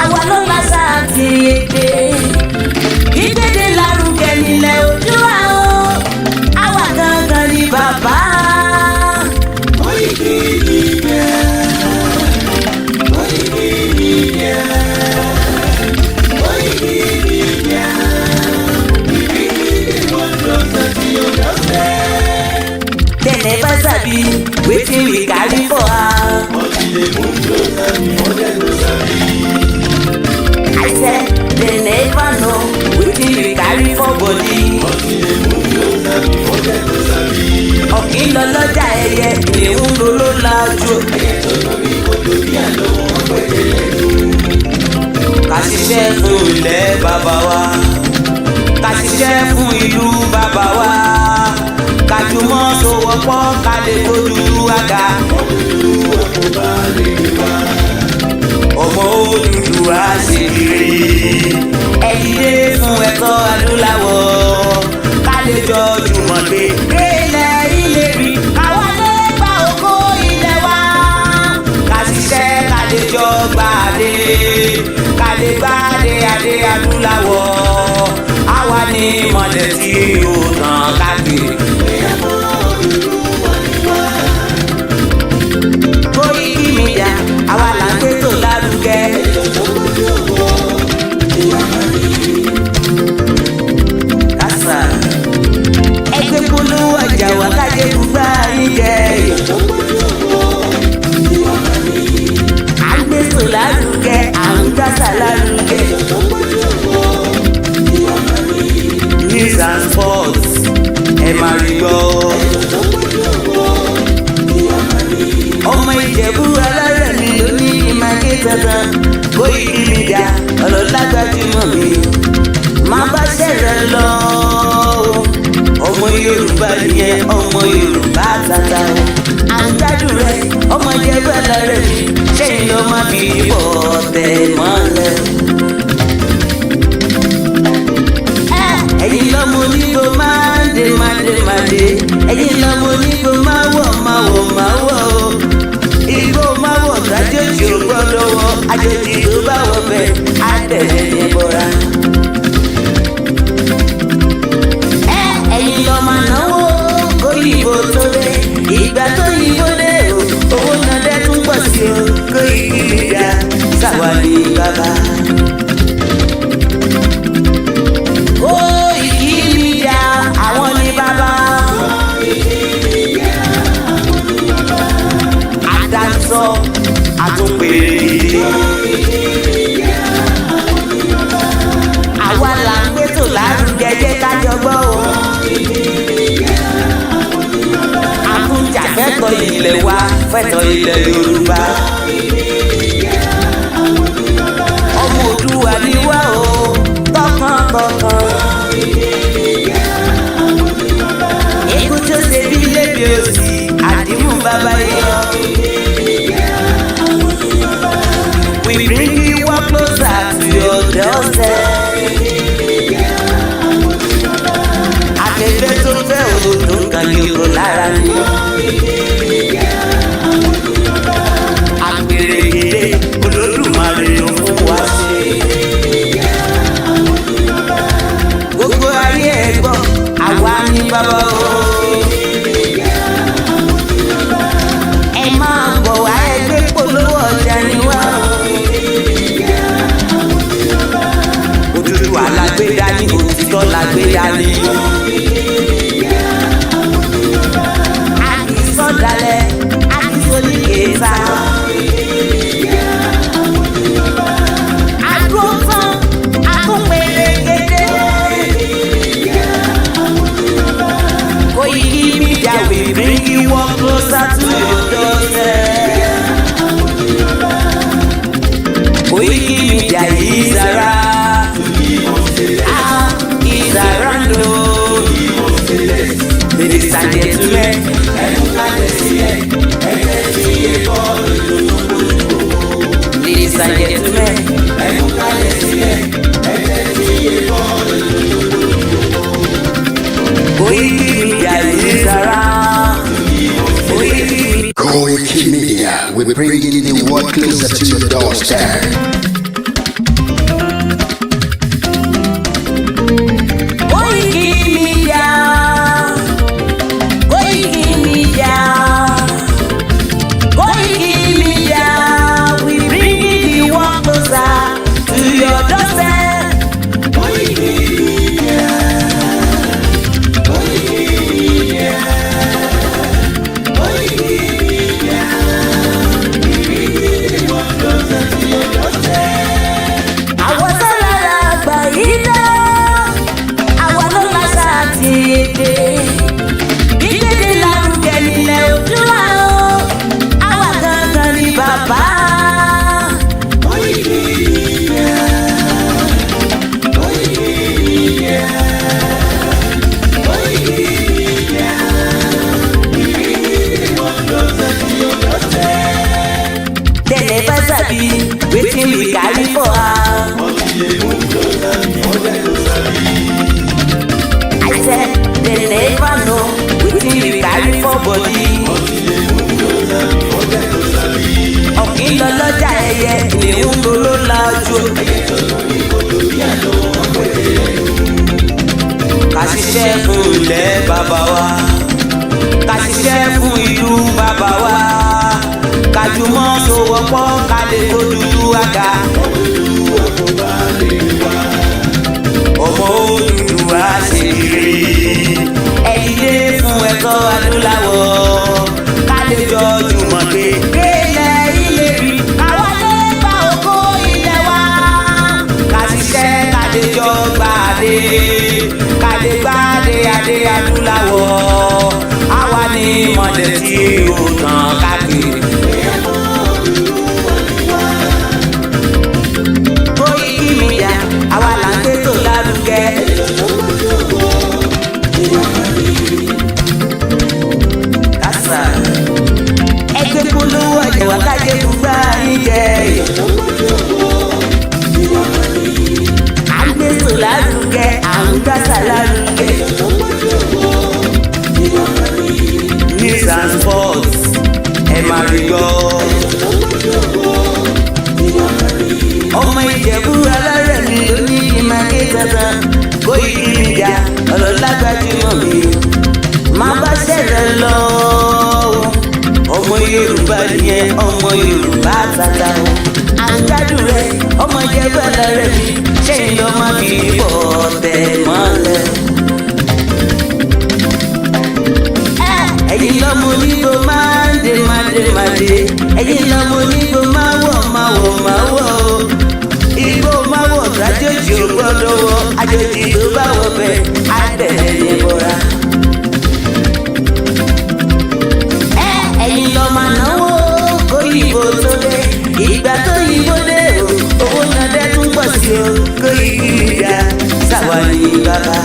àwa ló láṣà àti èdè. Ìgbéde lárugẹ nílẹ̀ Oòduà o, àwa gangan ni bàbá. Koikimedia, Koikimedia, Koikimedia. They never sabi wetin we carry for her. I said they never know wetin we carry for body. Ọ̀kìn lọ lọ́jà ẹyẹ ìléwú ló lájú. Ká ṣiṣẹ́ fún ilẹ̀ bàbá wa, ká ṣiṣẹ́ fún ìlú bàbá wa, ká jùmọ̀ sowọ́pọ̀ ká lè fojú àga. Ọmọ Odùduwà ṣe kiri, ẹ dìde fún ẹ̀tọ́ adúláwọ̀, ká lè jọ jùmọ̀ gbé ilẹ̀ ilé rí, káwa lè gba ògo ilẹ̀ wa, ká ṣiṣẹ́ ká lè jọ gbàdé, ká lè gbàdé adé adúláwọ̀, àwa ni mọ̀lẹ́ tí ó tàn káàkiri. Koikimedia, àwa là ń gbé tó lárugẹ. Kásá ẹgbẹ́ polówó ọjà wà kájé gbúgbà yín jẹ. À ń gbé tó lárugẹ, à ń gbàsà lárugẹ. News and sports ẹ máa rí gbọ́. Ọmọ Ìjẹ̀bú alárẹ̀ mi ló ní ìmàgé dandan. Koikimedia ọ̀rọ̀ lágbájúmọ̀ mi máa bá ṣẹ̀rẹ̀ lọ. Ọmọ Yorùbá nìyẹn, ọmọ Yorùbá tata o. À ń gbádùn rẹ̀, ọmọ Ìjẹ̀bú alárẹ̀ mi ṣẹ́yìn ló máa fi bọ̀ tẹ̀ mọ́lẹ̀. Ẹ̀yin lọ́mọ onígbò máa ń dé màdé. Ẹ̀yin lọ́mọ onígbò máa wọ̀ o. Igbó máa wọ̀ sájòjì ò gbọ́dọ̀ wọ, àjòjì tó bá wọ bẹ̀ á tẹ̀lé ní bọ́ra. Ẹ̀yin lọ máa náwó kóyìnbó tó dé, ìgbà tó yìnbó dé o, owó náà dẹ́ tún pọ̀ sí o. Koikimedia sáwà ní bàbá. Koikimedia àwọn ní bàbá. Àdáńsọ àtúnpèrè. Àwa là ń gbé tò lárugẹ jẹ́ ká jọ gbọ́ o. Àkúnjà fẹ́tọ̀ ilẹ̀ wa, fẹ́tọ̀ ilẹ̀ Yorùbá. Ọmọ Oòduà ni wá o, tọkàntọkàn. Ikú tó ṣe bí lébi òsì, àdìmú bàbá yọ. We bring you up closer to your doorstep. Afẹ́fẹ́ tó fẹ́ òdòdó kan ní kò lára ni. Àpèrè gèdè Olódùmarè ló fún wa ṣe. Gbogbo ayé ẹ̀ gbọ́, àwa ní bàbá o. Ẹ máa bọ̀ wá ẹgbẹ́ polówó ọjà ni wá o. Odùduwà la gbé dání, òtítọ́ la gbé dání. A kì í sọ̀dálẹ̀, a kì í sọ̀lì kéésà. Àdúró tán, àtúnpèrè kéde. Koikimedia will bring you up closer to your doorstep. Koikimedia is around. Is around. Ladies and gentlemen, ladies and gentlemen, Koikimedia is around. Koikimedia, we're bringing the world closer to your doorstep. we carry for her. I said they never know wetin we carry for body. Ọ̀kìn lọ lọ́jà ẹyẹ ìléhùn ló lájú. Ká ṣiṣẹ́ fún ilẹ̀ bàbá wa, ká ṣiṣẹ́ fún ìlú bàbá wa, ká jùmọ̀ sowọ́pọ̀ ká lè gbódúdú àga. Ọmọ Odùduwà ṣe kiri, ẹ dìde fún ẹ̀tọ́ adúláwọ̀, ká lè jọ jùmọ̀ gbé délẹ̀ ilé rí, káwá lè gba ògo ilẹ̀ wa, ká ṣiṣẹ́ ká lè jọ gbàdé, ká lè gbàdé adé adúláwọ̀, àwa ni mọ̀lẹ́ tí ó tàn káàkiri. KOKIMEDIA àwa là ń gbé tó lárugẹ. Kásá ẹgbẹ́ polówó ọjà wá kájé gbúgbà níjẹ. À ń gbé tó lárugẹ, à ń gbàsà lárugẹ. News and sports ẹ máa rí gbọ́. Ọmọ Ìjẹ̀bú alárẹ̀ mi ló ní kí n máa ké dandan. KOKIMEDIA ọlọ́lágbájúmọ̀ mi máa bá ṣẹ̀rẹ̀ lọ. Ọmọ Yorùbá nìyẹn, ọmọ Yorùbá tata o. À ń gbádùn rẹ̀, ọmọ Ìjẹ̀bú alárẹ̀ mi ṣé ń lọ máa fi bọ̀ tẹ̀ mọ́lẹ̀. Ẹ̀yin lọ́mọ onígbò máa ń dé máa dé máa dé. Ẹ̀yin lọ́mọ onígbò máa wọ̀ máa wọ̀ máa wọ̀ o. Ìgbò máa wọ̀ sájòjì ò gbọ́dọ̀ wọ̀. Àjòjì tó bá wọ̀ bẹ́ẹ̀ á tẹ̀lé ní bọ́ra. Ẹ̀yin lọ́ máa náwó kóyìnbó tó dé. Ìgbà tó yìnbó dé o, owó náà dẹ́ tún pọ̀ sí o. KOKIMEDIA sáwà ní bàbá.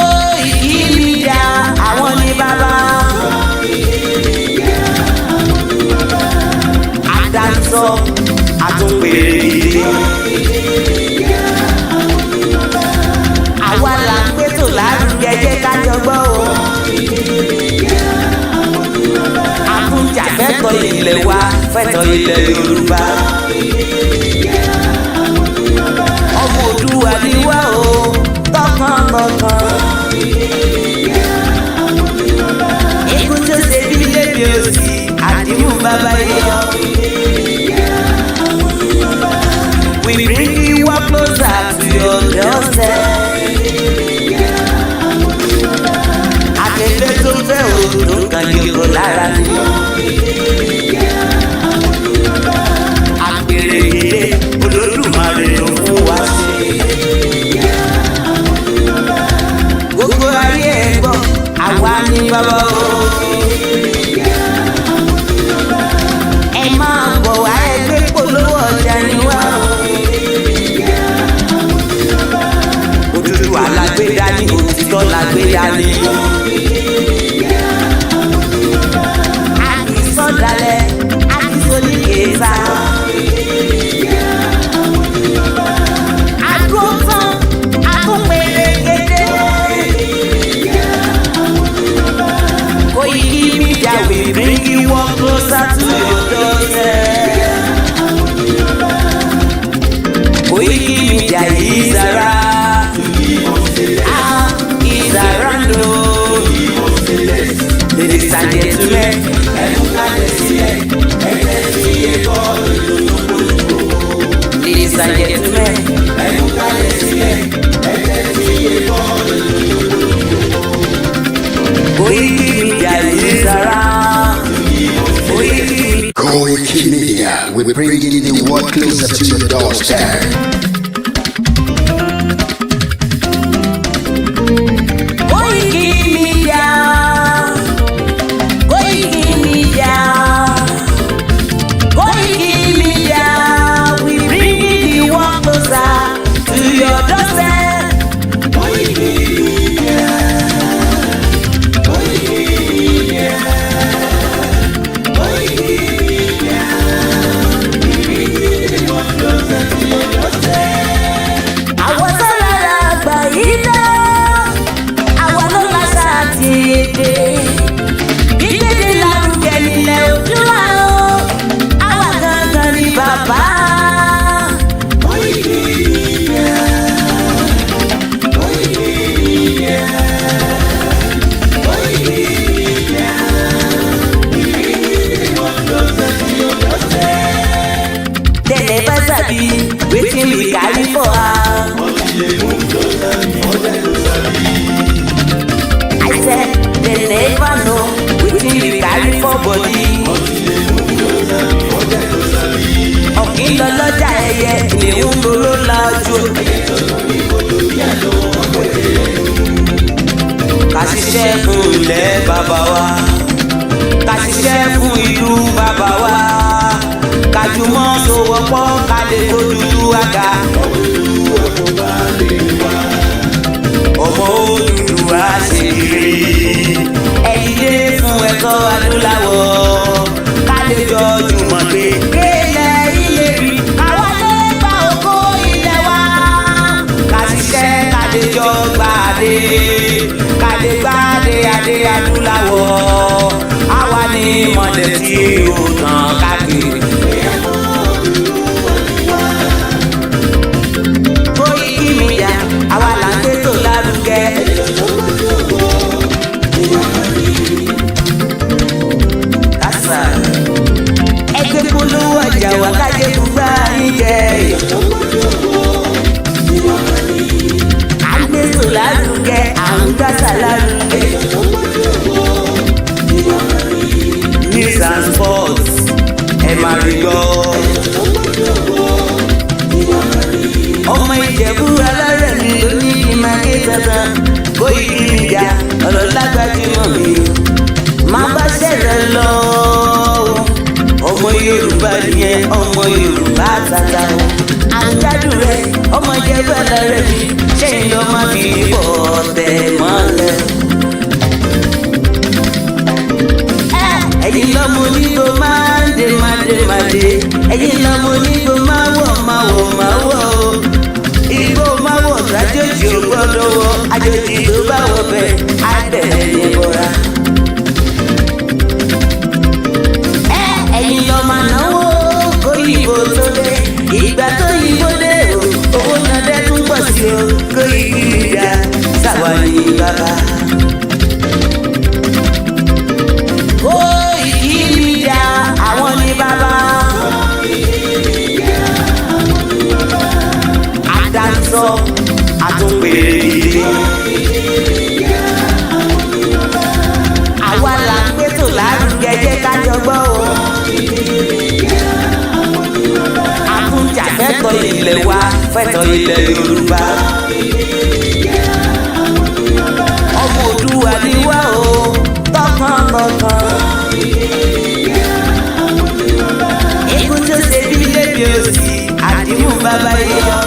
KOKIMEDIA àwọn ní bàbá. Àdáńsọ àtúnpèrè dìde. Àwa là ń gbétò lárugẹ jẹ́ ká jọgbọ́ o. Àtúnjà fẹ́tọ̀ ilẹ̀ wa, fẹ́tọ̀ ilẹ̀ Yorùbá. Ọmọ Oòduà ni wá o, tọkàntọkàn. Ikú tó ṣe bí lébi òsì, àdìmú bàbá yọ. We bring you up closer to your doorstep. Akẹ́kẹ́ tó fẹ́ o tó kàn yóò lára ni. Àpèrè ilé Olódùmarè ló fún wa sí. Gbogbo ayé ẹ̀ gbọ́, àwa ni bàbá o. Ẹ máa bọ̀ wá ẹgbẹ́ polówó ọjà ni wá o. Odùduwà la gbé dání, òtítọ́ la gbé dání. A kì í sọ̀dálẹ̀, a kì í sọ̀lìkèéta. Àdúró tán, àtúnpèrè kéde. KOKIMEDIA we bring you up closer to your doorstep. KOKIMEDIA is around. Is around. Ladies and gentlemen, ladies and gentlemen, KOKIMEDIA is around. KOKIMEDIA, we're bringing the world closer to your doorstep. KOKIMEDIA, KOKIMEDIA, KOKIMEDIA, we bring the world closer to your doorstep. KOKIMEDIA, KOKIMEDIA, KOKIMEDIA. sowọ́pọ̀ ká lè gbódúdú àga. Ọmọ Odùduwà ṣèlérí ẹ dìde fún ẹ̀tọ́ adúláwọ̀ ká lè jọ jùmọ̀ gbé délẹ̀ ìlérí káwá lè gba ògo ilẹ̀ wa ká ṣiṣẹ́ ká lè jọ gbàdé ká lè gbàdé adé adúláwọ̀ àwa ní mọ̀lẹ́ tí ó tàn káàkiri. Koikimedia àwa là ń gbétò lárugẹ. Kásá ẹgbẹ́ polówó ọjà wà kájé gbúgbà níjẹ. À ń gbétò lárugẹ, à ń gbàsà lárugẹ. News and sports ẹ máa rí gbọ́. Ọmọ Ìjẹ̀bú alárẹ̀ mi ló ní kí n máa ké dandan. Koikimedia ọlọ́lágbájúmọ̀ mi o máa bá ṣẹ̀rẹ̀ lọ. Ọmọ Yorùbá nìyẹn, ọmọ Yorùbá tata o. Àgbàdo rẹ ọmọ Ìjẹ̀bú alárẹ̀ mi ṣé ń lọ máa fi bọ̀ tẹ̀ mọ́lẹ̀. Ẹ̀yin lọ́mọ onígbò máa ń dé máa dé. Ẹ̀yin lọ́mọ onígbò máa wọ̀ o. Ìgbò máa wọ̀ sájòjì ò gbọ́dọ̀ wọ. Àjòjì tó bá wọ bẹ̀ á bẹ̀rẹ̀ ní bọ́ra. Ẹ̀yin lọ máa náwó kóyìnbó tó dé. Ìgbà tó yìnbó dé o, owó náà dẹ́ tún pọ̀ sí o. Koikimedia sáwà ní bàbá. Koikimedia àwọn ní bàbá. Àdáńsọ àtúnpèrè dìde. Àwa là ń gbétò lárugẹ jẹ́ ká jọ gbọ́ o. Àtúnjà fẹ́tọ̀ ilẹ̀ wa fẹ́tọ̀ ilẹ̀ Yorùbá. Ọmọ Oòduà ni wá o tọkàntọkàn. Ikú tó ṣe bí lébi òsì àdìmú bàbá yíyọ.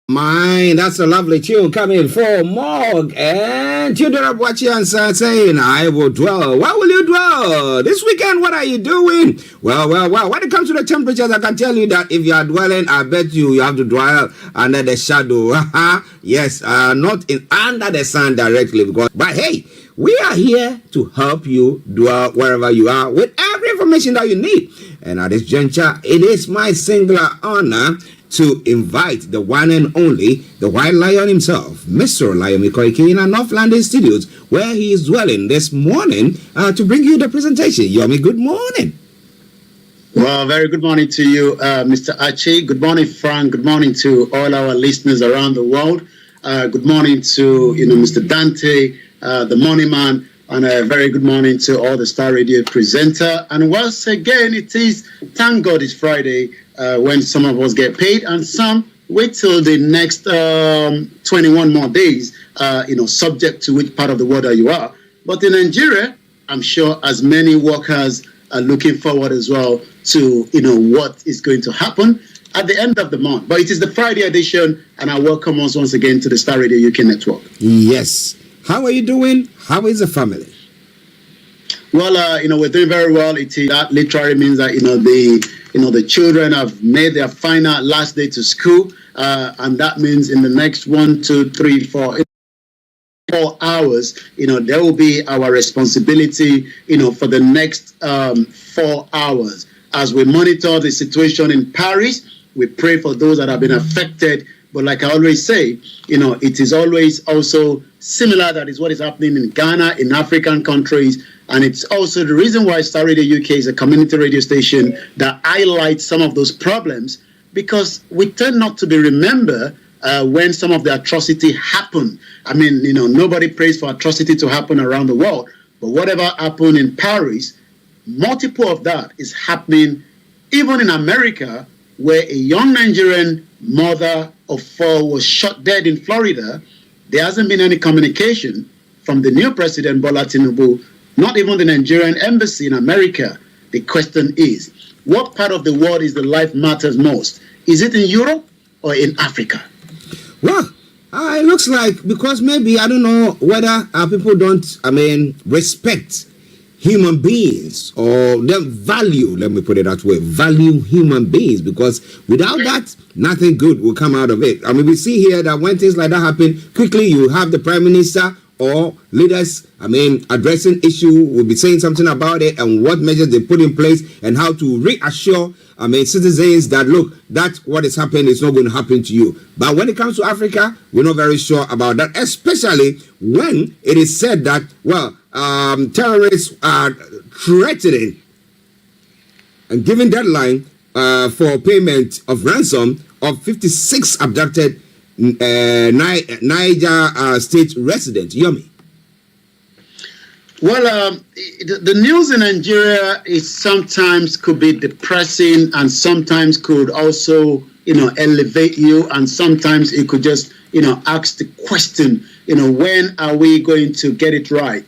Man, that's a lovely tune coming for Morg and children of watching and saying, I will dwell. Where will you dwell? This weekend, what are you doing? Well. When it comes to the temperatures, I can tell you that if you are dwelling, I bet you have to dwell under the shadow. Yes, not under the sun directly. But hey, we are here to help you dwell wherever you are with every information that you need. And at this juncture, it is my singular honor to invite the one and only, the White Lion himself, Mr. FOLAYEMI in our North London studios, where he is dwelling this morning to bring you the presentation. Yomi, good morning. Well, very good morning to you, Mr. Archie. Good morning, Frank. Good morning to all our listeners around the world. Good morning to Mr. Dante, the Money Man, and a very good morning to all the Star Radio presenter. And once again, it is, thank God it's Friday, when some of us get paid and some wait till the next 21 more days, subject to which part of the world that you are. But in Nigeria, I'm sure as many workers are looking forward as well to, what is going to happen at the end of the month. But it is the Friday edition, and I welcome us once again to the Star Radio UK network. Yes. How are you doing? How is the family? Well, we're doing very well. That literally means that, the children have made their final last day to school, and that means in the next 1, 2, 3, 4 hours, there will be our responsibility, for the next 4 hours. As we monitor the situation in Paris, we pray for those that have been affected. But like I always say, it is always also similar. That is what is happening in Ghana, in African countries. And it's also the reason why Starr Radio UK is a community radio station that highlights some of those problems, because we tend not to be remembered when some of the atrocity happen. I mean, nobody prays for atrocity to happen around the world. But whatever happened in Paris, multiple of that is happening even in America, where a young Nigerian mother of 4 was shot dead in Florida. There hasn't been any communication from the new president, Bola Tinubu, not even the Nigerian embassy in America. The question is, what part of the world is the life matters most? Is it in Europe or in Africa? Well, it looks like, because maybe, I don't know whether people don't, respect human beings, or them value, let me put it that way, value human beings, because without that, nothing good will come out of it. We see here that when things like that happen, quickly you have the prime minister or leaders, addressing issue, will be saying something about it and what measures they put in place and how to reassure, citizens that, look, that what is happening is not going to happen to you. But when it comes to Africa, we're not very sure about that, especially when it is said that, well, terrorists are threatening and giving deadline for payment of ransom of 56 abducted Niger State residents. Yomi. Well, the news in Nigeria is sometimes could be depressing, and sometimes could also, elevate you, and sometimes it could just, ask the question, when are we going to get it right?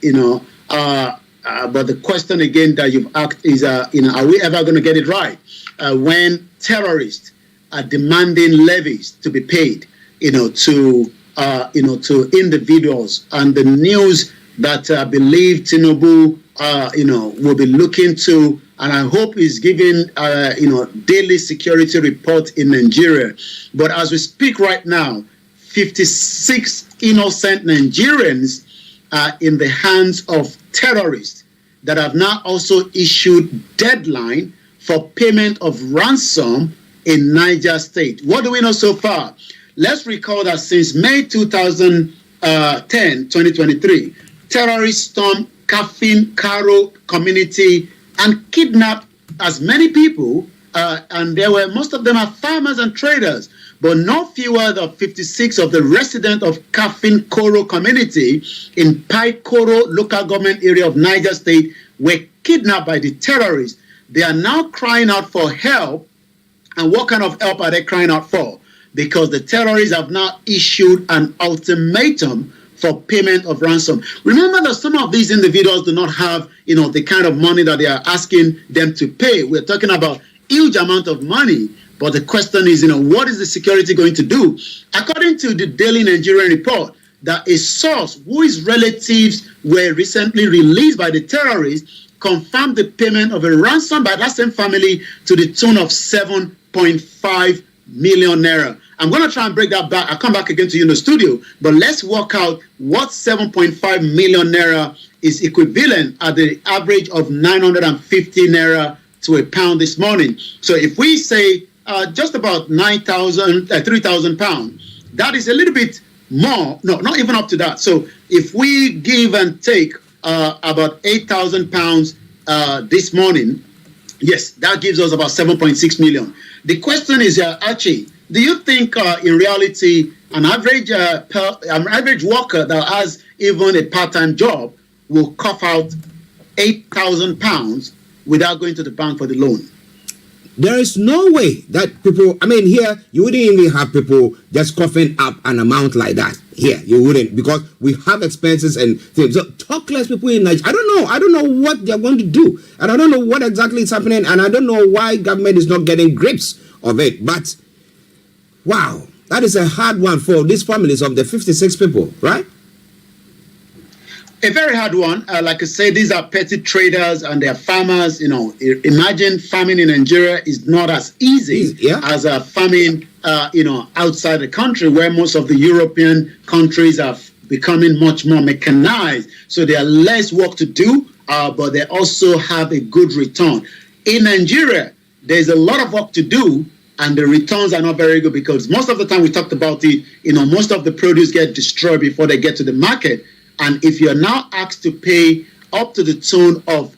But the question again that you've asked is, are we ever going to get it right? When terrorists are demanding levies to be paid, to individuals, and the news that I believe Tinubu, will be looking to, and I hope is giving, daily security report in Nigeria. But as we speak right now, 56 innocent Nigerians are in the hands of terrorists that have now also issued deadline for payment of ransom in Niger State. What do we know so far? Let's recall that since May 2023, terrorists stormed KABIRU community and kidnapped as many people, and most of them are farmers and traders, but no fewer than 56 of the residents of KABIRU community in Paikoro local government area of Niger State were kidnapped by the terrorists. They are now crying out for help. And what kind of help are they crying out for? Because the terrorists have now issued an ultimatum for payment of ransom. Remember that some of these individuals do not have, the kind of money that they are asking them to pay. We're talking about huge amount of money. But the question is, what is the security going to do? According to the Daily Nigerian report, that a source whose relatives were recently released by the terrorists confirmed the payment of a ransom by that same family to the tune of 7.5 million naira. I'm going to try and break that back. I'll come back again to you in the studio. But let's work out what 7.5 million naira is equivalent at the average of 950 naira to a pound this morning. So if we say just about 3,000 pounds, that is a little bit more. No, not even up to that. So if we give and take about 8,000 pounds this morning, yes, that gives us about 7.6 million. The question is, Archie, do you think in reality an average worker that has even a part-time job will cough out 8,000 pounds without going to the bank for the loan? There is no way that people, here, you wouldn't even have people just coughing up an amount like that. Here, you wouldn't, because we have expenses and things. So talk less people in Nigeria. I don't know what they're going to do. And I don't know what exactly is happening. And I don't know why government is not getting grips of it. But, wow, that is a hard one for these families of the 56 people, right? a very hard one. Like I say, these are petty traders and they're farmers. Imagine farming in Nigeria is not as easy as farming, outside the country, where most of the European countries are becoming much more mechanized. So there are less work to do, but they also have a good return. In Nigeria, there's a lot of work to do, and the returns are not very good because most of the time we talked about it, most of the produce get destroyed before they get to the market. And if you're now asked to pay up to the tune of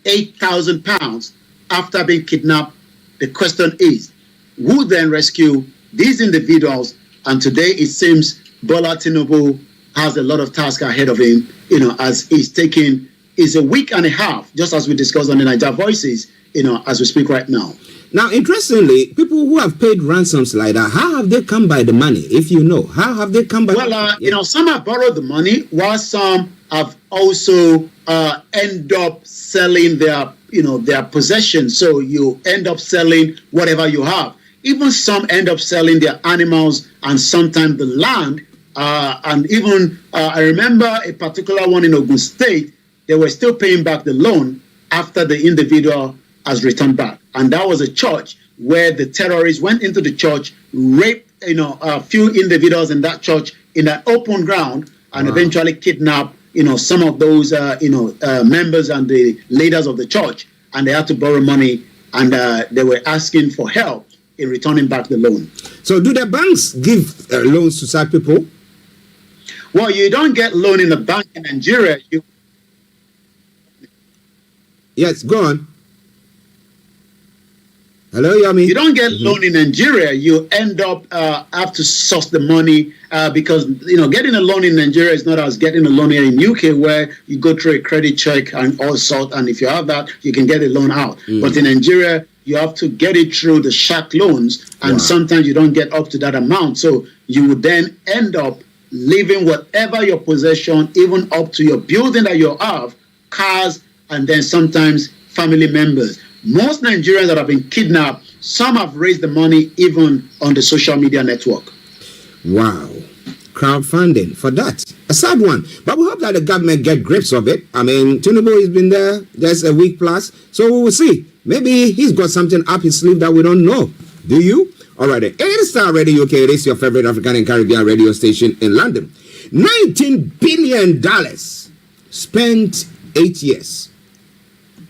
£8,000 after being kidnapped, the question is, who then rescue these individuals? And today it seems Bola Tinubu has a lot of tasks ahead of him, as he's taking a week and a half, just as we discussed on the Niger Voices, as we speak right now. Now, interestingly, people who have paid ransoms like that, how have they come by the money? If you know, how have they come by? Well, some have borrowed the money, while some have also end up selling their possessions. So you end up selling whatever you have. Even some end up selling their animals and sometimes the land. And even I remember a particular one in Ogun State. They were still paying back the loan after the individual has returned back. And that was a church where the terrorists went into the church, raped a few individuals in that church in an open ground, and eventually kidnapped some of those members and the leaders of the church. And they had to borrow money, and they were asking for help in returning back the loan. So do the banks give loans to such people? Well, you don't get loan in the bank in Nigeria. Yes, go on. Hello, Yami. You don't get loan in Nigeria. You end up have to source the money because getting a loan in Nigeria is not as getting a loan here in UK, where you go through a credit check and all sorts. And if you have that, you can get a loan out. But in Nigeria, you have to get it through the shark loans, and sometimes you don't get up to that amount. So you would then end up leaving whatever your possession, even up to your building that you have, cars, and then sometimes family members. Most Nigerians that have been kidnapped, some have raised the money even on the social media network. Wow. Crowdfunding for that. A sad one. But we hope that the government get grips of it. I mean, Tinubu has been there just a week plus. So we will see. Maybe he's got something up his sleeve that we don't know. Do you? All right. It is Starr Radio UK. It is your favorite African and Caribbean radio station in London. $19 billion spent 8 years.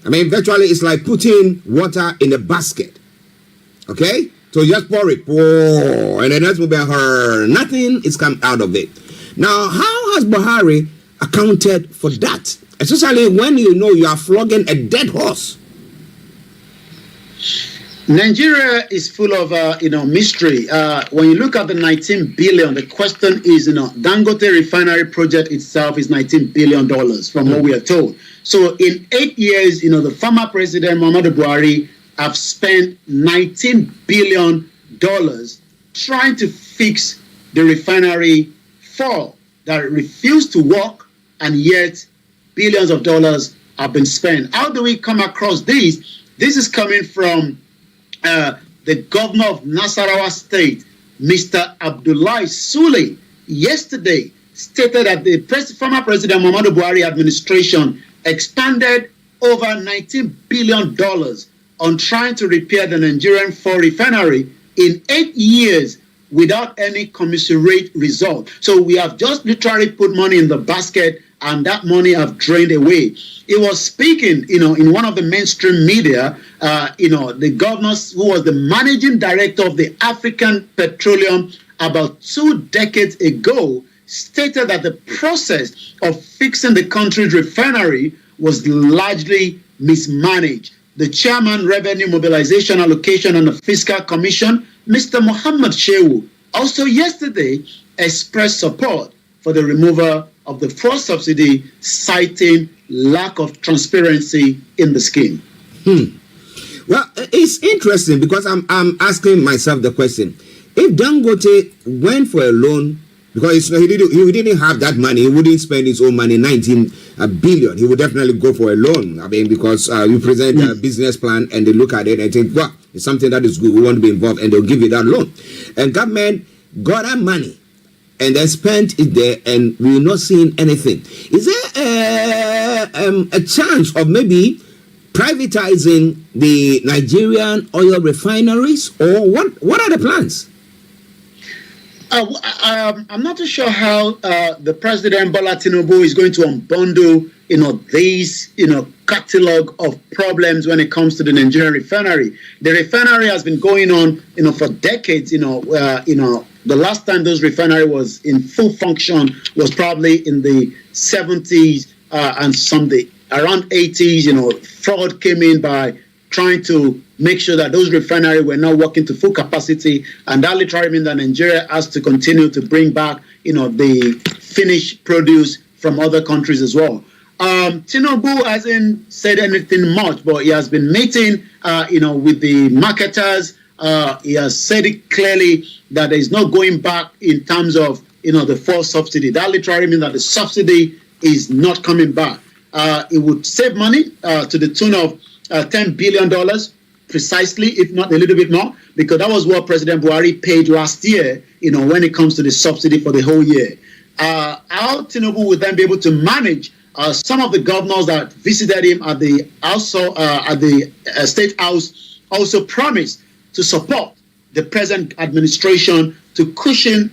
I mean, virtually it's like putting water in a basket. Okay? So you just pour it. Whoa, and the next will be nothing is come out of it. Now, how has Buhari accounted for that? Especially when you are flogging a dead horse. Nigeria is full of mystery. When you look at the 19 billion, the question is, Dangote Refinery project itself is $19 billion from what we are told. So in 8 years, the former president Muhammadu Buhari have spent $19 billion trying to fix the refinery fall that refused to work, and yet billions of dollars have been spent. How do we come across this? This is coming from the governor of Nasarawa State, Mr. Abdullahi Sule, yesterday stated that the former President Muhammadu Buhari administration expanded over $19 billion on trying to repair the Nigerian Fall Refinery in 8 years without any commensurate result. So we have just literally put money in the basket, and that money have drained away. He was speaking, in one of the mainstream media, the governor who was the managing director of the African Petroleum about 2 decades ago, stated that the process of fixing the country's refinery was largely mismanaged. The chairman, Revenue Mobilization, Allocation and the Fiscal Commission, Mr. Muhammad Shehu, also yesterday expressed support for the removal of the fuel subsidy, citing lack of transparency in the scheme. Well, it's interesting because I'm asking myself the question. If Dangote went for a loan, because he didn't have that money, he wouldn't spend his own money, 19 billion. He would definitely go for a loan. I mean, because you present a business plan and they look at it and think, well, it's something that is good, we want to be involved, and they'll give you that loan. And government got that money and then spent it there, and we're not seeing anything. Is there there a chance of maybe privatizing the Nigerian oil refineries, or what are the plans? I'm not too sure how the President Bola Tinubu is going to unbundle, these, catalog of problems when it comes to the Nigerian refinery. The refinery has been going on, for decades. The last time those refinery was in full function was probably in the 70s and around 80s. Fraud came in by trying to make sure that those refineries were not working to full capacity, and that literally means that Nigeria has to continue to bring back, the finished produce from other countries as well. Tinubu hasn't said anything much, but he has been meeting, with the marketers. He has said it clearly that there is no going back in terms of, the fuel subsidy. That literally means that the subsidy is not coming back. It would save money to the tune of $10 billion precisely, if not a little bit more, because that was what President Buhari paid last year, when it comes to the subsidy for the whole year. How Tinubu would then be able to manage some of the governors that visited him at the State House also promised to support the present administration to cushion,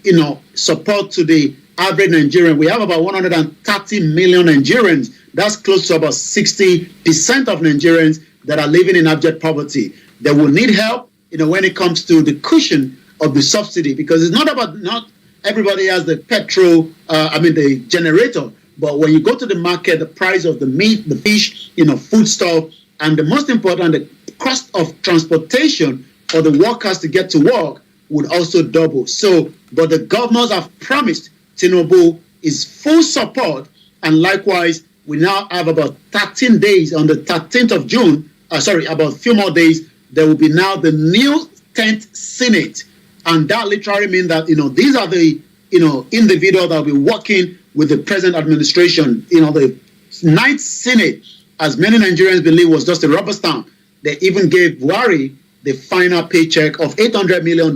support to the average Nigerian. We have about 130 million Nigerians. That's close to about 60% of Nigerians that are living in abject poverty. They will need help, when it comes to the cushion of the subsidy, because it's not everybody has the petrol, the generator. But when you go to the market, the price of the meat, the fish, foodstuff, and the most important, the cost of transportation for the workers to get to work would also double. So, but the governors have promised Tinubu is full support, and likewise, we now have about 13 days on the 13th of June, about a few more days, there will be now the new 10th Senate. And that literally means that, these are the, individuals that will be working with the present administration. The 9th Senate, as many Nigerians believe, was just a rubber stamp. They even gave Buhari the final paycheck of $800 million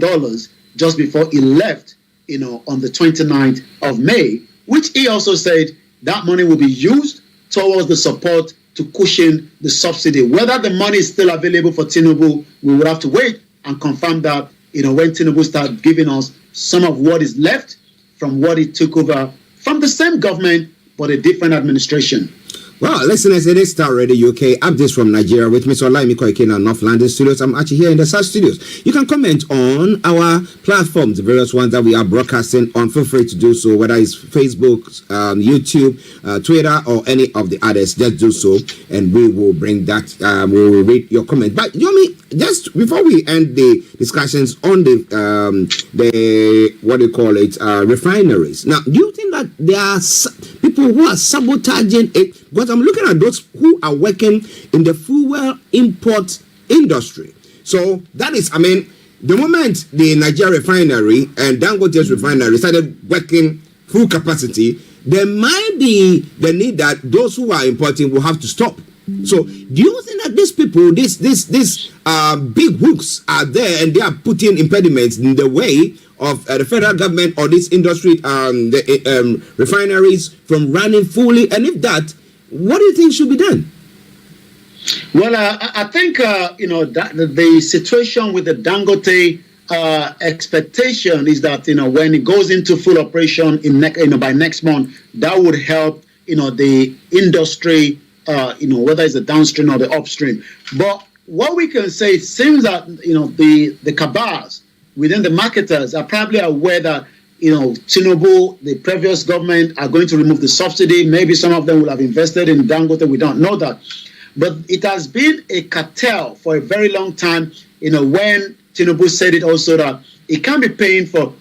just before he left, on the 29th of May, which he also said that money will be used towards the support to cushion the subsidy. Whether the money is still available for Tinubu, we will have to wait and confirm that, when Tinubu starts giving us some of what is left from what he took over from the same government, but a different administration. Well, listeners, it is Starr Radio UK. Updates from Nigeria with Mr. OLAMILEKAN in North London studios. I'm actually here in the South studios. You can comment on our platforms, the various ones that we are broadcasting on. Feel free to do so, whether it's Facebook, YouTube, Twitter, or any of the others. Just do so, and we will bring that. We will read your comment. But Yomi, just before we end the discussions on the what do you call it, refineries. Now, do you think that there are people who are sabotaging it? Because I'm looking at those who are working in the fuel import industry. So that is, the moment the Nigeria refinery and Dangote's refinery started working full capacity, there might be the need that those who are importing will have to stop. So do you think that these people, these big hooks are there and they are putting impediments in the way of the federal government or this industry, the refineries from running fully? And if that, what do you think should be done? Well, I think, that the situation with the Dangote expectation is that, when it goes into full operation by next month, that would help, the industry, whether it's the downstream or the upstream. But what we can say, it seems that, the cabals within the marketers are probably aware that, Tinubu, the previous government, are going to remove the subsidy. Maybe some of them will have invested in Dangote. We don't know that. But it has been a cartel for a very long time, when Tinubu said it also that it can't be paying for,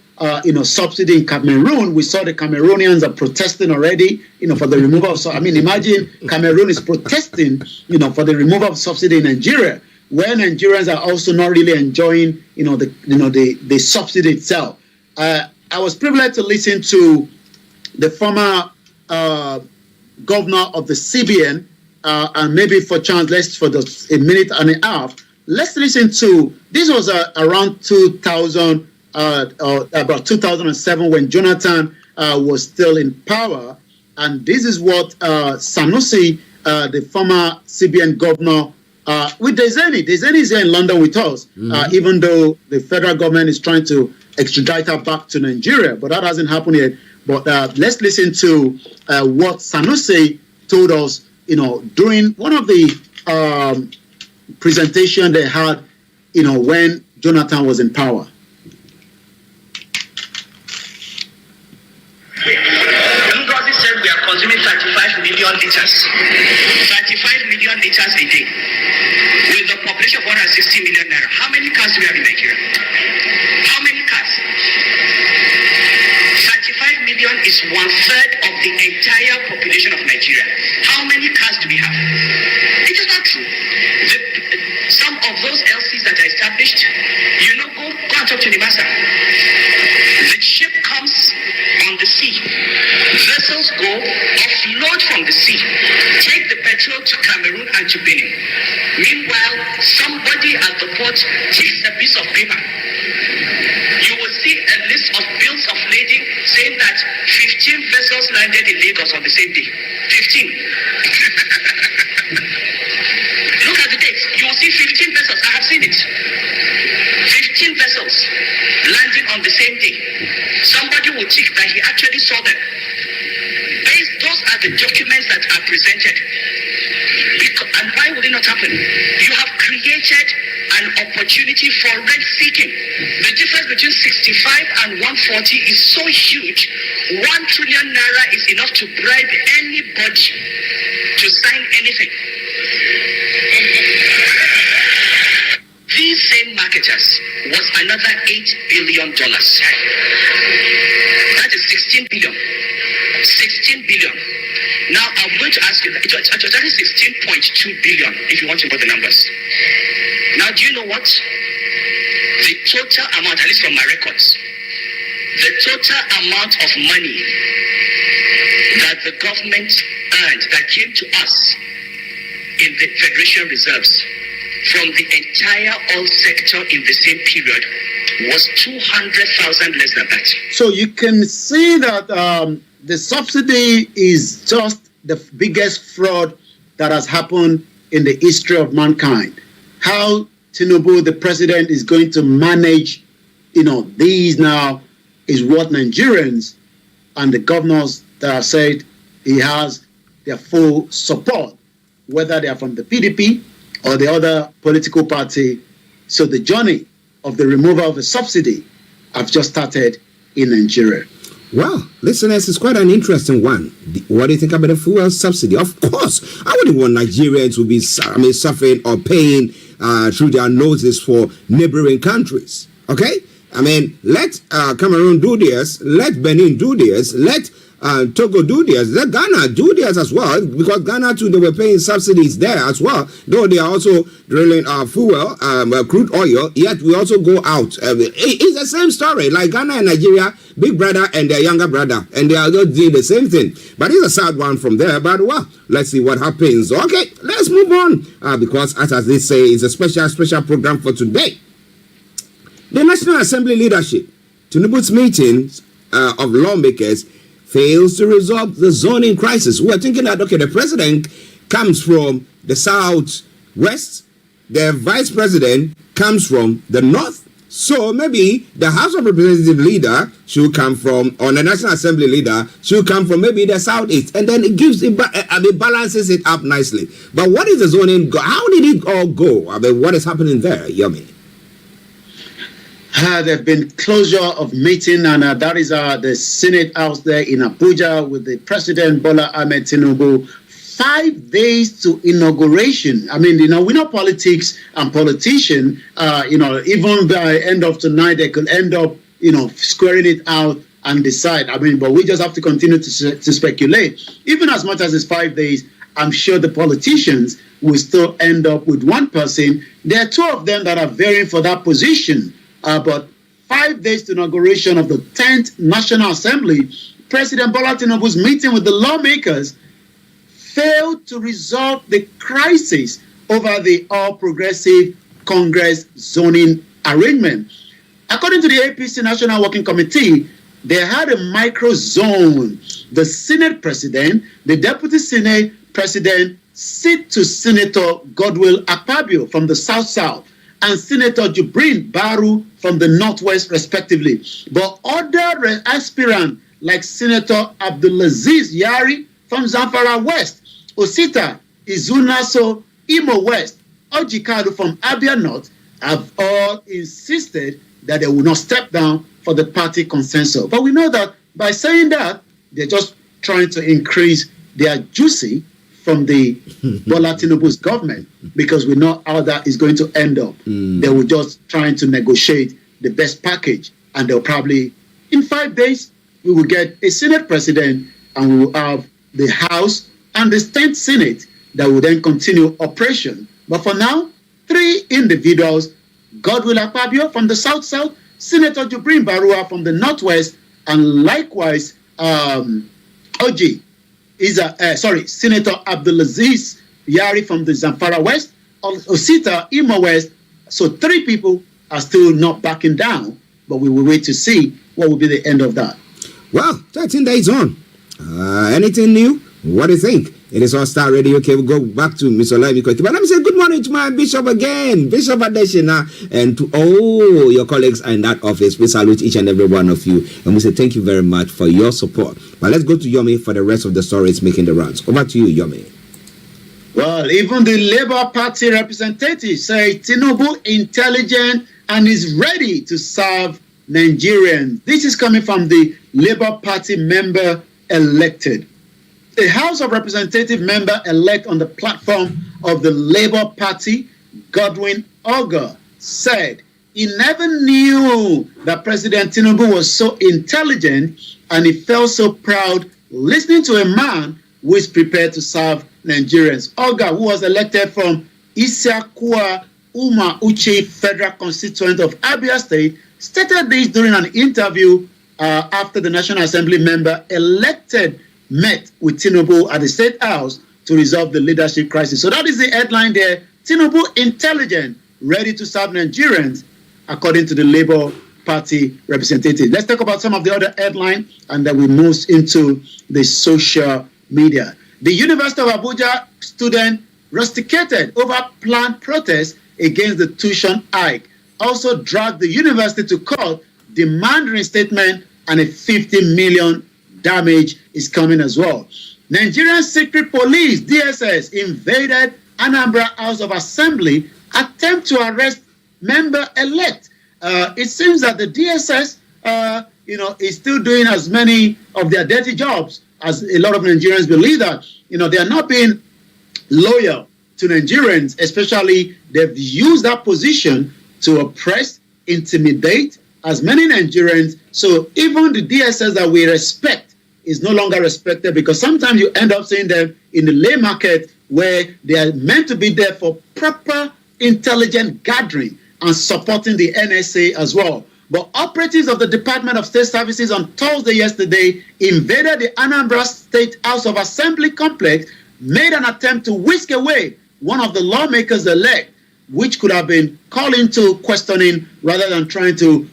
subsidy in Cameroon. We saw the Cameroonians are protesting already, for the removal of, imagine Cameroon is protesting, for the removal of subsidy in Nigeria, where Nigerians are also not really enjoying, the subsidy itself. I was privileged to listen to the former governor of the CBN, and maybe for chance, for a minute and a half, let's listen to, this was around 2000, about 2007 when Jonathan was still in power, And this is what Sanusi, the former CBN governor, with Deseni is here in London with us, even though the federal government is trying to extradite her back to Nigeria, but that hasn't happened yet. But let's listen to what Sanusi told us, during one of the presentation they had, when Jonathan was in power. Ngozi said we are consuming 35 million liters. 35 million liters a day. With the population of 160 million naira. How many cars do we have in Nigeria? How many cars? 35 million is 1/3 of the entire population of Nigeria. How many cars do we have? It is not true. Some of those LCs that are established, go and talk to the master. The ship comes on the sea. Vessels go, offload from the sea, take the petrol to Cameroon and to Benin. Meanwhile, somebody at the port takes a piece of paper. You will see a list of bills of lading saying that 15 vessels landed in Lagos on the same day. 15. Look at the dates. You will see 15 vessels. I have seen it. 15 vessels landing on the same day. Somebody will tick that he actually saw them. Those are the documents that are presented. And why would it not happen? You have created an opportunity for rent seeking. The difference between 65 and 140 is so huge. 1 trillion naira is enough to bribe anybody to sign anything. These same marketers was another $8 billion. That is 16 billion. 16 billion. Now I'm going to ask you, it was actually 16.2 billion if you want to put the numbers. Now do you know what? The total amount, at least from my records, the total amount of money that the government earned that came to us in the Federation Reserves from the entire oil sector in the same period was 200,000 less than that. So you can see that the subsidy is just the biggest fraud that has happened in the history of mankind. How Tinubu, the president, is going to manage, these now is what Nigerians and the governors that have said he has their full support, whether they are from the PDP or the other political party. So the journey of the removal of the subsidy have just started in Nigeria. Well, listeners, it's quite an interesting one. What do you think about the fuel subsidy? Of course, I wouldn't want Nigerians to be suffering or paying through their noses for neighboring countries. Okay? Let Cameroon do this, let Benin do this, let Togo do this, let Ghana do this as well, because Ghana too, they were paying subsidies there as well, though they are also drilling fuel, crude oil, yet we also go out. It's the same story, like Ghana and Nigeria, big brother and their younger brother, and they are just doing the same thing. But it's a sad one from there, but well, let's see what happens. Okay, let's move on, because as they say, it's a special program for today. The National Assembly leadership, Tinubu's meetings of lawmakers, fails to resolve the zoning crisis. We're thinking that, okay, the president comes from the southwest, the vice president comes from the north, so maybe the House of Representatives leader should come from, or the National Assembly leader should come from maybe the southeast, and then it gives it, balances it up nicely. But what is the zoning? How did it all go? What is happening there, Yomi? There have been closure of meeting, and that is the Senate House there in Abuja with the President Bola Ahmed Tinubu. 5 days to inauguration. We know politics and politicians, even by end of tonight, they could end up, squaring it out and decide. But we just have to continue to speculate. Even as much as it's 5 days, I'm sure the politicians will still end up with one person. There are two of them that are vying for that position. But 5 days to inauguration of the 10th National Assembly, President Bola Tinubu's meeting with the lawmakers failed to resolve the crisis over the All Progressive Congress zoning arrangement. According to the APC National Working Committee, they had a micro zone. The Senate president, the deputy Senate president, sit to Senator Godwill Akpabio from the South, and Senator Jibrin Baru from the Northwest, respectively. But other aspirants like Senator Abdulaziz Yari from Zamfara West, Osita Izunaso Imo West, Ojikadu from Abia North, have all insisted that they will not step down for the party consensus. But we know that by saying that, they're just trying to increase their juicy from the Bola Tinubu's government, because we know how that is going to end up. They were just trying to negotiate the best package, and they'll probably, in 5 days, we will get a Senate president, and we will have the House and the State Senate that will then continue operation. But for now, 3 individuals, Godwill Akpabio from the South, Senator Jibrin Barua from the Northwest, and likewise Senator Abdulaziz Yari from the Zamfara West, Osita Imo West. So 3 people are still not backing down, but we will wait to see what will be the end of that. Well, 13 days on. Anything new? What do you think? It is all Starr Radio. Okay, we'll go back to Mr. Olami. But let me say good morning to my bishop again, Bishop Adeshina, and to all your colleagues in that office. We salute each and every one of you, and we say thank you very much for your support. But let's go to Yomi for the rest of the stories making the rounds. Over to you, Yomi. Well, even the Labour Party representatives say Tinubu intelligent and is ready to serve Nigerians. This is coming from the Labour Party member elected. The House of Representative member-elect on the platform of the Labour Party, Godwin Oga, said he never knew that President Tinubu was so intelligent, and he felt so proud listening to a man who is prepared to serve Nigerians. Oga, who was elected from Isiakua Uma Uche Federal Constituent of Abia State, stated this during an interview after the National Assembly member elected met with Tinubu at the State House to resolve the leadership crisis. So that is the headline there. Tinubu intelligent, ready to serve Nigerians, according to the Labour Party representative. Let's talk about some of the other headlines, and then we move into the social media. The University of Abuja student rusticated over planned protest against the tuition hike, also dragged the university to court, demand reinstatement, and a 50 million damage is coming as well. Nigerian Secret Police, DSS, invaded Anambra House of Assembly, attempt to arrest member-elect. It seems that the DSS, is still doing as many of their dirty jobs as a lot of Nigerians believe that. They are not being loyal to Nigerians, especially they've used that position to oppress, intimidate as many Nigerians. So even the DSS that we respect is no longer respected, because sometimes you end up seeing them in the lay market where they are meant to be there for proper intelligent gathering and supporting the NSA as well. But operatives of the Department of State Services on Thursday yesterday invaded the Anambra State House of Assembly complex, made an attempt to whisk away one of the lawmakers elect, which could have been called into questioning rather than trying to,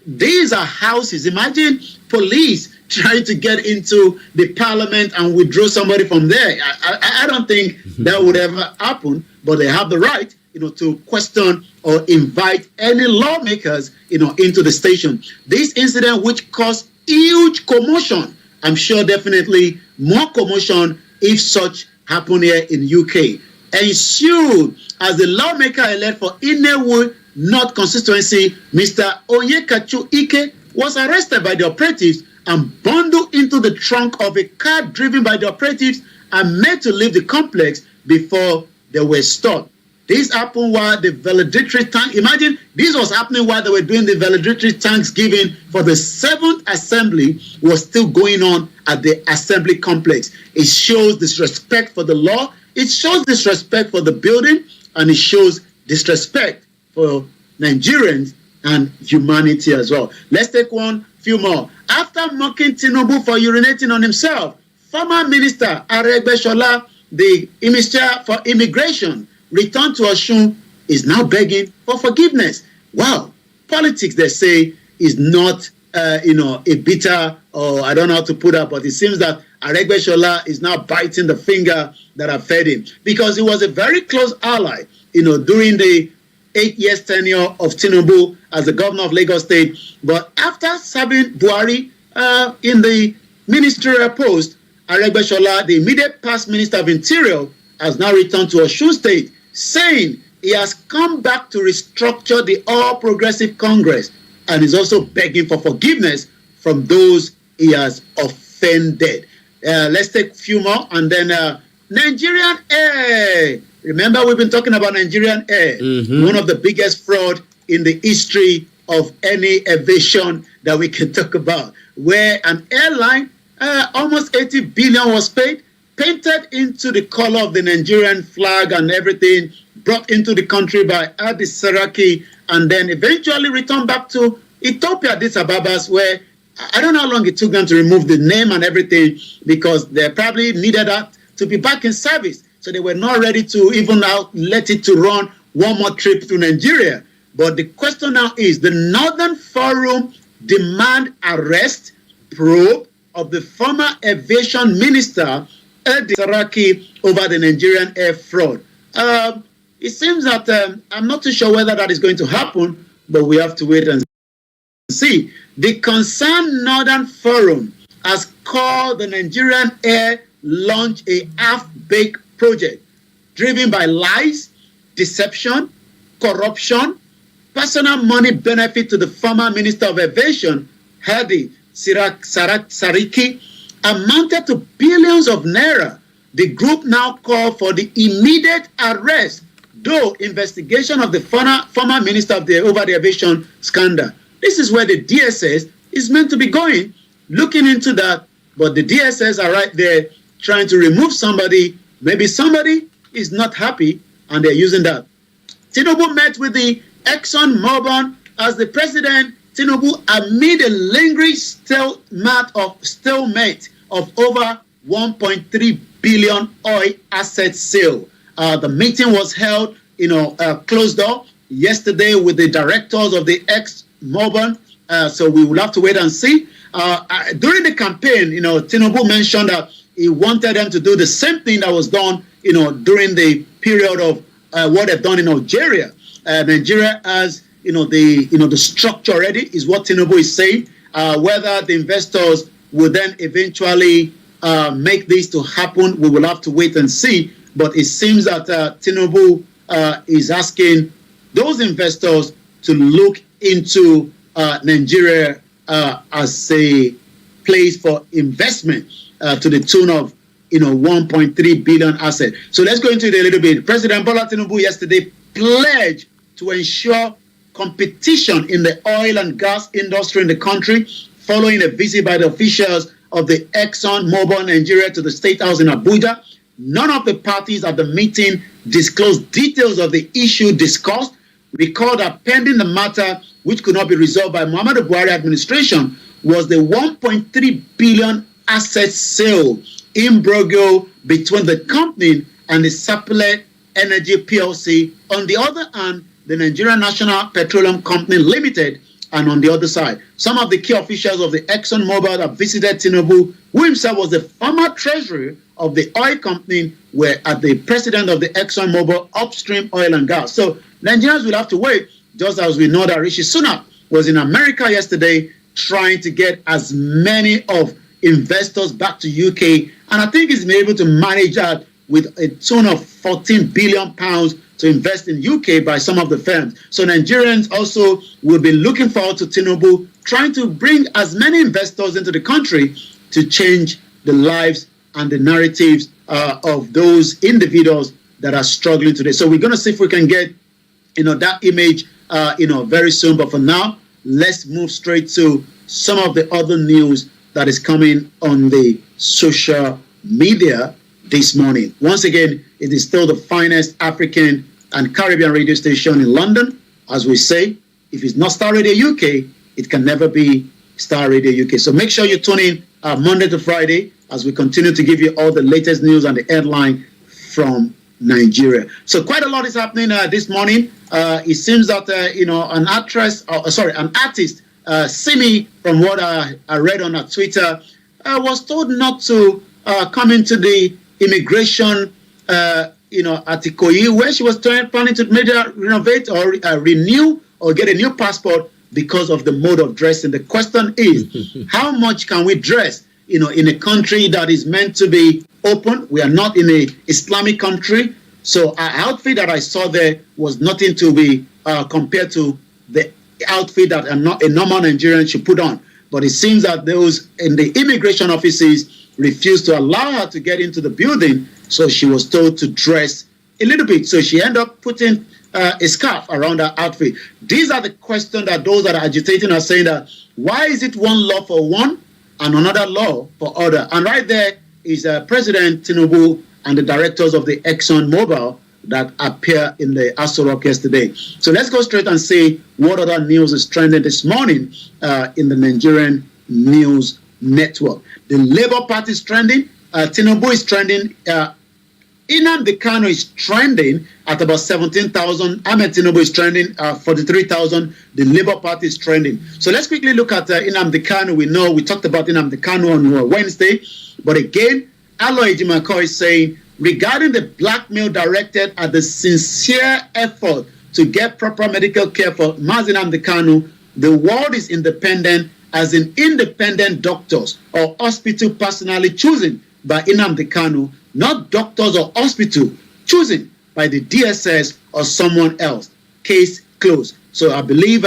these are houses. Imagine police trying to get into the parliament and withdraw somebody from there. I don't think that would ever happen, but they have the right, to question or invite any lawmakers, into the station. This incident, which caused huge commotion, I'm sure definitely more commotion if such happen here in UK, ensued as the lawmaker elect for Inewu North constituency, Mr. Onyekachu Ike, was arrested by the operatives and bundled into the trunk of a car driven by the operatives and made to leave the complex before they were stopped. This happened while the valedictory tank, imagine this was happening while they were doing the valedictory Thanksgiving for the 7th Assembly was still going on at the Assembly complex. It shows disrespect for the law, it shows disrespect for the building, and it shows disrespect for Nigerians and humanity as well. Let's take few more. After mocking Tinubu for urinating on himself, former Minister Aregbesola, the Minister for Immigration, returned to Osun, is now begging for forgiveness. Wow, politics, they say, is not a bitter, or I don't know how to put it, but it seems that Aregbesola is now biting the finger that have fed him, because he was a very close ally, during the 8 years tenure of Tinubu as the governor of Lagos State. But after serving Buhari in the ministerial post, Aregbesola, the immediate past Minister of Interior, has now returned to Osun State, saying he has come back to restructure the All Progressive Congress, and is also begging for forgiveness from those he has offended. Let's take a few more, and then Nigerian Air. Remember, we've been talking about Nigerian Air, one of the biggest fraud in the history of any aviation that we can talk about, where an airline, almost 80 billion was paid, painted into the color of the Nigerian flag and everything, brought into the country by Adi Saraki, and then eventually returned back to Ethiopia, Addis Ababa, where I don't know how long it took them to remove the name and everything, because they probably needed that to be back in service. So they were not ready to even let it to run one more trip to Nigeria. But the question now is, the Northern Forum demand arrest, probe of the former aviation minister, Adi Saraki, over the Nigerian air fraud. It seems that I'm not too sure whether that is going to happen, but we have to wait and see. The concerned Northern Forum has called the Nigerian Air launch a half-baked project driven by lies, deception, corruption, personal money benefit to the former Minister of Aviation, Hadi Saraki, amounted to billions of naira. The group now called for the immediate arrest, though investigation of the former Minister of over the aviation scandal. This is where the DSS is meant to be going, looking into that, but the DSS are right there trying to remove somebody. Maybe somebody is not happy, and they're using that. Tinubu met with the Exxon Mobil as the president. Tinubu, amid a lingering stalemate of over 1.3 billion oil asset sale. The meeting was held, closed door yesterday with the directors of the Mobil. So we will have to wait and see. During the campaign, Tinubu mentioned that he wanted them to do the same thing that was done, during the period of what they've done in Algeria. Nigeria has, the structure already, is what Tinubu is saying. Whether the investors will then eventually make this to happen, we will have to wait and see. But it seems that Tinubu is asking those investors to look into Nigeria as a place for investment to the tune of 1.3 billion asset. So let's go into it a little bit. President Bola Tinubu yesterday pledged to ensure competition in the oil and gas industry in the country, following a visit by the officials of the Exxon Mobil Nigeria to the State House in Abuja. None of the parties at the meeting disclosed details of the issue discussed. Recall that pending the matter, which could not be resolved by Muhammadu Buhari administration, was the 1.3 billion asset sale imbroglio between the company and the Sapele Energy PLC. On the other hand, the Nigerian National Petroleum Company Limited, and on the other side, some of the key officials of the Exxon Mobil that visited Tinubu, who himself was the former treasurer of the oil company, were at the president of the Exxon Mobil upstream oil and gas. So Nigerians will have to wait, just as we know that Rishi Sunak was in America yesterday trying to get as many of investors back to UK. And I think he's been able to manage that with a tune of 14 billion pounds to invest in UK by some of the firms. So Nigerians also will be looking forward to Tinubu trying to bring as many investors into the country to change the lives and the narratives of those individuals that are struggling today. So we're going to see if we can get, that image, very soon. But for now, let's move straight to some of the other news that is coming on the social media this morning. Once again, it is still the finest African and Caribbean radio station in London. As we say, if it's not Star Radio UK, it can never be Star Radio UK. So make sure you tune in Monday to Friday as we continue to give you all the latest news and the headline from Nigeria. So quite a lot is happening this morning. It seems that an artist Simi, from what I read on her Twitter, was told not to come into the immigration, at Ikoyi, where she was planning to maybe renovate or renew or get a new passport because of the mode of dressing. The question is, how much can we dress, in a country that is meant to be open? We are not in an Islamic country. So our outfit that I saw there was nothing to be compared to the outfit that a normal Nigerian should put on. But it seems that those in the immigration offices refused to allow her to get into the building, so she was told to dress a little bit. So she ended up putting a scarf around her outfit. These are the questions that those that are agitating are saying, that why is it one law for one and another law for other? And right there is President Tinubu and the directors of the Exxon Mobil that appear in the Aso Rock yesterday. So let's go straight and see what other news is trending this morning in the Nigerian news network. The Labour Party is trending. Tinubu is trending. Nnamdi Kanu is trending at about 17,000. Ahmed Tinubu is trending 43,000. The Labour Party is trending. So let's quickly look at Nnamdi Kanu. We know we talked about Nnamdi Kanu on Wednesday, but again, Aloy Ejimakor is saying, regarding the blackmail directed at the sincere effort to get proper medical care for Mazi Nnamdi Kanu, the world is independent, as in independent doctors or hospital personally chosen by Nnamdi Kanu, not doctors or hospital chosen by the DSS or someone else. Case closed. So I believe,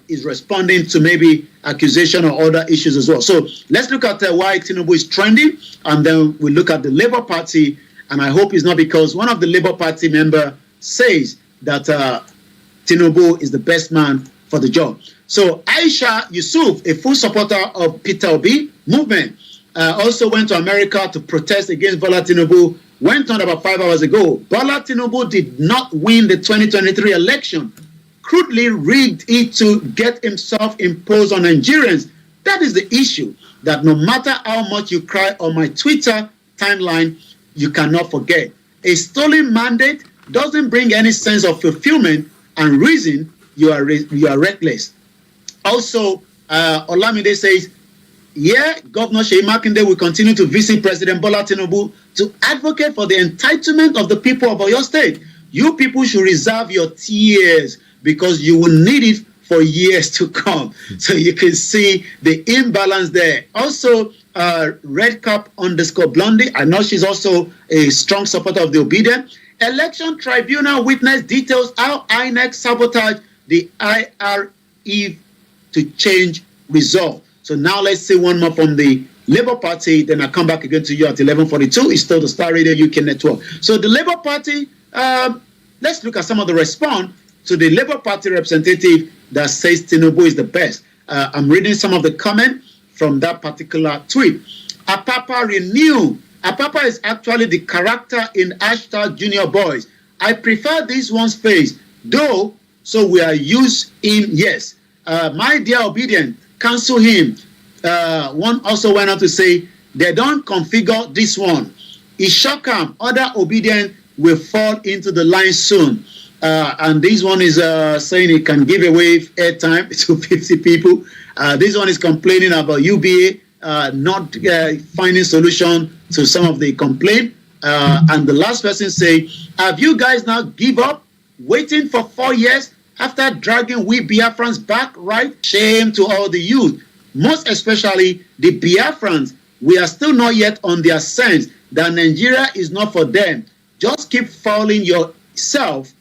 is responding to maybe accusation or other issues as well. So let's look at why Tinubu is trending, and then we look at the Labour Party. And I hope it's not because one of the Labour Party member says that Tinubu is the best man for the job. So Aisha Yusuf, a full supporter of Peter Obi movement, also went to America to protest against Bola Tinubu, went on about 5 hours ago. Bola Tinubu did not win the 2023 election, crudely rigged it to get himself imposed on Nigerians. That is the issue, that no matter how much you cry on my Twitter timeline, you cannot forget. A stolen mandate doesn't bring any sense of fulfillment and reason you are reckless. Also, Olamide says, Governor Seyi Makinde will continue to visit President Bola Tinubu to advocate for the entitlement of the people of Oyo State. You people should reserve your tears because you will need it for years to come. So you can see the imbalance there. Also, Redcap_Blondie, I know she's also a strong supporter of the obedient. Election Tribunal witness details how INEC sabotaged the IRE to change result. So now let's see one more from the Labour Party, then I come back again to you at 11:42. It's still the Star Radio UK network. So the Labour Party, let's look at some of the response to the Labour Party representative that says Tinubu is the best. I'm reading some of the comment from that particular tweet. Apapa Renew. Apapa is actually the character in #Junior Boys. I prefer this one's face, though, so we are used him, yes. My dear obedient, cancel him. One also went on to say, they don't configure this one. Ishokam, other obedient will fall into the line soon. And this one is saying it can give away airtime to 50 people. This one is complaining about UBA not finding solution to some of the complaint. And the last person say, have you guys now give up waiting for 4 years after dragging we Biafrans back, right? Shame to all the youth, most especially the Biafrans. We are still not yet on their sense that Nigeria is not for them. Just keep fouling yourself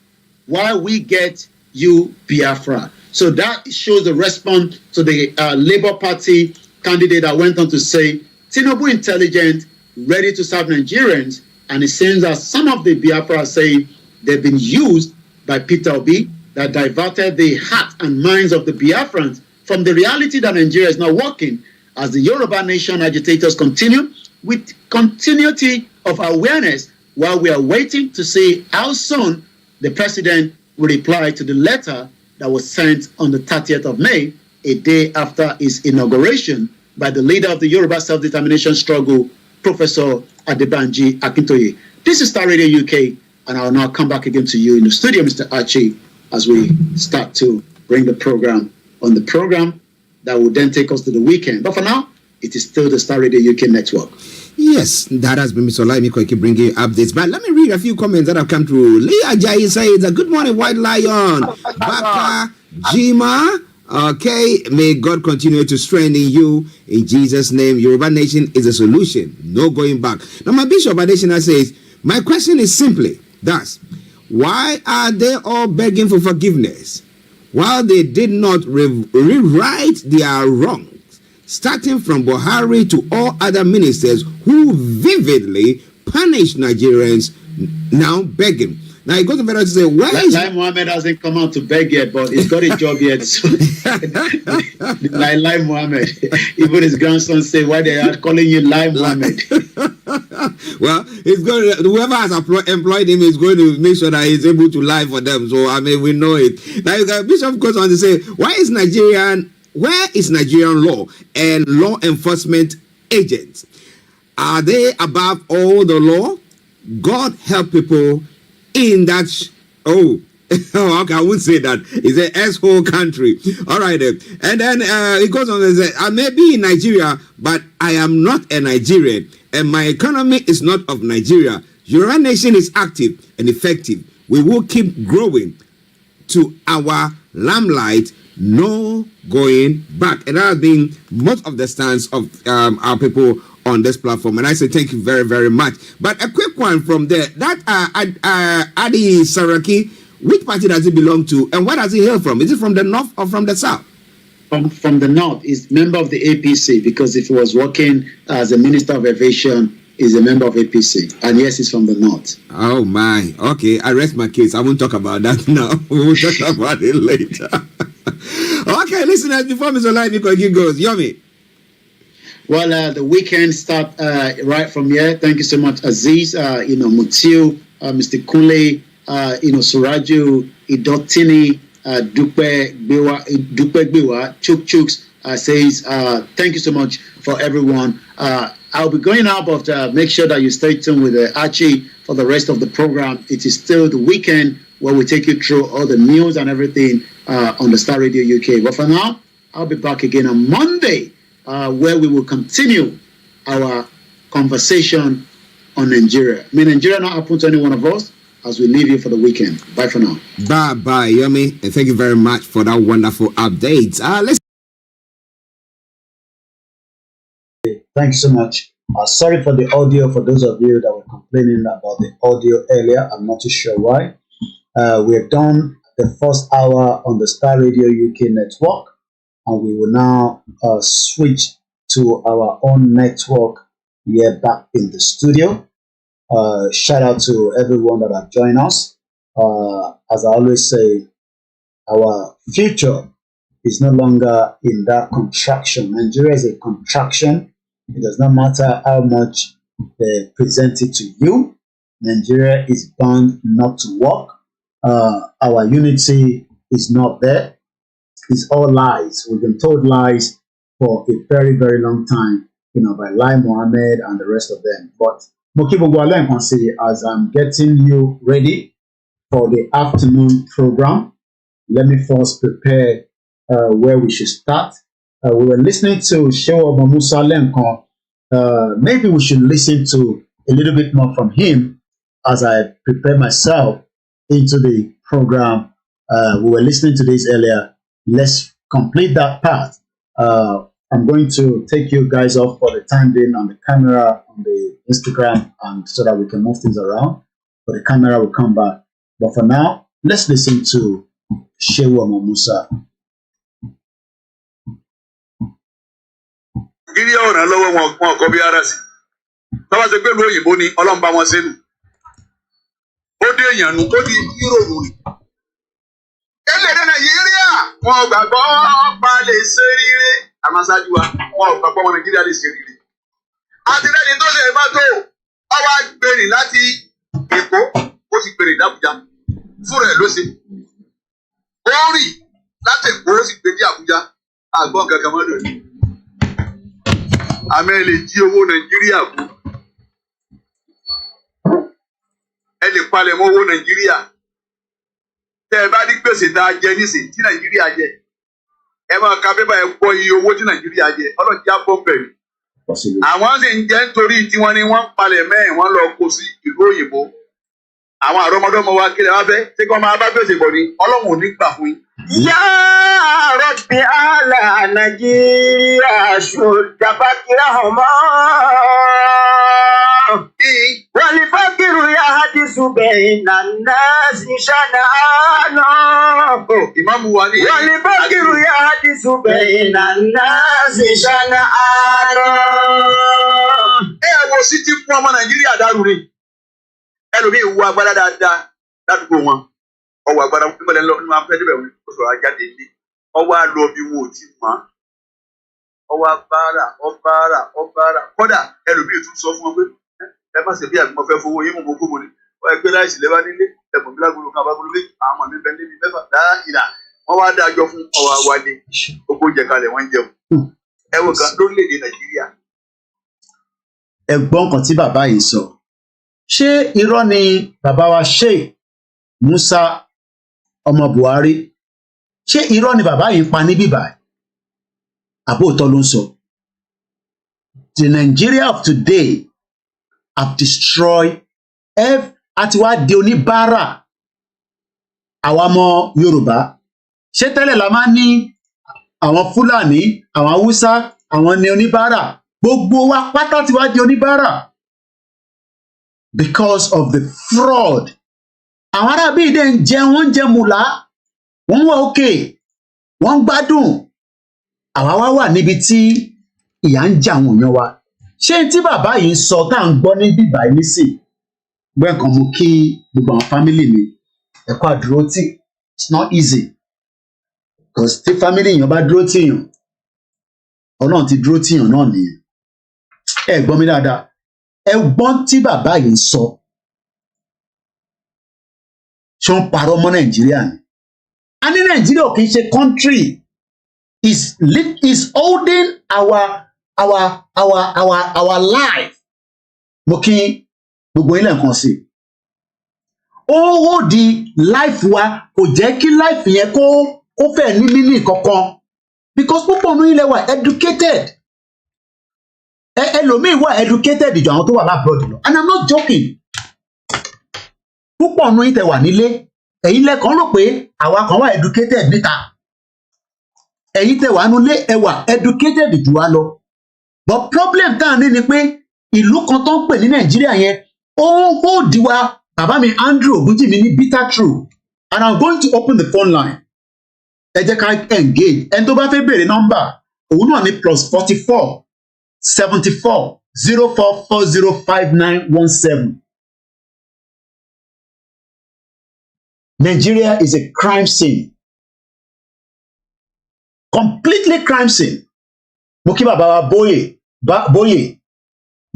while we get you Biafra. So that shows the response to the Labour Party candidate that went on to say, Tinubu intelligent, ready to serve Nigerians. And it seems that some of the Biafra are saying they've been used by Peter Obi, that diverted the heart and minds of the Biafrans from the reality that Nigeria is not working, as the Yoruba nation agitators continue with continuity of awareness while we are waiting to see how soon the president will reply to the letter that was sent on the 30th of May, a day after his inauguration by the leader of the Yoruba self-determination struggle, Professor Adebanji Akintoye. This is Star Radio UK, and I'll now come back again to you in the studio, Mr. Archie, as we start to bring the program on the program that will then take us to the weekend. But for now, it is still the Star Radio UK network. Yes, that has been Mr. OLAMILEKAN keep bringing you updates. But let me read a few comments that have come through. Leah Jai says, good morning, White Lion. Baka, Jima. Okay, may God continue to strengthen you in Jesus' name. Yoruba Nation is a solution. No going back. Now, my Bishop Adeshina says, my question is simply, thus, why are they all begging for forgiveness while they did not rewrite their wrongs? Starting from Buhari to all other ministers who vividly punish Nigerians, now begging. Now he goes to better to say, where is Lai Mohammed hasn't come out to beg yet, but he's got a job yet. So, like Lai Mohammed, even his grandson say, why they are calling you Lai Mohammed? Well, he's going. Whoever has employed him is going to make sure that he's able to lie for them. So I mean, we know it. Now Bishop goes on to say, where is Nigerian law and law enforcement agents? Are they above all the law? God help people in that. Okay, I wouldn't say that. It's an asshole country. All right, then. And then it goes on to say, I may be in Nigeria, but I am not a Nigerian, and my economy is not of Nigeria. Yoruba Nation is active and effective. We will keep growing to our limelight. No going back. And that has been most of the stance of our people on this platform. And I say thank you very, very much. But a quick one from there. That Adi Saraki, which party does it belong to? And where does he hail from? Is it from the north or from the south? From the north. He's member of the APC, because if he was working as a Minister of Aviation, he's a member of APC. And yes, he's from the north. Oh my. Okay, I rest my case. I won't talk about that now. We'll talk about it later. Okay, listeners, before Mr. OLAMILEKAN goes, Yomi. Well, the weekend start right from here. Thank you so much, Aziz, Mutiu, Mr. Kunle, Suraju, Idotini, Dupe Gbewa, Chuk says, thank you so much for everyone. I'll be going out, but make sure that you stay tuned with Archie for the rest of the program. It is still the weekend where we take you through all the news and everything on the Star Radio UK. But for now, I'll be back again on Monday, where we will continue our conversation on Nigeria. May Nigeria not happen to any one of us as we leave you for the weekend. Bye for now. Bye, Yomi. And thank you very much for that wonderful update. Thanks so much. Sorry for the audio for those of you that were complaining about the audio earlier. I'm not too sure why. We have done the first hour on the Star Radio UK network, and we will now switch to our own network here back in the studio. Shout out to everyone that have joined us. As I always say, our future is no longer in that contraction. Nigeria is a contraction. It does not matter how much they present it to you. Nigeria is bound not to work. Our unity is not there. It's all lies. We've been told lies for a very, very long time, by Lai Mohammed and the rest of them. But as I'm getting you ready for the afternoon program, let me first prepare where we should start. We were listening to Shewa Musa Lemko. Maybe we should listen to a little bit more from him as I prepare myself into the program. We were listening to this earlier. Let's complete that part. I'm going to take you guys off for the time being on the camera, on the Instagram, and so that we can move things around. But the camera will come back. But for now, let's listen to Shewa Musa. Ó dé èèyàn nù kó di yúròmù ni. Ẹlẹ́dẹ̀ Nàìjíríà wọn gbàgbọ́ pa lè ṣe rere. Àmọ́ ṣáájú wa wọn gbàgbọ́ wọn Nàìjíríà lè ṣe rere. Àtìlẹ́yìn tó ṣe mọ́tò ọwọ́ agbèrè láti Èkó ó sì gbèrè d'Àbújá fúnra ẹ̀ ló ṣe. Ó rì láti Èkó ó sì gbé dé Àbújá àgbọ̀n kankan mọ́ lónìí. Àmọ́ ẹ lè jí owó Nàìjíríà kú. Ẹ lè palẹ̀ mọ́ owó Nàìjíríà. Tẹ́ ẹ bá ní gbèsè tá a jẹ nísìnyí tí Nàìjíríà jẹ. ẹ máa ka pépà ẹ gbọ́ iye owó tí Nàìjíríà jẹ ọlọ́jà bọ́ bẹ̀rẹ̀ àwọn sì ń jẹ́ nítorí tiwọn ni wọ́n ń palẹ̀ mẹ́rin wọ́n lọ kó sí ìlú òyìnbó àwọn àrọ́mọdọ́mọ wa kí lè wá fẹ́ tí kò máa bá gbèsè bọ̀ ni Ọlọ́run ò ní gbà fún yín. Ya Rabbi ala Nigeria shudda fakirahuma walifakiru yahdisu bayna nasi shana'ana. Ìmáàmù wa ní walifakiru yahdisu bayna nasi shana'ana. ẹ wo sí ti fún ọmọ Nàìjíríà dàrú ni ẹlòmíì wú agbára dáadáa ládùúgbò wọn ọwọ́ agbára fún ìmọ̀lẹ́ lọ nínú afẹ́ níbẹ̀ wọ́n kó sọ̀rọ̀ ajáde ilé ọwọ́ àlọ́ bí wọn ò tí mọ́ ọwọ́ ọbaara kọ́dà ẹlòmíì tún sọ fún wọn pé ẹ má ṣe bí àgbọn fẹ́ fowó yín mú kó mo ní wọ́n ẹgbẹ́ láìsí lẹ́bàá nílé ẹ̀bùn mi lágbóró kan abágbóró méjì àwọn ọmọ mi bẹ níbi mẹ́fà dáìlà wọ́n wá dájọ́ fún ọwọ́ àwálé gbogbo oúnjẹ kalẹ̀ wọ́n ń jẹun ẹ wò kan lórílẹ̀‐èdè Nàìjíríà. Ẹ̀gbọ́n kan tí bàbá yìí sọ ṣé irọ́ ni bàbá wa Sheikh Musa ọmọ Buhari ṣé irọ́ ni bàbá yìí pa níbí báyìí àbóòtọ́ ló ń sọ. The Nigeria of today have destroyed àti wá di oníbàárà àwa ọmọ Yorùbá. Ṣé tẹ́lẹ̀ la máa ń ní àwọn Fúlàní àwọn Haúsá àwọn ní oníbàárà gbogbo wa pátá ti wá di oníbàárà because of the fraud. Àwọn arábí ìdè ń jẹ wọ́n ń jẹ mùlá wọ́n wà òkè wọ́n ń gbádùn àwa wá wà níbi tí ìyà ń jẹ àwọn èèyàn wa. Ṣé tí bàbá yìí ń sọ tá à ń gbọ́ ní bíbá yìí nísìn bẹ́ẹ̀ kan mo kí gbogbo àwọn fámìlì mi ẹ̀kọ́ àdúró tì it's not easy because tí fámìlì èèyàn bá dúró tì yàn Ọlọ́run ti dúró tì yàn náà nìyẹn. Ẹ gbọ́ mi dáadáa ẹ gbọ́n tí bàbá yìí ń sọ ṣé ń parọ́ mọ́ Nàìjíríà ni. A ní Nàìjíríà ò kì í ṣe country is holding our life. Mo kí gbogbo ilé nǹkan sí ó hold the life wa kò jẹ́ kí life yẹn kó fẹ́ ní mímí kankan because púpọ̀ nínú ilẹ̀ wa educated ẹlòmíì wà educated ìjọ àwọn tó wà lábroad lọ and I'm not joking. Púpọ̀ nínú ìtẹ̀ wà nílé ẹ̀yin lẹ́kàn rò pé àwa kan wà educated níta ẹ̀yin tẹ̀ wà nílé ẹ wà educated jù wá lọ but problem tá à ní ni pé ìlú kan tó ń pè ní Nàìjíríà yẹn ó di wa bàbá mi Andrew Ogunjimi ní bitter truth and I'm going to open the phone line ẹ jẹ́ ká engage ẹni tó bá fẹ́ béèrè nọ́mbà òun náà ní +44 74 04405917. Nigeria is a crime scene. Completely crime scene. Mo kí bàbá wa Bóyè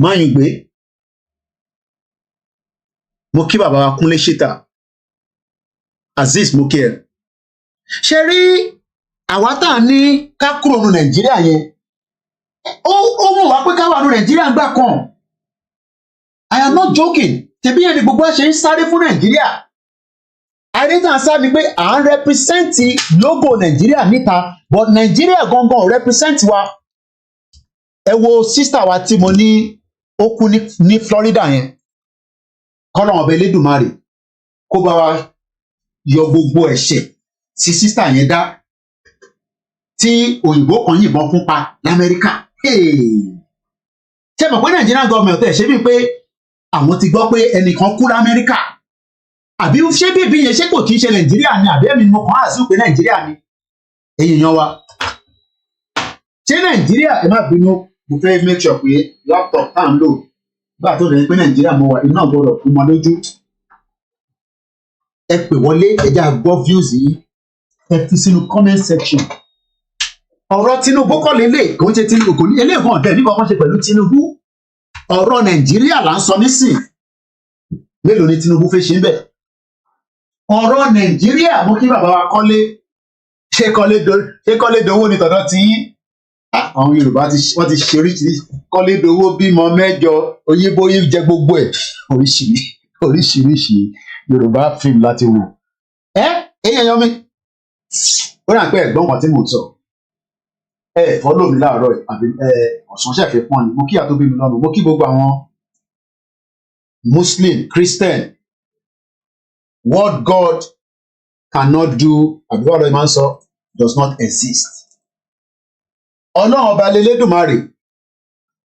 Máyùngbé. Mo kí bàbá wa Kúnlé Ṣítà. Azeez mo kí ẹ. Ṣé rí àwa tá a ní ká kúrò ní Nàìjíríà yẹn? Ó mú wá pé ká wà ní Nàìjíríà gbà kan. I am not joking. Tẹ̀bí yẹn ni gbogbo ẹ̀ ṣe ń sáré fún Nàìjíríà. Àìrètàn sá ni pé à ń rẹpísẹ́ǹtì logo Nàìjíríà níta but Nàìjíríà gangan ò rẹpísẹ́ǹtì wa. Ẹ wo sísítà wa tí mo ní ó kú ní Florida yẹn. Kọ́nà ọ̀bẹ Elédùmarè kó bá wa yọ gbogbo ẹ̀ṣẹ̀ tí sísítà yẹn dá tí òyìnbó kan yìnbọn fún pa l'Amẹ́ríkà. Ṣé mọ̀ pé Nàìjíríà gọ́ọ̀mẹ̀ntì ẹ̀ ṣe bíi pé àwọn ti gbọ́ pé ẹnìkan kú l'Amẹ́ríkà? Àbí ṣé bíbí yẹn ṣé kò kí ń ṣe Nàìjíríà ni àbí ẹ̀mí mo kàn á sí pé Nàìjíríà ni èèyàn wa. Ṣé Nàìjíríà ẹ má bínú mo fẹ́ make sure pé laptop tá à ń lò gbà tó lẹ́yìn pé Nàìjíríà mo wà iná gbọ́dọ̀ fún ọmọ lójú. Ẹ pè wọlé ẹja gbọ́ views yìí ẹ fi sínú comment section. Ọ̀rọ̀ Tinubu kọ́ lélẹ̀ kò ń ṣe Tinubu kò ní eléègùn ọ̀dẹ́ nígbà kan ṣe pẹ̀lú Tinubu. Ọ̀rọ̀ Nàìjíríà là ń sọ nísìn. Mélòó ni Tinubu fẹ́ ṣe ń bẹ̀? Ọ̀rọ̀ Nàìjíríà mo kí bàbá wa Kọ́lé ṣé Kọ́lé dowó ni tọ̀dọ̀ tí àwọn Yorùbá wọ́n ti ṣe oríṣiríṣi Kọ́lé dowó bímọ mẹ́jọ Oyinbo yìí jẹ gbogbo ẹ̀ oríṣiríṣi Yorùbá fíìmù láti wò. Èèyàn yan mi ó rà pé ẹ̀gbọ́n kan tí mo sọ follow mi láàárọ̀ àbí ọ̀sán ṣẹ̀fẹ̀ pọ́n ni mo kí àtó bí mi lọ́nu mo kí gbogbo àwọn Muslim Christian what God cannot do àbí wàá lọ máa ń sọ does not exist. Ọlọ́run ọba lélẹ́dùmarè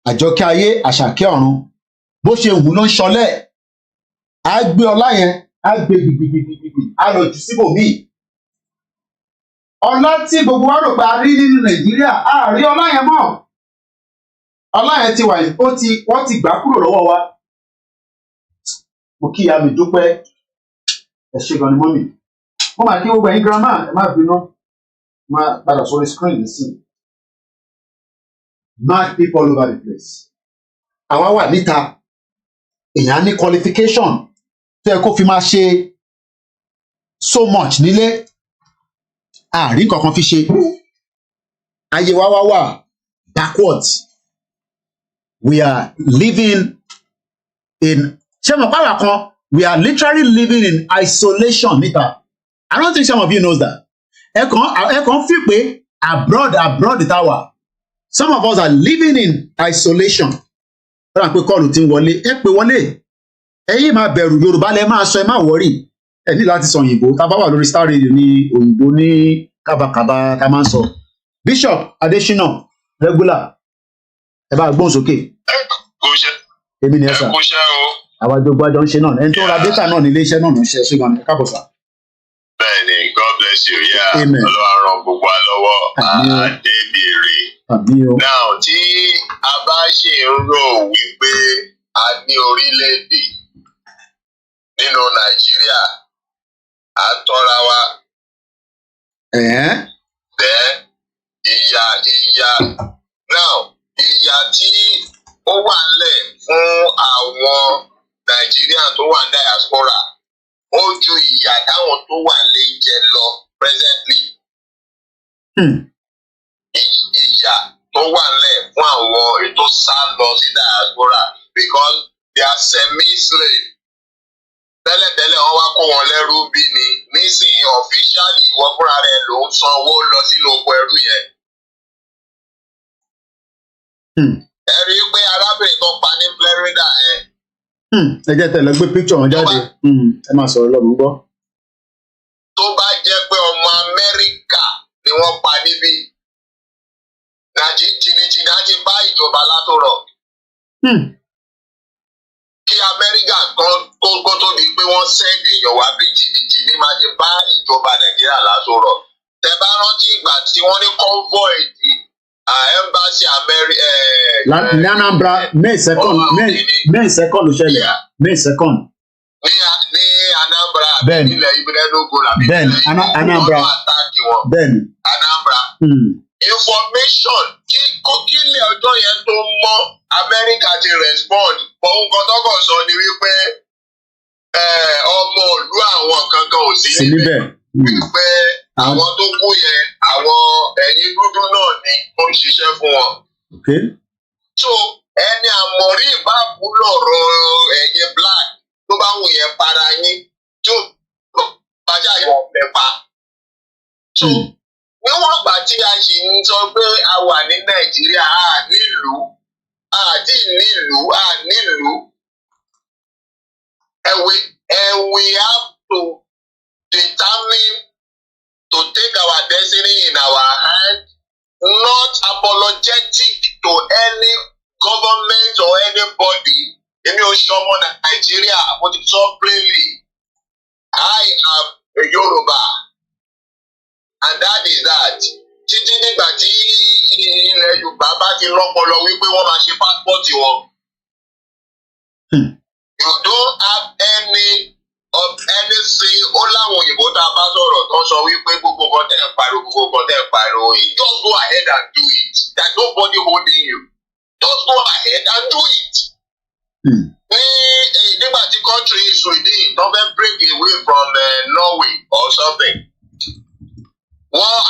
àjọkẹ́ ayé àṣàkẹ́ ọ̀run bó ṣe wù ló ń ṣọlẹ̀ á gbé ọlá yẹn á gbé gbìgbìgbìgbì á lọ jù síbòmíì. Ọlá tí gbogbo wa rò pé a rí nínú Nàìjíríà a rí ọlá yẹn mọ́. Ọlá yẹn ti wà wọ́n ti gbà kúrò lọ́wọ́ wa. Mo kí ìyá mi dúpẹ́ ẹ ṣé gan ni mọ́mì. Mo máa kí gbogbo ẹ̀yin girama ẹ má bínú máa padà sórí screen nísìnyí. Mad people all over the place. Àwa wà níta èèyàn ní qualification tó yẹ kó fi máa ṣe so much nílé àárín kankan fi ṣe ayé wa wà backwards. We are living in ṣé mo pàrọ̀ kan we are literally living in isolation níta. I don't think some of you knows that. Ẹ kàn fi pé abroad ìta wà. Some of us are living in isolation. Ẹ máa pe kọ́ọ̀lù tí ń wọlé ẹ pé wọlé ẹ̀yin máa bẹ̀rù Yorùbá lẹ máa sọ ẹ má wọrí ẹ ní láti sọ òyìnbó tá a bá wà lórí Starr Radio ní òyìnbó ní kábàkàbà tá a máa ń sọ. Bishop Adesina regular ẹ bá gbóhùn sókè. Èmi ni ẹ sà àwọn àjọgbọ́ àjọ ń ṣe náà ẹni tó ra data náà ní ilé iṣẹ́ náà ló ń ṣe ṣé gan ni káàbọ̀ sà. Bẹ́ẹ̀ni, God bless you. Ọlọ́run ràn gbogbo wa lọ́wọ́ àdébìrì. Now tí a bá ṣe ń rò wípé a ní orílẹ̀-èdè nínú Nàìjíríà à ń tọ́ra wa. Bẹ́ẹ̀ ìyà now ìyà tí ó wà ńlẹ̀ fún àwọn Nàìjíríà tó wà ní diaspora ó ju ìyà táwọn tó wà lé jẹ lọ presently. Ìyà tó wà ńlẹ̀ fún àwọn ètò sá lọ sí diaspora because they are semi-slave. Tẹ́lẹ̀tẹ́lẹ̀ wọ́n wá kó wọn lẹ́rú bí ni nísìnyí officially ìwọ fúnra rẹ̀ ló ń sanwó lọ sínú oko ẹrú yẹn. Ẹ rí i pé arábìnrin tó pa ní Florida yẹn. Ẹ jẹ́ tẹ̀lé gbé picture wọn jáde ẹ máa sọ̀rọ̀ lọ́mú gbọ́. Tó bá jẹ́ pé ọmọ Amẹ́ríkà ni wọ́n pa níbí jìnnìjìnnì á ti bá ìjọba látòrọ̀. Kí Amẹ́ríkà kó tó di pé wọ́n sẹ́ẹ̀dì èèyàn wá bí jìnnìjìnnì máa ti bá ìjọba Nàìjíríà látòrọ̀. Tẹ bá rántí ìgbà tí wọ́n ní convoy di embassy Amẹ́ríkà. Ní Anambra May 2nd ló ṣẹlẹ̀ May 2nd. Ní Anambra bẹ́ẹ̀ni nílẹ̀ Ibẹ̀rẹ̀dógún làbí bẹ́ẹ̀ni Anambra bẹ́ẹ̀ni Anambra. Information kílẹ̀ ọjọ́ yẹn tó mọ́ Amẹ́ríkà ti respond ohun kan tọ́kọ̀ sọ ni wípé ọmọ ìlú àwọn kankan ò sí níbẹ̀ wípé àwọn tó kú yẹn àwọn ẹ̀yìn dúdú náà ni ó ń ṣiṣẹ́ fún wọn. So ẹni àmọ̀rí ìbáàbù lọ̀rọ̀ ẹ̀yìn black tó bá wù yẹn para yín tó bàjá yẹn ọ̀pẹ pa. So níwọ̀n ìgbà tí a sì ń sọ pé a wà ní Nàìjíríà nílùú we have to determine to take our destiny in our hand, not apologetic to any government or anybody. Èmi ò ṣọmọ Nàìjíríà, mo ti sọ plainly, I am a Yoruba. And that is that. Títí nígbà tí ilẹ̀ Yorùbá bá ti lọ́pọlọ wípé wọ́n máa ṣe pásítọ̀tì wọn. You don't have anything ó láwọn òyìnbó tá a bá sọ̀rọ̀ tó sọ wípé gbogbo nǹkan tẹ̀ ń pariwo yìí. Just go ahead and do it. There's nobody holding you. Just go ahead and do it. Nígbà tí country Sweden tó fẹ́ break away from Norway or something.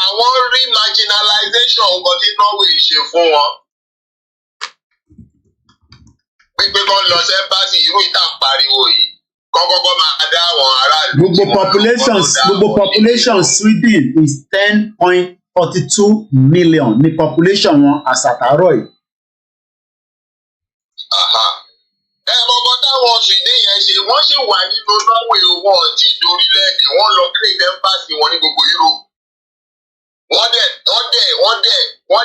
Àwọn rí marginalization nǹkan tí Norway ṣe fún wọn. Pípé kan lọ sí ẹ́mbásì irú ìta pariwo yìí. Kọ́kọ́kọ́ máa dá àwọn aráàlú. Gbogbo population Sweden is 10.5 42 million ní population wọn àsàtàrọ̀ yìí. Ẹ mọ̀kàn táwọn Sweden yẹn ṣe, wọ́n sì wà nínú Norway owó ọtí ìdórílẹ̀-èdè, wọ́n lọ create embassy wọn ní gbogbo Europe. Wọ́n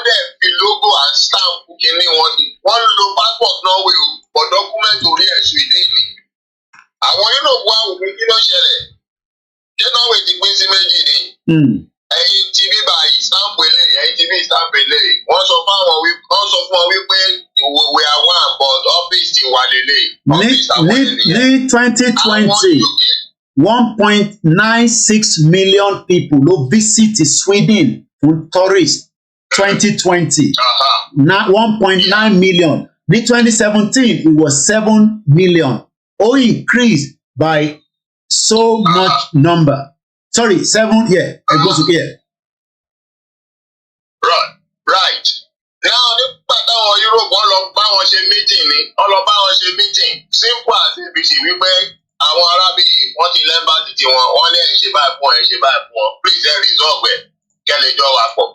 dẹ̀ fi logo and stamp kìíní wọn ni. Wọ́n lo passport Norway o, for document orí ẹ̀ Sweden ni. Àwọn Europe wá wò pé kí ló ṣẹlẹ̀? Ṣé Norway ti pín sí méjì ni? Ẹ̀yin ti bí báyìí stamp eléyìí, ẹ̀yin ti bí stamp eléyìí. Wọ́n sọ fún wọn wípé we are one but office ti wà lélẹ̀. Ní 2020, 1.96 million people ló visit Sweden fún tourist 2020. 1.9 million. Ní 2017, it was 7 million. Ó increased by so much number. Sorry, 7 here. It goes here. Right. Now, nígbà táwọn Europe wọ́n lọ bá wọn ṣe meeting ni, wọ́n lọ bá wọn ṣe meeting. Simple as ABC wípé àwọn arábì wọ́n ti lẹ́mbà títí wọn, wọ́n ní ẹ̀ ṣe báyìí fún ẹ̀ ṣe báyìí fún wọn. Please ẹ̀ resolve ẹ̀ kẹ́lẹ̀ jọ wà pọ̀.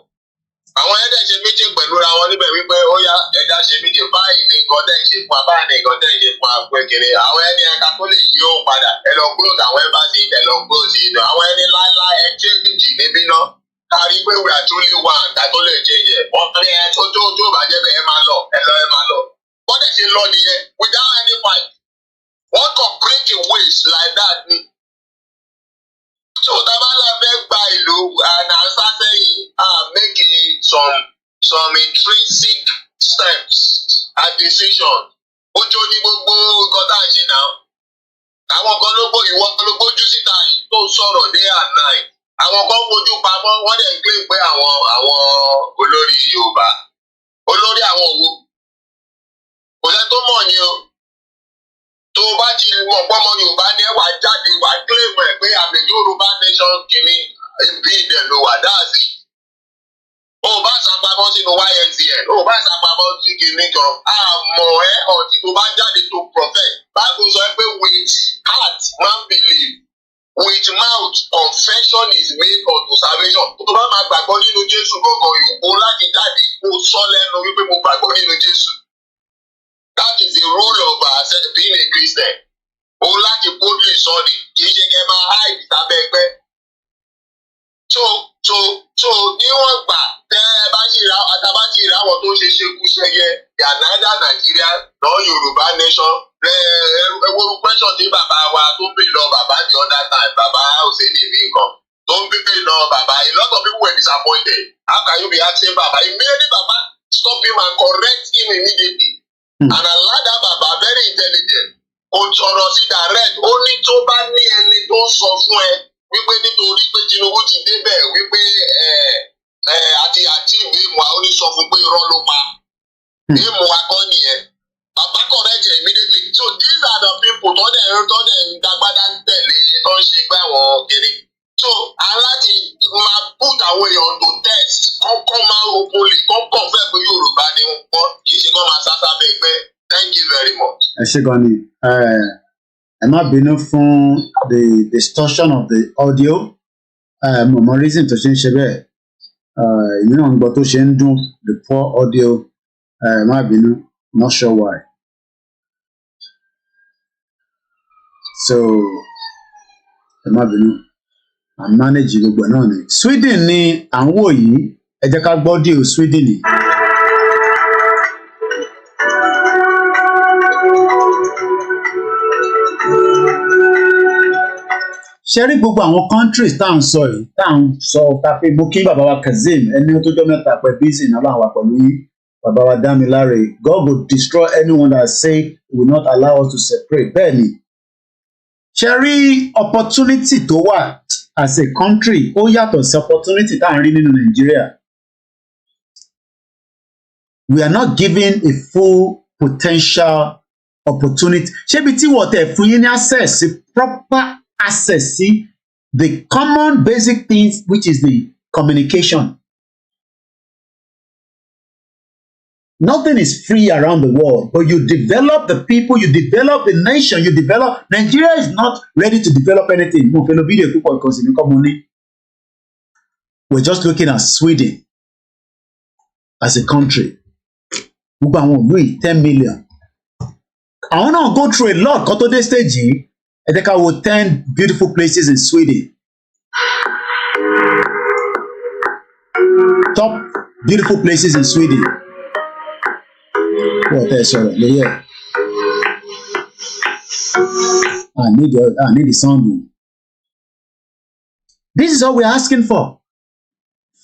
Àwọn ẹ̀dẹ̀ ṣe meeting pẹ̀lú ra wọn níbẹ̀ wípé ó yá ẹ̀dá ṣe meeting báyìí ní nǹkan tẹ̀ ṣe fún wa, báyìí ní nǹkan tẹ̀ ṣe fún wa pé kiri. Àwọn ẹni ẹ̀ka tó lè yí òun padà, ẹ lọ close àwọn embassy, ẹ lọ close ìlú. Àwọn ẹni láíláí exchange níbí náà. Kárí pé we are truly one, ká tó lè change ẹ̀. Wọ́n ní ẹ tó bàjẹ́ bẹ́ẹ̀ ẹ máa lọ. Wọ́n dẹ̀ ṣe lọ nìyẹn without any fight. Wọ́n kàn break a waste like that ni. So tábàlà fẹ́ gba ìlú and answer sẹ́yìn making some intrinsic steps and decisions. Ojú ní gbogbo nǹkan tá à ń ṣe náà. Àwọn kan ló gbójú síta yìí tó sọ̀rọ̀ day and night. Àwọn kan fojú pamọ́, wọ́n dẹ̀ ń claim pé àwọn olórí Yorùbá. Olórí àwọn òwò. Kò sẹ́ tó mọ̀ ni o. Tó o bá ti mọ̀ pọ́mọ Yorùbá ni ẹ wà jáde wà claim ẹ̀ pé àmì Yorùbá nation kìíní bí ìdẹ̀ ló wà dáàsì. O bá sàpamọ́ sínú YSCN, o bá sàpamọ́ sí kìíní kan, àmọ́ ẹ ọ̀tí tó bá jáde tó prophet. Bible sọ pé with heart man believe. With mouth confession is made unto salvation. Tó bá máa gbàgbọ́ nínú Jésù gangan ìwò láti jáde kó sọ lẹ́nu wípé mo gbàgbọ́ nínú Jésù. That is the rule of being a Christian. O láti boldly sọ ni kì í ṣe kẹ́ máa hide sábẹ́ ẹgbẹ́. So níwọ̀n gbà tẹ́ ẹ bá ṣì ra àtàbá ṣì ra àwọn tó ṣe ṣekúṣẹyẹ they are neither Nigerian nor Yorùbá nation. Ẹwọ́rú question tí bàbá wa tó ń bè lọ bàbá the other time bàbá Hussaini bí nǹkan tó ń bè lọ bàbá a lot of people were disappointed. How can you be asking bàbá? Immediately bàbá stop him and correct him immediately. And allow that bàbá very intelligent. Ó sọ̀rọ̀ sí direct. Ó ní tó bá ní ẹni tó ń sọ fún ẹ wípé nítorí pé Tinubu ti débẹ̀ wípé àti ìwé ìmọ̀ àwọn oníṣọ́ fún pé irọ́ ló pa. Ìmọ̀ akọ́ nìyẹn. Bàbá correct you immediately. So these are the people tó dẹ̀ ń dagbádá ń tẹ̀lé tó ń ṣe pé àwọn kiri. So aláti máa put àwọn èèyàn to test kọ́kọ́ máa openly kọ́kọ́ fẹ́ pé Yorùbá ni wọ́n kì í ṣe kọ́ máa sáṣá bẹ́ẹ̀ pé thank you very much. Ẹ ṣé gan ni ẹ má bínú fún the distortion of the audio mo mọ reason tó ṣe ń ṣe bẹ́ẹ̀ èmi náà ń gbọ́ tó ṣe ń dún the poor audio ẹ má bínú not sure why. So ẹ má bínú à ń manage gbogbo náà ni. Sweden ni à ń wò yìí ẹ jẹ́ ká gbọ́ díò Sweden ni. ṣe rí gbogbo àwọn countries tá à ń sọ yìí tá à ń sọ tàpé mo kí bàbá wa Kazeem ẹni tó jọ mẹ́ta pẹ bísí náà láwọn pẹ̀lú yìí bàbá wa Dámiláre God will destroy anyone that say he will not allow us to separate bẹ́ẹ̀ ni ṣe rí opportunity tó wà as a country ó yàtọ̀ sí opportunity tá à ń rí nínú Nàìjíríà we are not given a full potential opportunity ṣébi tí wọ́n tẹ̀ fún yín ní access sí proper access sí the common basic things which is the communication. Nothing is free around the world, but you develop the people, you develop the nation, you develop. Nigeria is not ready to develop anything. Mo fẹ́ lo video púpọ̀ because èmi kọ́ mo ní. we're just looking at Sweden as a country. Gbogbo àwọn ìlú yìí 10 million. Àwọn náà go through a lot kó tó dé stage yìí. Ẹ jẹ́ ká wo 10 beautiful places in Sweden. Top beautiful places in Sweden. What else? Yeah. I need the sound. This is all we're asking for.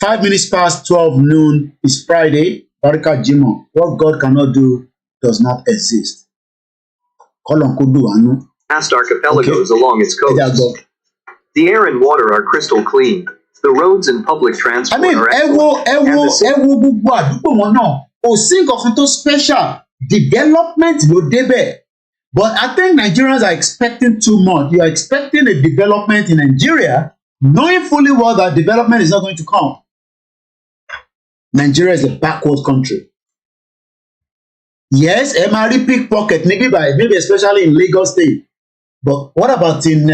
5 minutes past 12 noon is Friday. Barika Jimo. What God cannot do does not exist. Vast archipelagos along its coast. The air and water are crystal clean. The roads and public transport are excellent. Special development ló débẹ̀. But I think Nigerians are expecting too much. You are expecting a development in Nigeria, knowing fully well that development is not going to come. Nigeria is a backward country. Yes, MRE pickpocket, maybe especially in Lagos State. But what about in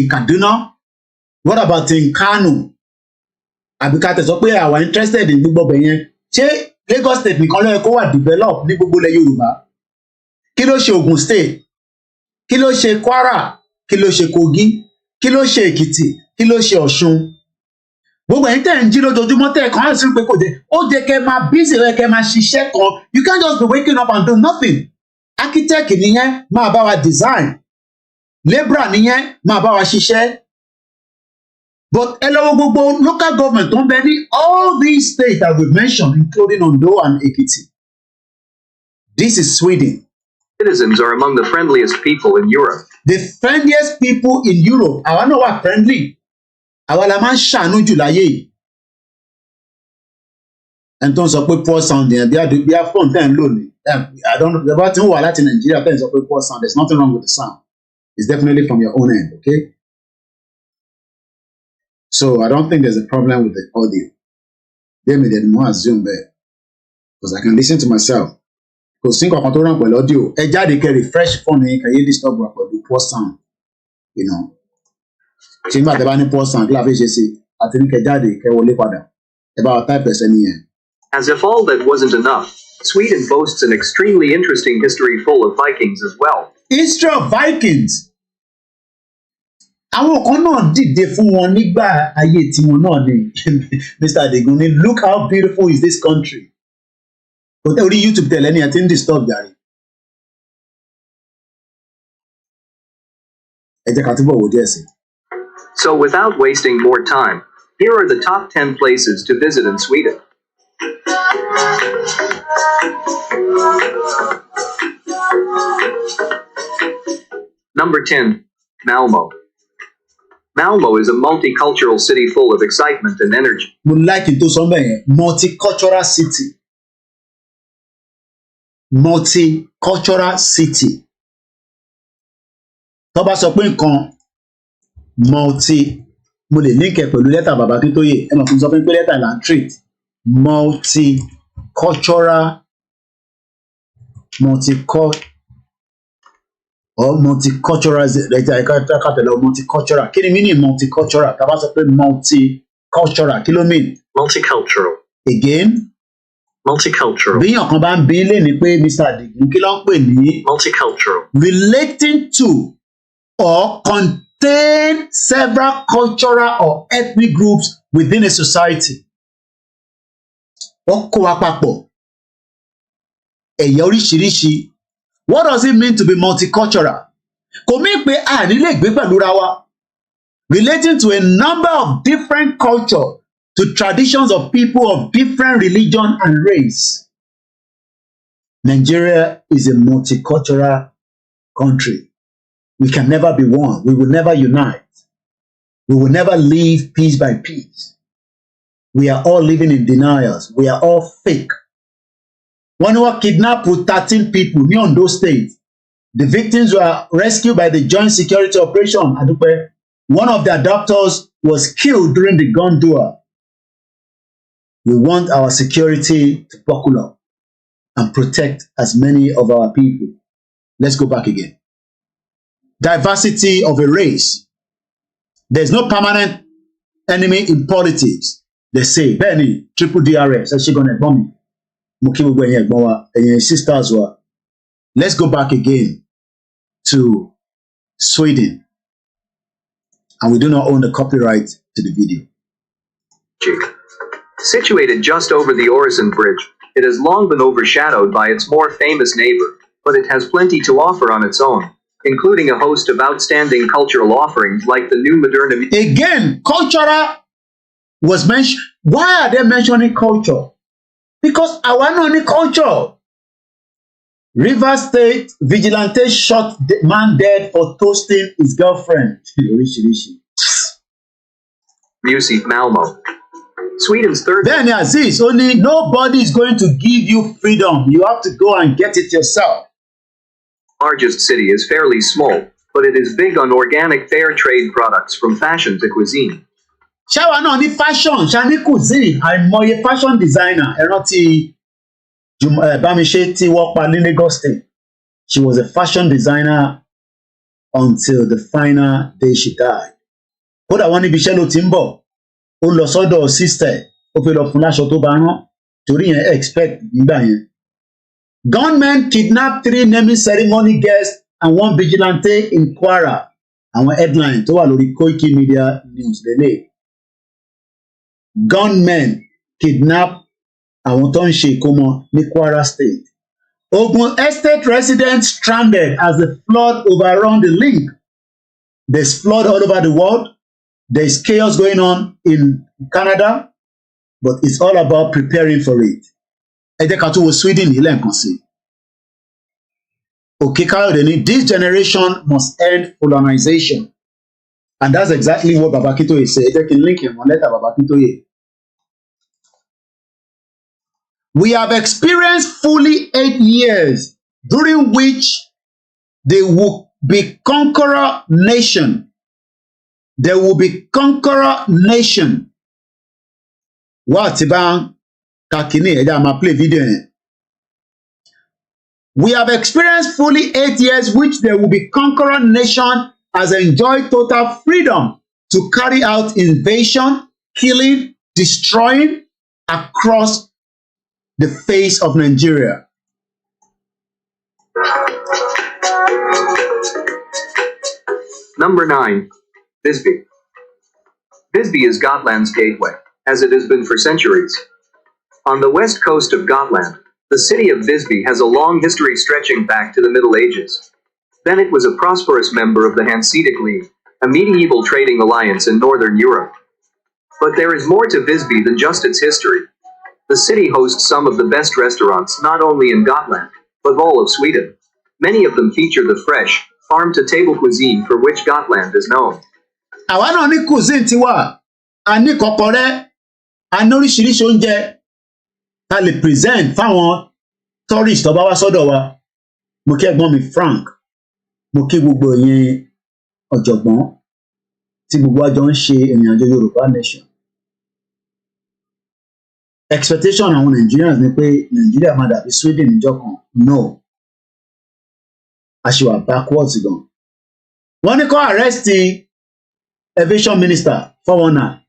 Kaduna? What about in Kano? Àbíká tẹ̀sọ́ pé àwa interested in gbogbo ọbẹ̀ yẹn. Ṣé Lagos State nìkan ló yẹ kó wà develop ní gbogbo ilẹ̀ Yorùbá? Kí ló ṣe Ogun State? Kí ló ṣe Kwara? Kí ló ṣe Kogi? Kí ló ṣe Èkìtì? Kí ló ṣe Ọ̀ṣun? Gbogbo ẹ̀yin tẹ́ ń jí lójoojúmọ́ tẹ́ kàn án sí pé kò dé. Ó jẹ́ kẹ́ máa busy rẹ̀ kẹ́ máa ṣiṣẹ́ kan. You can't just be waking up and do nothing. Architect nìyẹn máa bá wa design. Labourer nìyẹn máa bá wa ṣiṣẹ́. But ẹ lọ́wọ́ gbogbo local government tó ń bẹ ní all these states that we've mentioned, including Ondo and Ekiti. This is Sweden. Citizens are among the friendliest people in Europe. The friendliest people in Europe. Àwa náà wà friendly. Àwa la máa ń ṣàánú jù láyé yìí. Ẹni tó ń sọ pé poor sound yẹn bí a phone tẹ̀ ń lò ní. I don't know about tí ń wà láti Nàìjíríà tẹ̀ ń sọ pé poor sound. There's nothing wrong with the sound. It's definitely from your own end, okay? So I don't think there's a problem with the audio. Let me then more assume that because I can listen to myself. Because think of control with audio. Ẹ jáde kẹ́ refresh phone yẹn kẹ́ yé disturb wa pẹ̀lú poor sound. You know. Ṣé nígbà tí a bá ní poor sound kí la fi ṣe sí? Àti ní kẹ́ jáde kẹ́ wọlé padà. Ẹ bá wa type ẹsẹ̀ nìyẹn. As if all that wasn't enough, Sweden boasts an extremely interesting history full of Vikings as well. History of Vikings. Àwọn kan náà dìde fún wọn nígbà ayé tiwọn náà ni Mr. Adegun ni look how beautiful is this country. Kò tẹ́ orí YouTube tẹ̀lé ní àti ń disturb jàre. Ẹ jẹ́ ká túbọ̀ wò díẹ̀ sí. So without wasting more time, here are the top 10 places to visit in Sweden. Number 10, Malmö. Malmö is a multicultural city full of excitement and energy. Mo like it tó sọ bẹ́ẹ̀ yẹn, multicultural city. Multicultural city. Tó bá sọ pé nǹkan mo lè link ẹ̀ pẹ̀lú lẹ́tà bàbá Akíntóyè, ẹ mọ̀ fún sọ pé lẹ́tà là ń treat. Multicultural multicultural. Kí ni meaning multicultural? Tá bá sọ pé multicultural, kí ló mean? Multicultural. Again? Multicultural. Bí èèyàn kan bá ń bí lé ní pé Mr. Adigun kí ló ń pè ní? Multicultural. Relating to or contain several cultural or ethnic groups within a society. Wọ́n kó wa papọ̀. Ẹ̀yà oríṣiríṣi. What does it mean to be multicultural? Kò mí pé a ní lè gbé pẹ̀lú ra wa. Relating to a number of different cultures, to traditions of people of different religion and race. Nigeria is a multicultural country. We can never be one. We will never unite. We will never live piece by piece. We are all living in denials. We are all fake. Wọ́n ní wọ́n kidnap 13 people ní Ondo State. The victims were rescued by the Joint Security Operation. Adúpẹ́. One of the adopters was killed during the gun duel. We want our security to buckle up and protect as many of our people. Let's go back again. Diversity of a race. There's no permanent enemy in politics. They say, Benny, triple DRS, she gonna bomb me. Sisters were. Let's go back again to Sweden. And we do not own the copyright to the video. Situated just over the Øresund Bridge, it has long been overshadowed by its more famous neighbor, but it has plenty to offer on its own, including a host of outstanding cultural offerings like the new modernity. Again, cultural was mentioned. Why are they mentioning culture? Because I want only culture. River State vigilante shot man dead for toasting his girlfriend. Music Malmo. Sweden's third. Then Aziz, only nobody is going to give you freedom. You have to go and get it yourself. Largest city is fairly small, but it is big on organic fair trade products from fashion to cuisine. Ṣáwa náà ní fashion, ṣá ní cuisine, àìmọye fashion designer. Ẹ rántí Bámiṣé tí wọ́n pa ní Lagos State. She was a fashion designer until the final day she died. Kódà wọ́n níbi iṣẹ́ ló ti ń bọ̀. Ó lọ sọ́dọ̀ sister, ó fi lọ fún láṣọ tó bá rán. Torí yẹn expect nígbà yẹn. Gunmen kidnapped 3 naming ceremony guests and 1 vigilante in Kwara. Àwọn headline tó wà lórí KOKImedia news lélẹ̀. Gunmen kidnap àwọn tó ń ṣe ìkómọ ní Kwara State. Ogun Estate residents stranded as the flood overrun the link. There's flood all over the world. There's chaos going on in Canada, but it's all about preparing for it. Ẹ jẹ́ ká tún wo Sweden yìí lẹ́ẹ̀kan sí. Òkè Káyọ̀dé ní this generation must end colonization. And that's exactly what Baba Akintoye said. Ẹ jẹ́ kí n link him on letter Baba Akintoye. We have experienced fully 8 years during which they will be conqueror nation. There will be conqueror nation. What about Kakini? I'ma play video. We have experienced fully 8 years which there will be conqueror nation has enjoyed total freedom to carry out invasion, killing, destroying across the face of Nigeria. Number 9. Visby. Visby is Gotland's gateway, as it has been for centuries. On the west coast of Gotland, the city of Visby has a long history stretching back to the Middle Ages. Then it was a prosperous member of the Hanseatic League, a medieval trading alliance in northern Europe. But there is more to Visby than just its history. The city hosts some of the best restaurants not only in Gotland, but all of Sweden. Many of them feature the fresh, farm-to-table cuisine for which Gotland is known. Àwa náà ní cuisine tiwa, a ní kọ̀kọ̀rẹ́, a ní oríṣiríṣi oúnjẹ tá lè present fáwọn tourist tó bá wá sọ́dọ̀ wa. Mo kí ẹ̀gbọ́n mi Frank, mo kí gbogbo yín ọ̀jọ̀gbọ́n tí gbogbo wa jọ ń ṣe ìrìnàjò Yorùbá nation. Expectation àwọn Nigerians ni pé Nigeria máa dàbí Sweden níjọ́ kan. No. A ṣì wà backwards gan. Wọ́n ní kó arrest the aviation minister 419.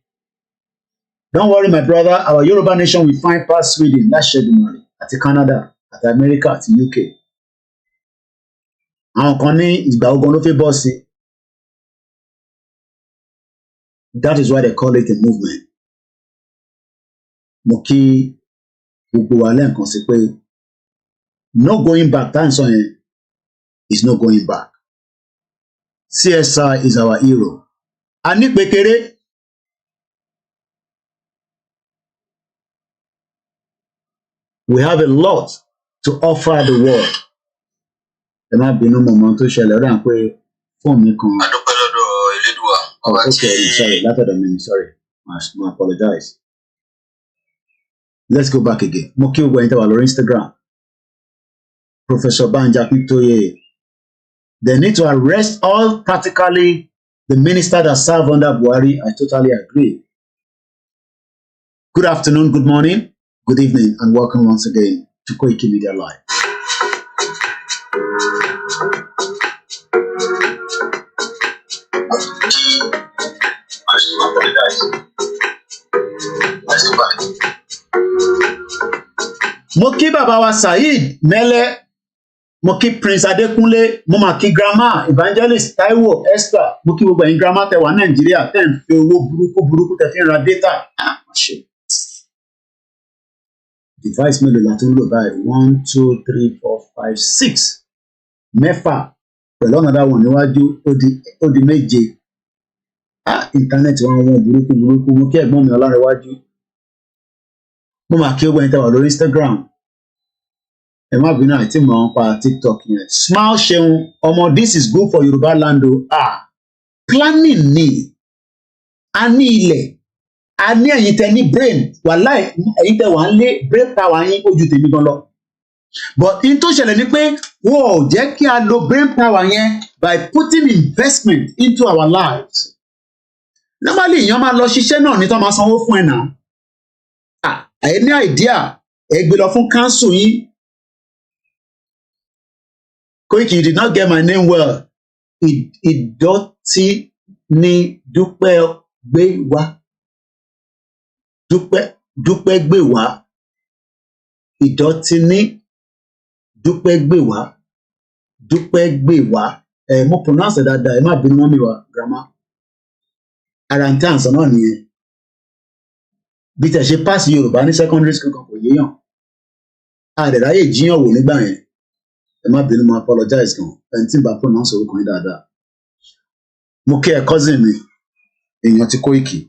Don't worry my brother, our Yoruba nation will find past Sweden láṣẹ Èdùmàrè àti Canada àti America àti UK. Àwọn kan ní ìgbà ogun ló fẹ́ bọ́ sí. That is why they call it a movement. Mo kí gbogbo wa lẹ́ẹ̀kan sí pé no going back tá à ń sọ yẹn is no going back. CSI is our hero. A ní pékeré. We have a lot to offer the world. Ẹ má bínú mọ̀mọ́ tó ṣẹlẹ̀ ọ̀rẹ́ à ń pé fóònù mi kan. Adúpẹ́ lọ́dọ̀ Elédùà. Okay, sorry, látọ̀dọ̀ mi, sorry. I apologize. Let's go back again. Mo kí gbogbo ẹ̀yin tẹ́ wà lórí Instagram. Professor Banji Akintoye. They need to arrest all practically the minister that serve under Buhari. I totally agree. Good afternoon, good morning, good evening, and welcome once again to KOKImedia Live. I apologize. mo kí bàbá wa Saheed Mẹ́lẹ́, mo kí Prince Adékúnlé, mo mà kí grandma Evangelist Taiwo Esther, mo kí gbogbo ẹ̀yin grandma tẹ́ wà Nàìjíríà tẹ́ ń fi owó burúkú tẹ́ fi ń ra data. Device mélòó la tún lò báyìí? 1 2 3 4 5 6 mẹ́fà pẹ̀lú another one níwájú ó di méje. Íńtánẹ́ẹ̀tì wọn burúkú, mo kí ẹ̀gbọ́n mi Ọlárẹ̀wájú, mo mà kí gbogbo ẹ̀yin tẹ́ wà lórí Instagram. Ẹ má bínú àti mọ̀ ọ́n pa TikTok yẹn. Smile ṣeun ọmọ, this is good for Yorùbá land o. Planning ni a ní ilẹ̀, a ní ẹ̀yin tẹ́ ní brain, wàláì ẹ̀yin tẹ́ wà ń lé brain power yín ó ju tèmi gan lọ. But in tó ṣẹlẹ̀ ni pé wọ́n ò jẹ́ kí a lo brain power yẹn by putting investment into our lives. Normally èèyàn máa lọ ṣiṣẹ́ náà ní tó máa sanwó fún ẹ̀ náà. Ẹ ní idea, ẹ gbé lọ fún council yín. Koiki, you did not get my name well. Ìdọ̀tí ni Dúpẹ́ gbé wá. Dúpẹ́ gbé wá. Ìdọ̀tí ni Dúpẹ́ gbé wá. Dúpẹ́ gbé wá. Mo pronounce dáadáa, ẹ má bínú mọ́ mi wá, grandma. Ara ń tẹ́ àǹsán náà nìyẹn. Bí tẹ̀ ṣe pass Yorùbá ní secondary school kan kò yéèyàn. Àdẹ̀ráyè jíyàn wò nígbà yẹn. Ẹ má bínú, mo apologize gan. Ẹni tí n bá pronounce orúkọ yín dáadáa. Mo kí ẹ cousin mi, èèyàn ti Koiki,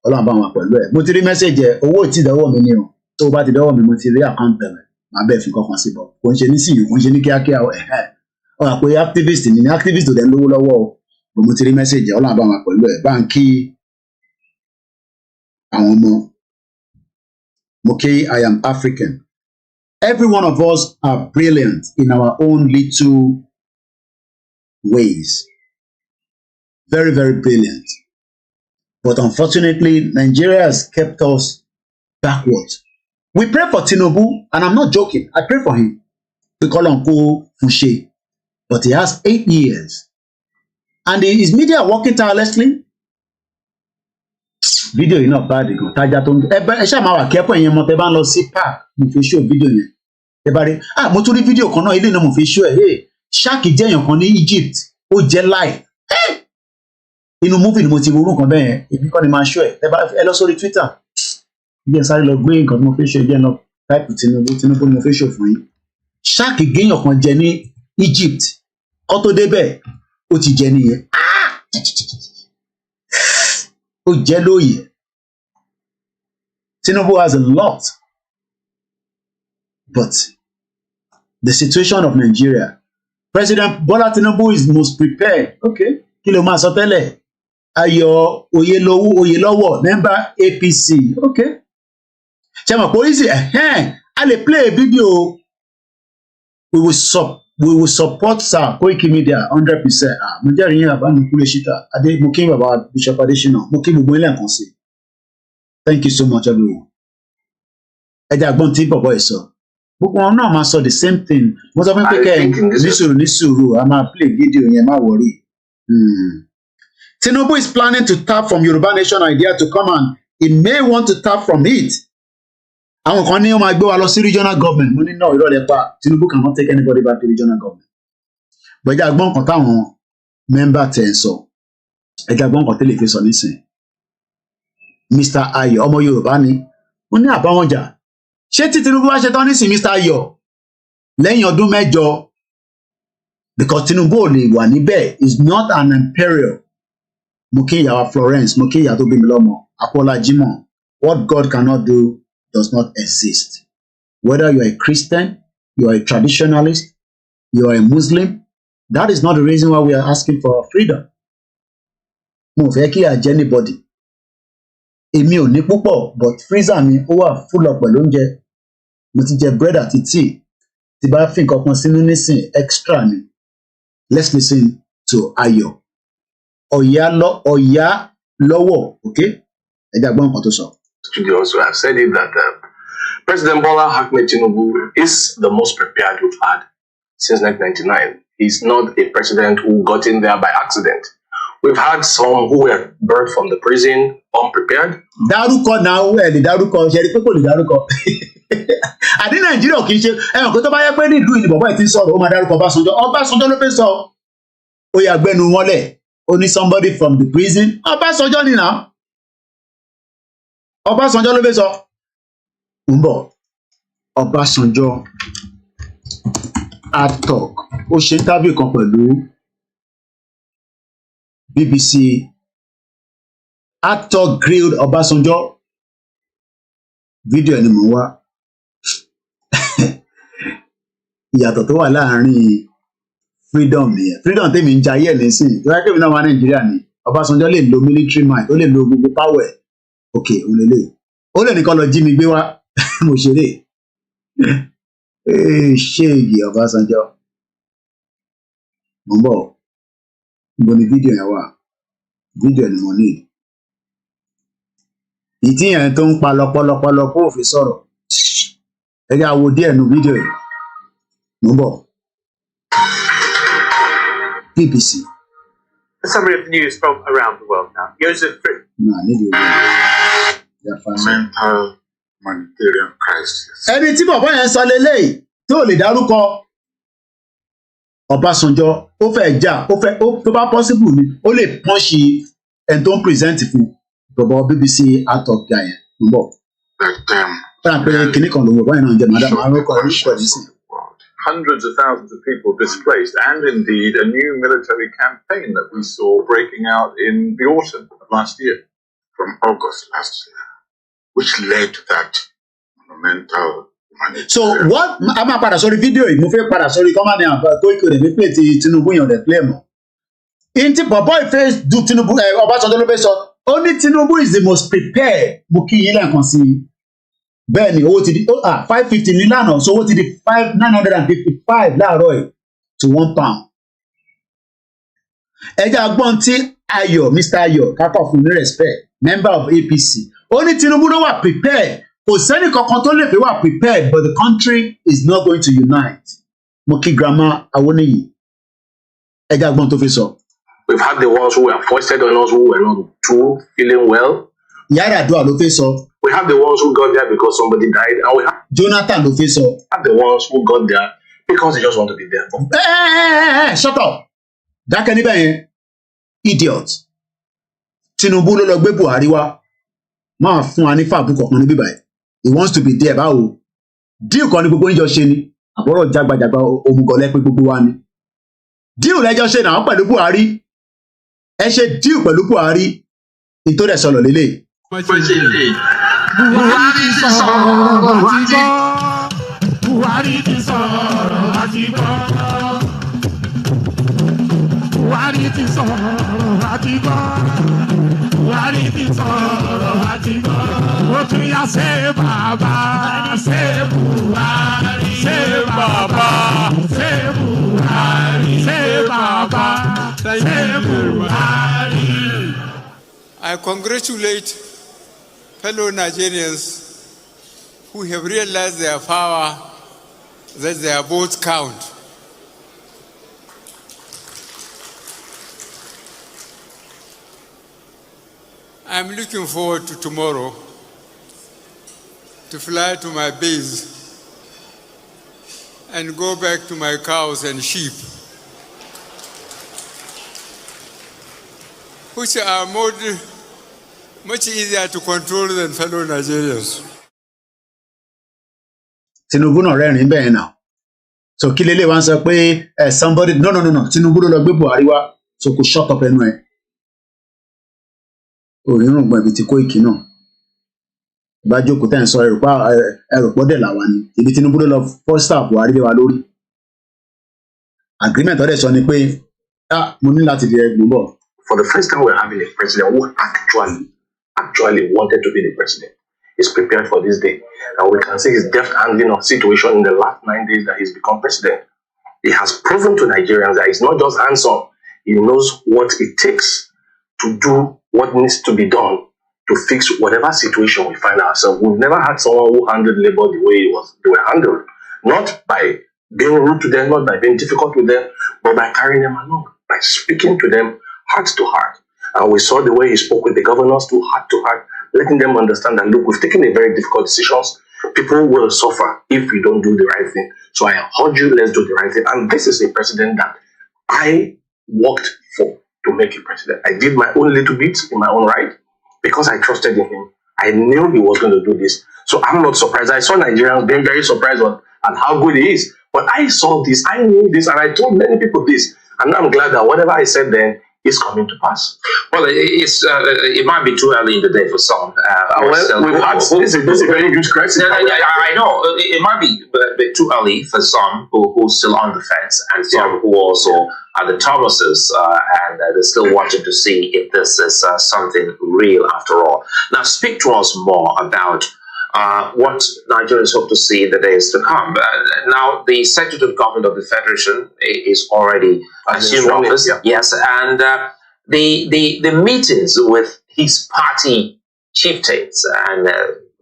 Ọlọ́run bá wọn pẹ̀lú ẹ̀. Mo ti rí message ẹ, owó tí ìdánwò mi ni o. Tó o bá ti dánwò mi, mo ti rí account bẹ̀rẹ̀. Màá bẹ̀ fi kankan sí bọ̀. Kò ń ṣe nísìnyí, kò ń ṣe ní kíákíá o. Ó wà pé activist ni activist ò dẹ̀ lówó lọ́wọ́ o. Mo ti rí message ẹ, Ọlọ́run bá wọn pẹ̀lú ẹ̀. Bá ń kí àwọn ọmọ. Mo kí I am African. Every one of us are brilliant in our own little ways. Very, very brilliant. But unfortunately, Nigeria has kept us backwards. We pray for Tinubu, and I'm not joking. I pray for him. We call him Fushe. But he has 8 years. And is media working tirelessly? Video yìí náà bad gan. Tájà tó ń ẹ ṣáà máa wà kẹ́pọ̀ ìyẹn mọ́ tẹ́ bá ń lọ sí park mo fi show video yẹn. Ẹ bá rí mo tún rí video kan náà ilé náà mo fi show ẹ̀. Shark jẹ́ èèyàn kan ní Egypt ó jẹ́ live. Inú movie ni mo ti wo orúkọ bẹ́ẹ̀ yẹn èmi kọ́ ni máa show ẹ̀. Ẹ lọ sórí Twitter. Bí ẹ sáré lọ gbé nǹkan tí mo fi show ẹ jẹ́ lọ type Tinubu ni mo fi show fún yín. Shark géèyàn kan jẹ ní Egypt kó tó débẹ̀ ó ti jẹ nìyẹn. Ó jẹ́ lóye. Tinubu has a lot. But the situation of Nigeria, President Bola Tinubu is most prepared. Okay. Kí ló máa sọ tẹ́lẹ̀? Ayọ̀ Oyèlọ́wọ̀, member APC. Okay. Ṣé mo pọ̀ easy? A lè play a video. We will support Starr koikimedia 100%. Mo jẹ́rìí yín bàbá mi kúlẹ̀ ṣíta. Mo kí bàbá Bishop Adesina. Mo kí gbogbo ilé nǹkan sí. Thank you so much everyone. Ẹ jẹ́ àgbọ̀n tí bọ̀bọ̀ ẹ̀ sọ. Gbogbo wọn náà máa sọ the same thing. Mo sọ fún pé kẹ́ ẹ̀ ní sùúrù a máa play video yẹn má worry. Tinubu is planning to tap from Yoruba Nation idea to come and he may want to tap from it. Àwọn kan ní ó máa gbé wa lọ sí regional government. Mo ní náà ìrọ̀lẹ́ pa Tinubu cannot take anybody back to regional government. Bọ̀dé àgbọ̀n kan táwọn mẹ́mbà tẹ̀ ń sọ. Ẹ̀jẹ̀ àgbọ̀n kan tẹ́lẹ̀ fi sọ nísìnyí. Mr. Ayọ̀ ọmọ Yorùbá ni wọ́n ní àbáwọn jà. Ṣé tí Tinubu wá ṣe tán nísìnyí Mr. Ayọ̀ lẹ́yìn ọdún mẹ́jọ because Tinubu ò lè wà níbẹ̀ is not an imperial. Mo kí ìyàwó Florence, mo kí ìyá tó bí mi lọ́mọ, Apọ́lá Jimoh. What God cannot do does not exist. Whether you are a Christian, you are a traditionalist, you are a Muslim, that is not the reason why we are asking for our freedom. Mo fẹ́ kí a jẹ́ anybody. Èmi ò ní púpọ̀ but freezer mi ó wà full up pẹ̀lú oúnjẹ. Mo ti jẹ bread àti tea. Tí bá fi nǹkan kan sínú nísìn extra ni. Let's listen to Ayọ̀. Ọ̀yá lọ́wọ́, okay? Ẹ jẹ́ àgbọ̀n nǹkan tó sọ. Studios who have said it that President Bola Ahmed Tinubu is the most prepared we've had since 1999. He's not a president who got in there by accident. We've had some who were birthed from the prison unprepared. Dárúkọ náà ẹ lè dárúkọ ṣe rí pé kò lè dárúkọ. Àdé Nàìjíríà kì í ṣe ẹ̀wọ̀n kó tó bá yẹ pé nílùú ìní bọ̀bọ̀ ẹ̀ ti ń sọ̀rọ̀ ó máa dárúkọ Ọbásanjọ́. Ọbásanjọ́ ló fẹ́ sọ ó yà gbẹnu wọn lẹ̀ ó ní somebody from the prison. Ọbásanjọ́ ni náà. Ọbásanjọ́ ló fẹ́ sọ. Ń bọ̀ Ọbásanjọ́ atalk ó ṣe interview kan pẹ̀lú BBC atalk grilled Ọbásanjọ́ fídíò ẹni mò ń wá ìyàtọ̀ tó wà láàárín freedom nìyẹn freedom tèmi ń jayé ẹ̀ nísìnyí tó yẹ kí èmi náà wà Nàìjíríà ni Ọbásanjọ́ lè lo military might ó lè lo gbogbo power ẹ̀ ok òun lè ó lè nìkan lọ jí mi gbé wá mo ṣeré ṣé igi Ọbásanjọ́ mo ń bọ̀ mo ní fídíò yẹn wà fídíò ni mo ní ìtí yẹn tó ń pa lọpọlọpọlọ kó òfin sọ̀rọ̀ ẹ jẹ́ àwo díẹ̀ nu fídíò yìí mo ń bọ̀ BBC. A summary of the news from around the world now. Joseph Frick. No, I need you. Mental humanitarian crisis. Ẹni tí bàbá yẹn sọ lélẹ́yìí tó lè dárúkọ Ọbásanjọ́ ó fẹ́ jà tó bá possible ni ó lè pọ́nṣì ẹni tó ń present fún bàbá BBC atalk guy yẹn ń bọ̀. Fẹ́ràn pé kinní kan ló wọ̀ báyìí náà ń jẹ́ madam arúkọ yìí sí. Hundreds of thousands of people displaced, and indeed a new military campaign that we saw breaking out in the autumn of last year. From August last year, which led to that monumental humanitarian. So what a máa padà sórí fídíò yìí mo fẹ́ padà sórí kọ́mánì àbákóìkò rẹ̀ ní pé ti Tinubu yàn rẹ̀ play mọ́. In ti bọ̀bọ̀ ìfẹ́ du Tinubu Ọbásanjọ́ ló fẹ́ sọ ó ní Tinubu is the most prepared mo kí yín lẹ́ẹ̀kan sí i. Bẹ́ẹ̀ ni owó ti di 550 ní lánàá so owó ti di 955 láàárọ̀ ẹ̀ to £1. Ẹjẹ́ agbọ́n tí Ayọ̀ Mr. Ayọ̀ kákọ̀ fún ní respect member of APC ó ní Tinubu ló wà prepared kò sẹ́ni kankan tó lè pé wà prepared but the country is not going to unite. Mo kí grandma Awoniyi ẹjẹ́ agbọ́n tó fi sọ. We've had the ones who were foisted on us who were not too feeling well. Yàrá àdúrà ló fi sọ. We have the ones who got there because somebody died, and we Jonathan ló fi sọ. Have the ones who got there because they just want to be there. Shut up! Dákẹ́ níbẹ̀ yẹn, idiot. Tinubu ló lọ gbé Buhari wá. Máa fún wa ní fàbù kọ̀ọ̀kan níbí báyìí. He wants to be there báwo. Díù kan ní gbogbo oúnjẹ ṣe ni. Àbọ̀rọ̀ jágbajàgba òmùgọ̀lẹ́ pé gbogbo wa ni. Díù lẹ́jọ́ ṣe náà pẹ̀lú Buhari. Ẹ ṣe díù pẹ̀lú Buhari. Ìtòdẹ̀ sọ̀rọ̀ lélẹ̀. Buhari ti sọ̀rọ̀ àti gbọ́. Buhari ti sọ̀rọ̀ àti gbọ́. Buhari ti sọ̀rọ̀ àti gbọ́. Buhari ti sọ̀rọ̀ àti gbọ́. Ó tún yá ṣe bàbá ṣe Buhari ṣe bàbá ṣe Buhari ṣe bàbá ṣe Buhari. I congratulate fellow Nigerians who have realized their power, that their votes count. I'm looking forward to tomorrow to fly to my base and go back to my cows and sheep, which are much easier to control than fellow Nigerians. Tinubu náà rẹ́rìn-ín bẹ́ẹ̀ náà. So kí lélẹ̀ wá ń sọ pé somebody no Tinubu ló lọ gbé Buhari wá so kò shut up ẹnu ẹ̀. Òrìrùn gbọ̀n ibi tí Kóìkì náà. Bá jókòó tẹ́ ń sọ ẹrùpọ̀ dẹ̀ làwa ni. Ibi Tinubu ló lọ fọ́sítà Buhari lé wa lórí. Agreement ọ̀dẹ̀ sọ ni pé mo ní láti di ẹgbùn bọ̀. For the first time, we're having a president who actually wanted to be the president. He's prepared for this day. And we can see his deft handling of situation in the last 9 days that he's become president. He has proven to Nigerians that he's not just hands-on. He knows what it takes to do what needs to be done to fix whatever situation we find ourselves. We've never had someone who handled labor the way they were handled. Not by being rude to them, not by being difficult with them, but by carrying them along, by speaking to them heart to heart. And we saw the way he spoke with the governors to heart, letting them understand that, look, we've taken a very difficult decisions. People will suffer if we don't do the right thing. So I urge you, let's do the right thing. And this is a president that I worked for to make a president. I did my own little bit in my own right because I trusted in him. I knew he was going to do this. So I'm not surprised. I saw Nigerians being very surprised at how good he is. But I saw this, I knew this, and I told many people this. And I'm glad that whatever I said then is coming to pass. Well, it might be too early in the day for some. This is a very good question. I know. It might be a bit too early for some who are still on the fence, and some who also are the Thomases, and they're still watching to see if this is something real after all. Now, speak to us more about what Nigerians hope to see in the days to come. Now, the Secretary of Government of the Federation is already assumed office. Yes, and the meetings with his party chieftains and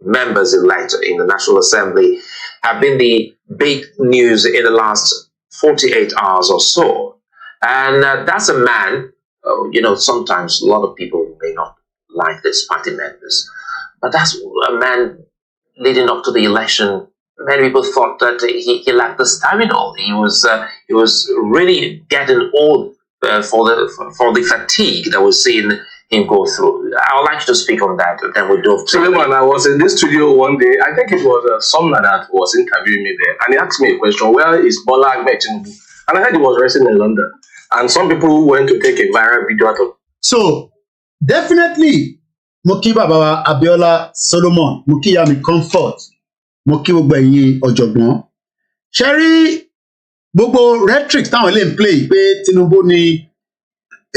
members elect in the National Assembly have been the big news in the last 48 hours or so. And that's a man, sometimes a lot of people may not like this party members, but that's a man leading up to the election. Many people thought that he lacked the stamina. He was really getting old for the fatigue that we're seeing him go through. I would like you to speak on that, and then we'll do. Suleiman, I was in this studio one day. I think it was someone that was interviewing me there, and he asked me a question: where is Bola Ahmed Tinubu? And I heard he was resting in London. And some people went to take a viral video out of. So definitely, Moki Baba Abiola Solomon, Moki Yami Comfort, Moki Ogbeyin Ojogbon. Sherry, gbogbo rhetoric táwọn lè ń play pé Tinubu ni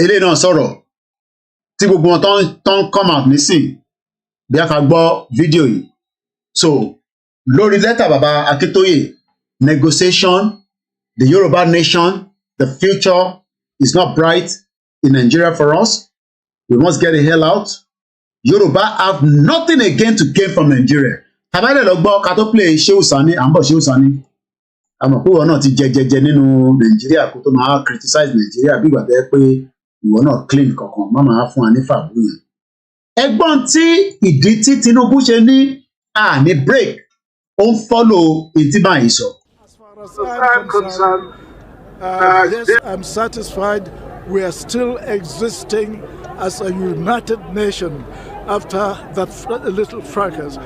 eléyìí náà sọ̀rọ̀ tí gbogbo wọn tán come out nísìn bí a ká gbọ́ fídíò yìí. So lórí lẹ́tà bàbá Akintoye, negotiation, the Yoruba nation, the future is not bright in Nigeria for us. We must get the hell out. Yoruba have nothing again to gain from Nigeria. Tàbálẹ̀ lọ gbọ́ ká tó play Shehu Sani, à ń bọ̀ Shehu Sani. Àmọ́ pé ìwọ náà ti jẹjẹjẹ nínú Nàìjíríà kó tó máa criticize Nàìjíríà bí ìgbà tẹ́ pé ìwọ náà clean kankan má máa fún wa ní fàbú yẹn. Ẹgbọ́n tí ìdí tí Tinubu ṣe ní àní break ó ń follow ìtí báyìí sọ. As far as I'm concerned, yes, I'm satisfied we are still existing as a united nation after that little fracas.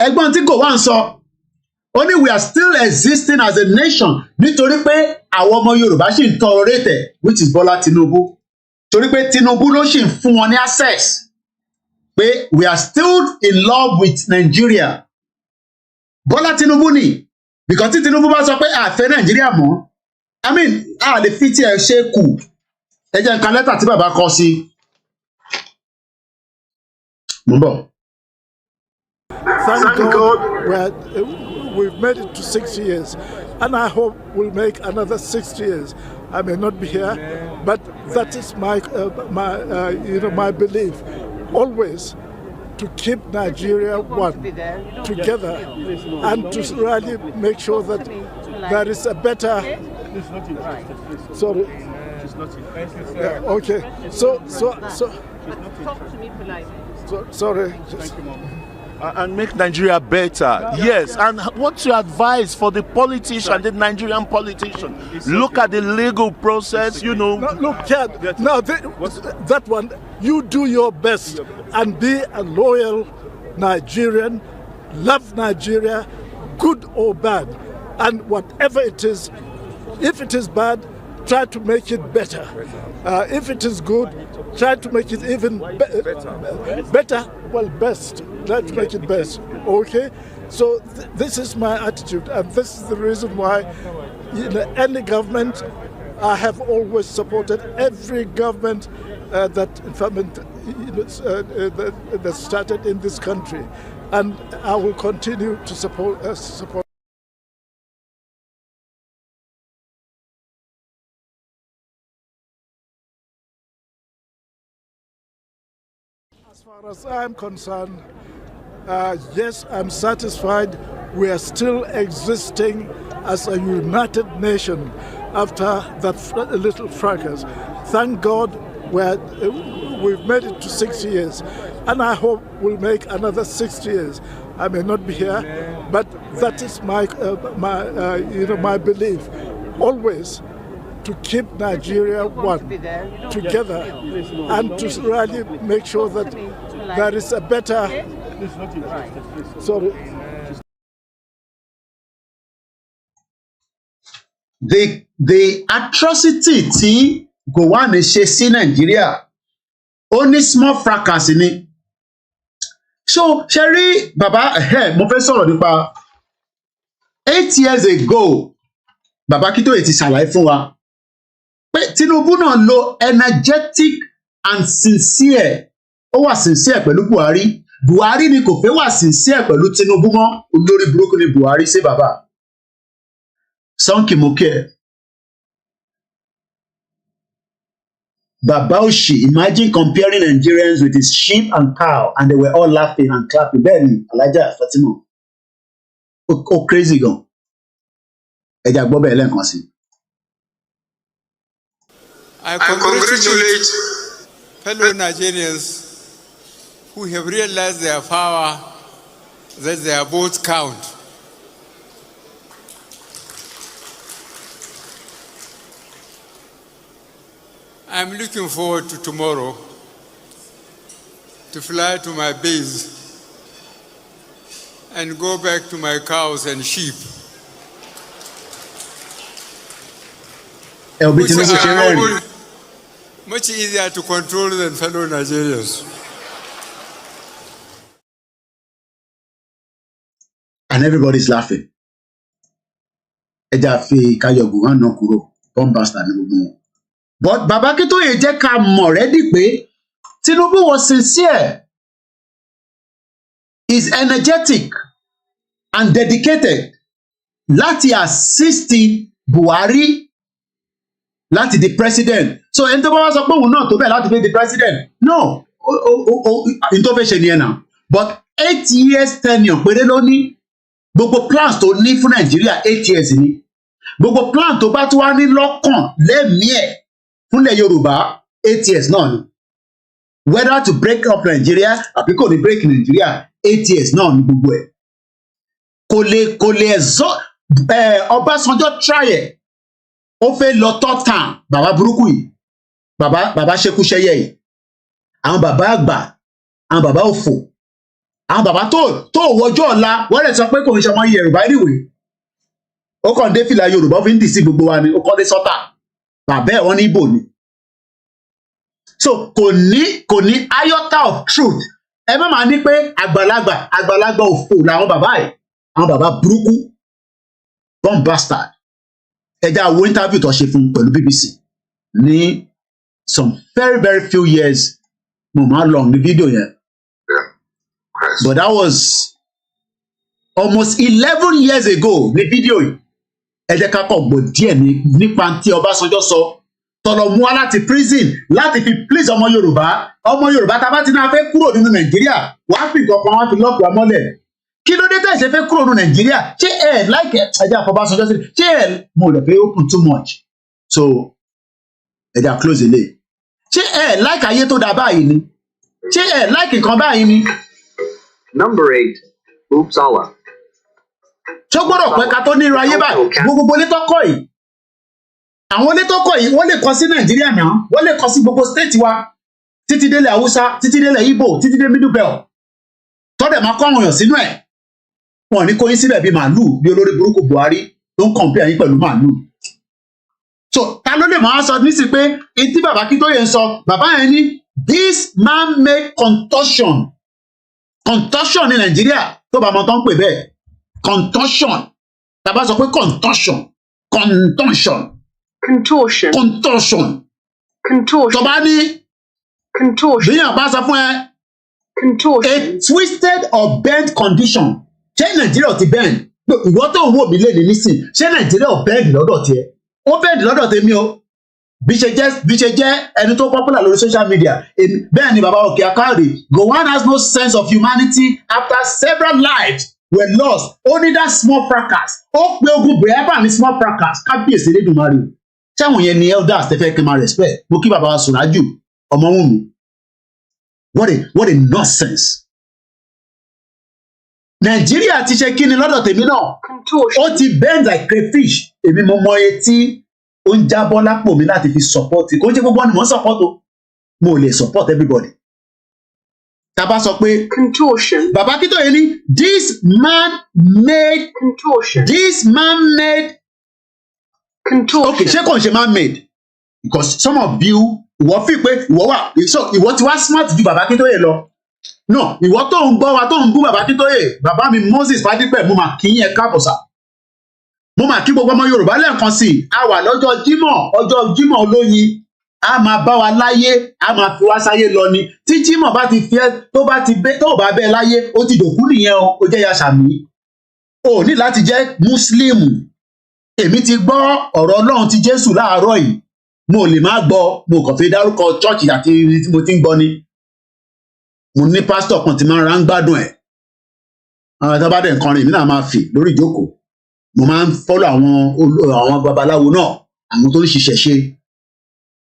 Ẹgbọ́n tí kò wá ń sọ, ó ní we are still existing as a nation nítorí pé àwọn ọmọ Yorùbá ṣì ń tolerate, which is Bola Tinubu. Torí pé Tinubu ló ṣì ń fún wọn ní access. Pé we are still in love with Nigeria. Bola Tinubu ni, because tí Tinubu bá sọ pé àfẹ́ Nàìjíríà mọ́, I mean, a lè fi tí ẹ ṣe kù. Ẹ jẹ́ nǹkan lẹ́tà tí bàbá kọ sí. Mo ń bọ̀. Thank God we've made it to 6 years, and I hope we'll make another 6 years. I may not be here, but that is my belief. Always to keep Nigeria one, together, and to really make sure that there is a better. Sorry. Okay. So. Talk to me politely. Sorry. And make Nigeria better. Yes. And what's your advice for the politician, the Nigerian politician? Look at the legal process, you know. No, look, Chad, now that one, you do your best and be a loyal Nigerian, love Nigeria, good or bad. And whatever it is, if it is bad, try to make it better. If it is good, try to make it even better. Well, best. Try to make it best. Okay? So this is my attitude, and this is the reason why any government, I have always supported every government that started in this country, and I will continue to support. As far as I'm concerned, yes, I'm satisfied we are still existing as a united nation after that little fracas. Thank God we've made it to 6 years, and I hope we'll make another 6 years. I may not be here, but that is my belief, always to keep Nigeria one, together, and to really make sure that there is a better. Sorry. The atrocity tí Gowon ṣe sí Nàìjíríà ó ní small fracas ni. So ṣe rí bàbá mo fẹ́ sọ̀rọ̀ nípa 8 years ago bàbá Akíntóyè ti ṣàlàyé fún wa pé Tinubu náà lo energetic and sincere, ó wà sincere pẹ̀lú Buhari. Buhari ni kò fẹ́ wà sincere pẹ̀lú Tinubu mọ́. Olórí burúkú ni Buhari ṣe bàbá. Sanki Moke. Baba Oshi, imagine comparing Nigerians with his sheep and cow, and they were all laughing and clapping. Bẹ́ẹ̀ni, Elijah Fatima. Oh, crazy gan. I congratulate fellow Nigerians who have realized their power, that their votes count. I'm looking forward to tomorrow to fly to my base and go back to my cows and sheep. Much easier to control than fellow Nigerians. And everybody's laughing. But Baba Akíntóyè jẹ́ ká mọ̀ already pé Tinubu was sincere, is energetic and dedicated láti assist Buhari láti di president. So ẹni tó bá wá sọ pé òun náà tó bẹ́ẹ̀ láti fi di president, no, n tó fẹ́ ṣe nìyẹn náà. But 8 years tenure péré ló ní. Gbogbo plans tó ní fún Nàìjíríà 8 years ni. Gbogbo plan tó bá tún wá ní lọ́kàn lẹ́mìí ẹ̀ fúnlẹ̀ Yorùbá 8 years náà ni. Whether to break up Nigeria àbí kò ní break Nigeria 8 years náà ni gbogbo ẹ̀. Kò lè Ọbásanjọ́ try ẹ̀. Ó fẹ́ lọ third term bàbá burúkú yìí. Bàbá ṣekúṣẹyẹ yìí. Àwọn bàbá àgbà, àwọn bàbá òfò. Àwọn bàbá tó wọjọ́ ọ̀la wọ́n lè sọ pé kò ń ṣe ọmọ Yorùbá anyway. Ó kàn dé fìlà Yorùbá ó fi ń dì sí gbogbo wa ni, ó kọ́ dé sọ́tà. Bàbá ẹ̀ wọ́n ní Ìgbò ni. So kò ní iota of truth. Ẹ má máa ní pé àgbàlagbà òfò làwọn bàbá ẹ̀. Àwọn bàbá burúkú. Born bastard. Ẹja wo interview tó ṣe fún pẹ̀lú BBC ní some very very few years mo máa long ní fídíò yẹn. But that was almost 11 years ago ní fídíò yìí. Ẹ jẹ́ ká kọ̀ gbọ́ díẹ̀ nípa tí Ọbásanjọ́ sọ tọ̀lọ̀ mú wá láti prison láti fi please ọmọ Yorùbá tá a bá ti náà fẹ́ kúrò nínú Nàìjíríà wàá fi kankan wá fi lọ́ọ̀kì amọ́lẹ̀. Kí ló dé tẹ̀ ṣe fẹ́ kúrò nínú Nàìjíríà? Ṣé láìkẹ́ ẹ̀jẹ̀ àfọwọ́básanjọ́ sí ṣé mo lè fẹ́ open too much? So ẹ̀jẹ̀ close ilé. Ṣé láìkẹ́ ayé tó dáa báyìí ni? Ṣé láìkẹ́ nǹkan báyìí ni? Number 8, Uppsala. Ṣó gbọ́dọ̀ pẹ́ ká tó ní irú ayé báyìí? Gbogbo ilé tó kọ́ yìí. Àwọn ilé tó kọ́ yìí wọ́n lè kọ́ sí Nàìjíríà náà. Wọ́n lè kọ́ sí gbogbo state wa. Títí délẹ̀ Haúsá, títí délẹ̀ Igbo, títí dé Middle Belt. Tọ́dẹ̀ máa kọ́ àwọn èèyàn sínú ẹ̀. Wọ́n ní kó yín síbẹ̀ bí màálù bí olórí burúkú Buhari tó ń compare yín pẹ̀lú màálù. So ta ló lè máa sọ nísì pé etí bàbá Akíntóyè ń sọ bàbá yẹn ní this man make contortion ní Nàìjíríà tó bá mọ tó ń pè bẹ́ẹ̀ contortion tàbá sọ pé contortion tó bá ní bíyàn bá sọ fún ẹ a twisted or bent condition ṣé Nàìjíríà ti bend ìwọ tó ń wò mí lé ní nísìn ṣé Nàìjíríà ò bend lọ́dọ̀ tiẹ̀ ó bend lọ́dọ̀ tèmi o bí ṣe jẹ́ ẹni tó popular lórí social media bẹ́ẹ̀ ni bàbá òkè akáàrí Gowon has no sense of humanity after several lives were lost only that small fracas ó pe ogun bẹ̀rẹ̀ ní small fracas kábíyèsí Elédùmarè Ṣáwọn yẹn ni elders tẹ́ fẹ́ kí n máa respect. Mo kí bàbá wa Sùrájù Ọmọwùnmí. What a nonsense. Nàìjíríà ti ṣe kí ni lọ́dọ̀ tèmi náà? Ó ti bend like crayfish. Èmi mo mọ etí ó ń jábọ́ lápò mi láti fi support. Kò ń ṣe gbogbo ni mo ń support o. Mo lè support everybody. Tàbá sọ pé contortion. Bàbá Akíntóyè ní this man made contortion. This man made contortion. Okay, ṣé kò ń ṣe man made? Because some of you ìwọ fi pé ìwọ wà so ìwọ ti wá smart ju Bàbá Akíntóyè lọ. No, ìwọ tó ń gbọ́ wa tó ń bú Bàbá Akíntóyè, bàbá mi Moses Fádípẹ̀, mo máa kí yín káàbọ̀ sà. Mo máa kí gbogbo ọmọ Yorùbá lẹ́ẹ̀kan sí i. A wà lọ́jọ́ Jímọ̀ olóyin. A máa bá wa láyé, a máa fi wá sáyé lọ ni. Tí Jímọ̀ bá ti fi ẹ́ tó bá bẹ́ẹ̀ láyé, ó ti dòkú nìyẹn o, ó jẹ́ ya sàmì. O ní láti jẹ́ Mùsùlùmù. Èmi ti gbọ́ ọ̀rọ̀ Ọlọ́run ti Jésù láàárọ̀ yìí. Mo lè má gbọ́, mo kàn fi dárúkọ chọ́ọ̀chì àti ibi tí mo ti ń gbọ́ ni. Mo ní pásítọ̀ kan tí máa ń ra ń gbádùn ẹ̀. Àwọn ẹ̀ka bá dẹ̀ nǹkan rìn mí náà máa fì lórí ìjókòó. Mo máa ń fọ́lọ̀ àwọn babaláwo náà, àwọn tó ń ṣiṣẹ́ ṣe.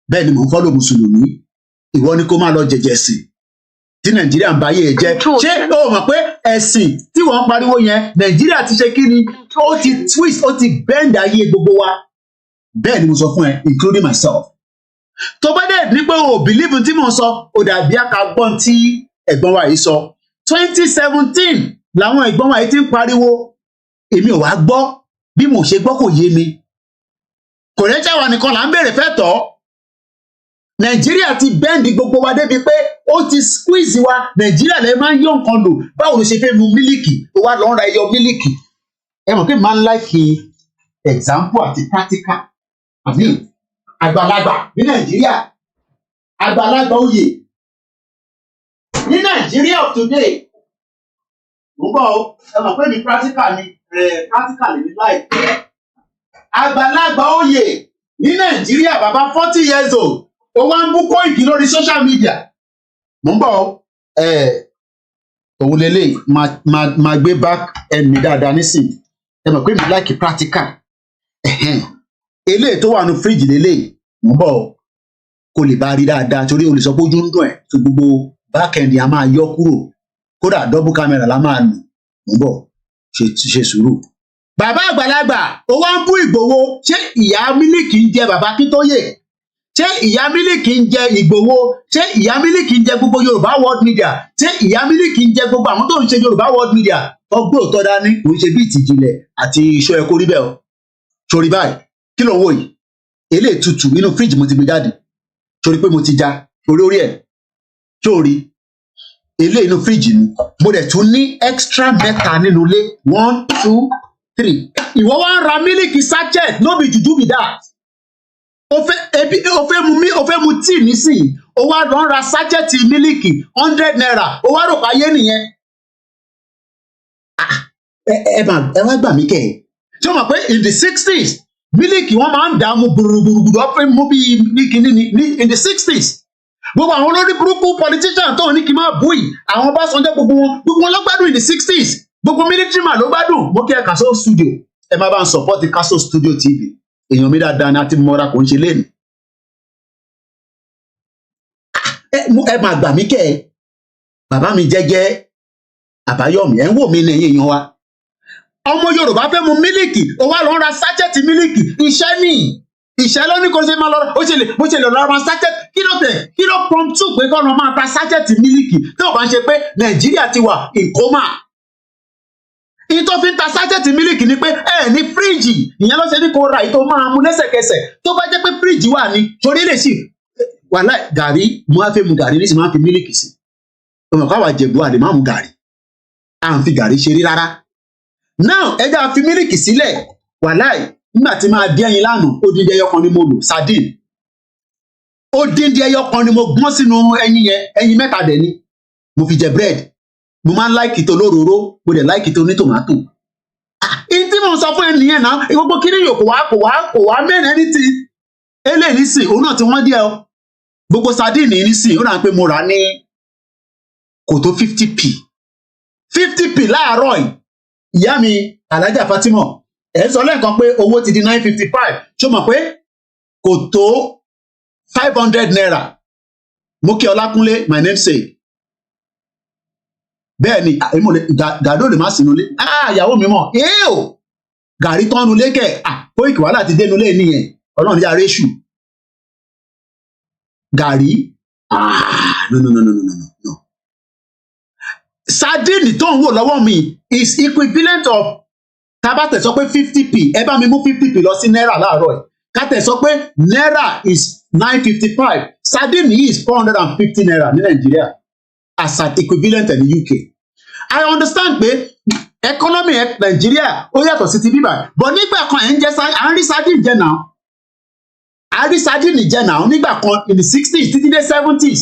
Bẹ́ẹ̀ ni mò ń fọ́lọ̀ Mùsùlùmí. Ìwọ ni kó máa lọ jẹjẹ sí. Tí Nàìjíríà ń báyé ẹ jẹ́. Ṣé o mọ̀ pé ẹ̀sìn tí wọ́n ń pariwo yẹn, Nàìjíríà ti ṣe kí ni? Ó ti twist, ó ti bend ayé gbogbo wa. Bẹ́ẹ̀ ni mo sọ fún ẹ, including myself. Tó bá dẹ̀ ní pé o believe tí mò ń sọ, ó dàbí àkàgbọ́n tí ẹ̀gbọ́n wa yìí sọ. 2017 làwọn ẹ̀gbọ́n wa yìí ti ń pariwo. Èmi ò wá gbọ́, bí mo ṣe gbọ́ kò yé mi. Kò rẹ́jà wa nìkan là ń béèrè fẹ́ tọ́. Nàìjíríà ti bẹ́ǹdì gbogbo wa débi pé ó ti squeeze wa. Nàìjíríà lè máa ń yọ nǹkan lò. Báwo ló ṣe fẹ́ mu mílìkì? Ó wá lọ ń ra ẹyọ mílìkì. Ẹ mọ̀ pé máa ń láìkì example àti practical. Àmì àgbàlagbà ní Nàìjíríà. Àgbàlagbà oyè. Ní Nàìjíríà of today. Mo gbọ́ o, ẹ mọ̀ pé ní practical ni ní láì. Àgbàlagbà oyè ní Nàìjíríà bàbá 40 years old. Ó wá ń bú Kóìkì lórí social media. Mo ń bọ̀ òun lélẹ̀ máa gbé back ẹ̀mí dáadáa nísìnyí. Ẹ mọ̀ pé mi like practical. Eléyìí tó wà ní fíríjì lélẹ̀ mo ń bọ̀ kó lè bá rí dáadáa torí o lè sọ pé ojú ń dùn ẹ̀ tó gbogbo back end a máa yọ kúrò. Kódà double camera la máa lò. Mo ń bọ̀ ṣe sùúrù. Bàbá àgbàlagbà ó wá ń bú Ìgbòho. Ṣé ìyá mílíkì ń jẹ Bàbá Akíntóyè? Ṣé ìyá mílíkì ń jẹ Ìgbòho? Ṣé ìyá mílíkì ń jẹ gbogbo Yorùbá world media? Ṣé ìyá mílíkì ń jẹ gbogbo àwọn tó ń ṣe Yorùbá world media? Ọgbẹ́ òótọ́ dání kò ń ṣe bí ìtìjìnlẹ̀ àti iṣọ́ ẹ̀kọ́ rí bẹ́ẹ̀ o. Sori báyìí kí ló ń wò yìí? Eléyìí tutù nínú fíríjì mo ti gbé jáde. Sori pé mo ti já orí ẹ̀. Sori eléyìí inú fíríjì ni. Mo dẹ̀ tún ní extra mẹ́ta nínú ilé 1, 2, 3. Ìwọ wá ń ra mílíkì sachet no be juju be that. O fẹ́ mu tíì nísìnyí, o wá lọ ra sájẹ́tì mílíkì 100 naira, o wá rò pa ayé nìyẹn. Ẹ wá gbà mí kẹ́ ẹ̀. Ṣé o mọ̀ pé in the 60s mílíkì wọ́n máa ń dààmú gbùrùgbùrù ọ̀fẹ́ mú bí kíní ní in the 60s. Gbogbo àwọn olórí burúkú politician tó ní kí n máa bú yìí, àwọn Ọbásanjọ́ gbogbo wọn ló gbádùn in the 60s. Gbogbo military man ló gbádùn. Mo kí ẹ Kaso studio. Ẹ máa bá ń support Kaso studio TV. Èèyàn mi dáadáa ni a ti mọ́ra kò ń ṣe léèmí. Ẹ máa gbà mí kẹ́ ẹ. Bàbá mi jẹ́jẹ́ Àbáyọ̀mí ẹ̀ ń wò mí ní èèyàn wa. Ọmọ Yorùbá fẹ́ mu mílíkì, ó wá lọ ra sájẹ́tì mílíkì. Iṣẹ́ ni ìṣẹ́ ló ní kó ṣe máa lọ bó ṣe lè lọ ra sájẹ́tì. Kí ló prompt pé kọ́ lọ máa ta sájẹ́tì mílíkì tí ò bá ń ṣe pé Nàìjíríà ti wà in coma. Ìtọ́ fi ń ta sájẹ́tì mílíkì ni pé ní fíríjì ìyẹn ló ṣe ní kó ra ìtọ́ máa mu lẹ́sẹ̀kẹsẹ̀ tó bá jẹ́ pé fíríjì wà ní torí lè ṣì wàhálà gàrí mo á fẹ́ mu gàrí nísìnyí máa fi mílíkì sí. Ọmọ káwa Jẹ̀bú àlè máa mu gàrí. À ń fi gàrí ṣeré rárá. Now ẹja fi mílíkì sílẹ̀ wàhálà nígbà tí máa dín ẹyin lánàá odindi ẹyọ kan ni mo lò sardine. Odindi ẹyọ kan ni mo gbọ́n sínú ẹyin yẹn ẹyin mẹ́ta dẹ̀ ni mo fi jẹ bread. Mo máa ń láìkì tó lóróró mo dẹ̀ láìkì tó ní tòmátò. Tí mo sọ fún ẹ nìyẹn náà gbogbo kíní yòó kò wá mẹ́rin ẹni tí eléyìí nísìn òun náà tí wọ́n díẹ̀ o gbogbo sardine yìí nísìn ó náà pé mo rà ní kò tó 50p láàárọ̀ yìí. Ìyá mi Alájà Fatima ẹ̀ sọ lẹ́ẹ̀kan pé owó ti di 955 ṣó mọ̀ pé kò tó 500 naira. Mo kí Ọlákúnlé, my namesake. Bẹ́ẹ̀ni, gàdó lè má sínú ilé. Ìyàwó mi mọ̀, o gàrí tọ́nu lékẹ̀, Koiki wàhálà ti dénú lé nìyẹn. Ọlọ́run yára èṣù. Gàrí, no. Sardine tó ń wò lọ́wọ́ mi is equivalent of tabatẹ̀ sọ pé 50p, ẹ bá mi mú 50p lọ sí náírà láàárọ̀ ẹ̀. Kátẹ̀ sọ pé náírà is 955, sardine yìí is 450 naira ní Nàìjíríà as an equivalent in the UK. I understand pé economy Nàìjíríà ó yàtọ̀ sí ti bíbà, but nígbà kan ẹ̀ ń jẹ́ à ń rí sardine jẹ náà. À ń rí sardine jẹ náà nígbà kan in the 60s títí dé 70s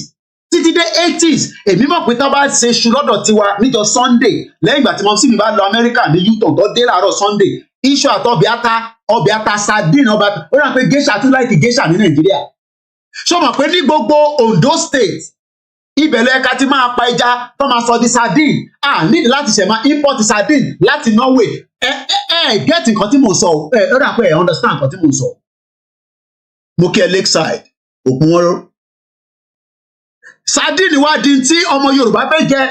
títí dé 80s. Èmi mọ̀ pé tó bá ṣe ṣu lọ́dọ̀ tiwa níjọ́ Sunday lẹ́yìn ìgbà tí mo sì mi bá lọ Amẹ́ríkà ní Utah tó dé láàárọ̀ Sunday, iṣu àti ọbẹ̀ ata sardine ó rà pé geisha tún láìkí geisha ní Nàìjíríà. Ṣó mọ̀ pé ní gbogbo Ondo State ibẹ̀lẹ̀ ẹ̀ka ti máa pa ẹja tó máa sọ di sardine, nídìí láti ṣẹ̀ máa import sardine láti Norway. Get nǹkan tí mò ń sọ ó rà pé understand nǹkan tí mò ń sọ. Mo kí ẹ Lakeside òkun wọ́rọ́. Sardine wá di tí ọmọ Yorùbá fẹ́ jẹ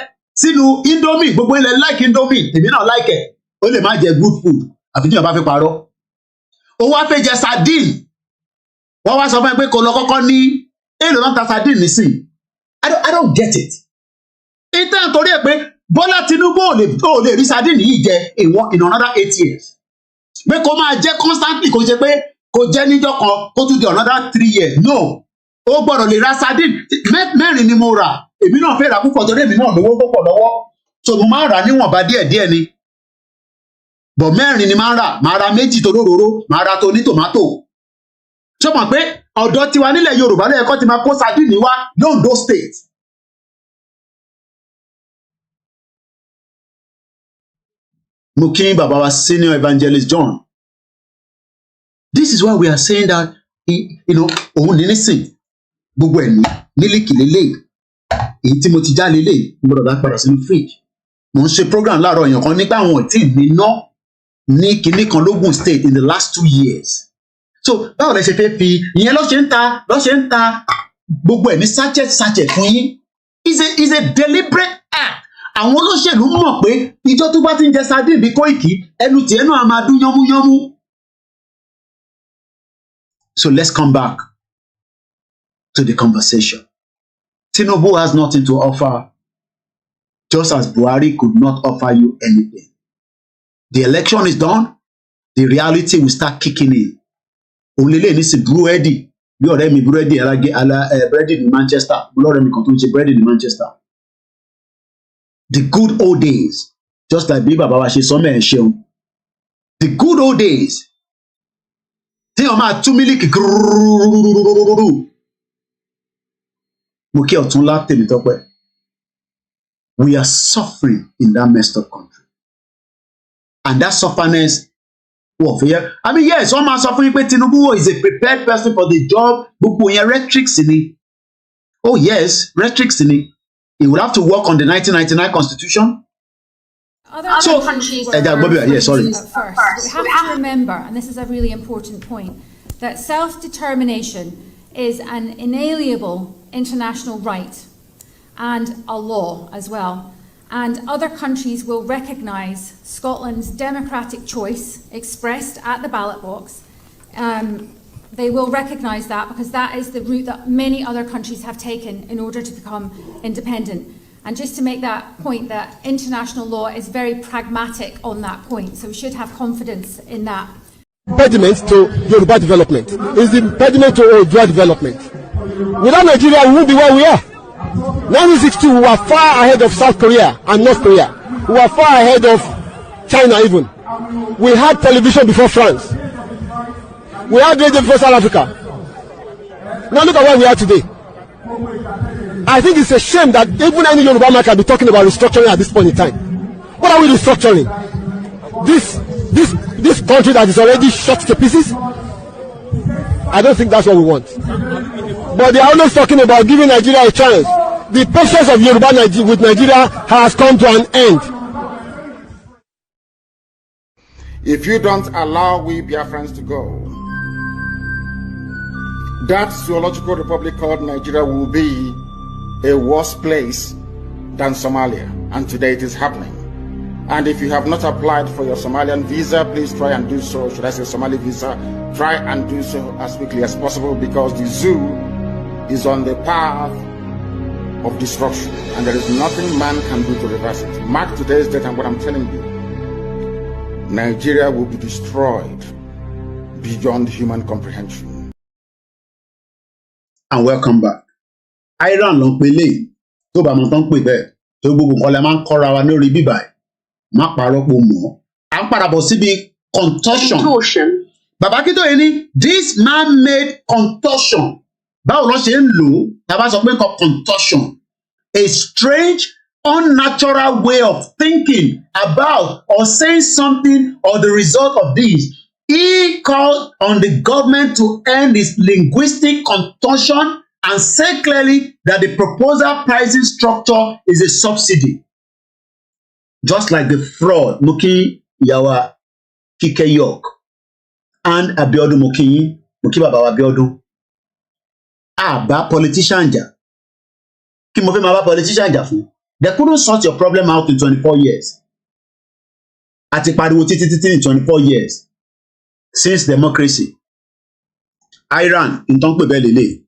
sínú Indomie, gbogbo ilẹ̀ like Indomie, èmi náà like ẹ̀. Ó lè má jẹ good food àfi tí Yorùbá fẹ́ parọ́. Ó wá fẹ́ jẹ sardine, wọ́n wá sọ fún ẹ pé kò lọ kọ́kọ́ ní èlò náà ta sardine nísìn. I don't get it. Ìtàn torí ẹ̀ pé Bọ́lá Tinubu ò lè rí sardine yìí jẹ in another 8 years. Pé kó máa jẹ constantly, kò ṣe pé kò jẹ níjọ́ kan kó tún di another 3 years. No. Ó gbọ́dọ̀ lè ra sardine. Mẹ́rin ni mo rà. Èmi náà fẹ́ rà púpọ̀ torí èmi náà lówó púpọ̀ lọ́wọ́. So mo máa rà níwọ̀nba díẹ̀díẹ̀ ni. Bọ̀ mẹ́rin ni máa ń rà. Màá ra méjì tó lóróró, màá ra tó ní tòmátò. Ṣé o mọ̀ pé ọ̀dọ́ tiwa nílẹ̀ Yorùbá lẹ́yìn kan ti máa kó sardine wá l'Ondo State. Mo kí bàbá wa Senior Evangelist John. This is why we are saying that òun ní nísìn gbogbo ẹ̀ ní mílíkì lélẹ̀ èyí tí mo ti já lélẹ̀ mo gbọ́dọ̀ bá padà sínú fridge. Mo ń ṣe program láàárọ̀ èèyàn kan nípa àwọn tí níná ní kinní kan l'Ogun State in the last 2 years. So báwo lẹ ṣe fẹ́ fi ìyẹn lọ́ ṣe ń ta gbogbo ẹ̀ ní sachet fún yín. Is a deliberate act. Àwọn olóṣèlú mọ̀ pé ìjọ tó bá ti ń jẹ sardine bí Koiki ẹnu tiẹ̀ náà máa dún yánmúyánmú. So let's come back to the conversation. Tinubu has nothing to offer, just as Buhari could not offer you anything. The election is done, the reality will start kicking in. Òǹlẹ̀lẹ̀ ní sí búrẹ́dì bí ọ̀rẹ́ mi búrẹ́dì búrẹ́dì ní Manchester, ọlọ́rẹ́ mi kan tó ń ṣe búrẹ́dì ní Manchester. The good old days, just like bí bàbá wa ṣe sọ mẹ́rin ṣeun. The good old days. Tí wọ́n máa tú mílíkì gúrúrúrúrúrúrúrú. Mo kí Ọ̀túnlá Tèmítọ́pẹ́. We are suffering in that messed up country. And that sufferness, I mean, yes, wọ́n máa sọ fún yín pé Tinubu is a prepared person for the job. Gbogbo yẹn rhetorics ni. Oh yes, rhetorics ni. He will have to work on the 1999 constitution. Other countries sorry. First, we have to remember, and this is a really important point, that self-determination is an inalienable international right and a law as well. And other countries will recognise Scotland's democratic choice expressed at the ballot box. They will recognise that because that is the route that many other countries have taken in order to become independent. And just to make that point, that international law is very pragmatic on that point, so we should have confidence in that. Impediment to Yoruba development is the impediment to Odua development. Without Nigeria, we won't be where we are. 1962, we were far ahead of South Korea and North Korea. We were far ahead of China even. We had television before France. We had radio before South Africa. Now look at where we are today. I think it's a shame that even any Yoruba man can be talking about restructuring at this point in time. What are we restructuring? This country that is already shot to pieces? I don't think that's what we want. But they are always talking about giving Nigeria a chance. The patience of Yoruba with Nigeria has come to an end. If you don't allow we Biafrans to go, that zoological republic called Nigeria will be a worse place than Somalia. And today it is happening. And if you have not applied for your Somalian visa, please try and do so. Should I say Somali visa? Try and do so as quickly as possible, because the zoo is on the path of destruction. And there is nothing man can do to reverse it. Mark today's date and what I'm telling you. Nigeria will be destroyed beyond human comprehension. And welcome back. Iran ló ń pè léyìí tó bá mọ tán pè bẹ́ẹ̀ tó gbogbo nǹkan lè máa ń kọ́ra wa lórí bíbá ẹ̀ má parọ́ pò mọ́. À ń padà bọ̀ síbi contortion. Bàbá Akíntóyè ní this man-made contortion. Báwo ló ṣe ń lò ó? Tá a bá sọ pé nǹkan contortion. A strange, unnatural way of thinking about or saying something or the result of this. He called on the government to end its linguistic contortion and say clearly that the proposal pricing structure is a subsidy. Just like the fraud, Muki Yawa Kike York and Abiodun Muki Baba Abiodun. Ba politician ja. Kí mo fẹ́ máa bá politician jà fún? They couldn't sort your problem out in 24 years. Àti pariwo títí in 24 years. Since democracy. Iran, in tó ń pè bẹ́ẹ̀ lélẹ̀.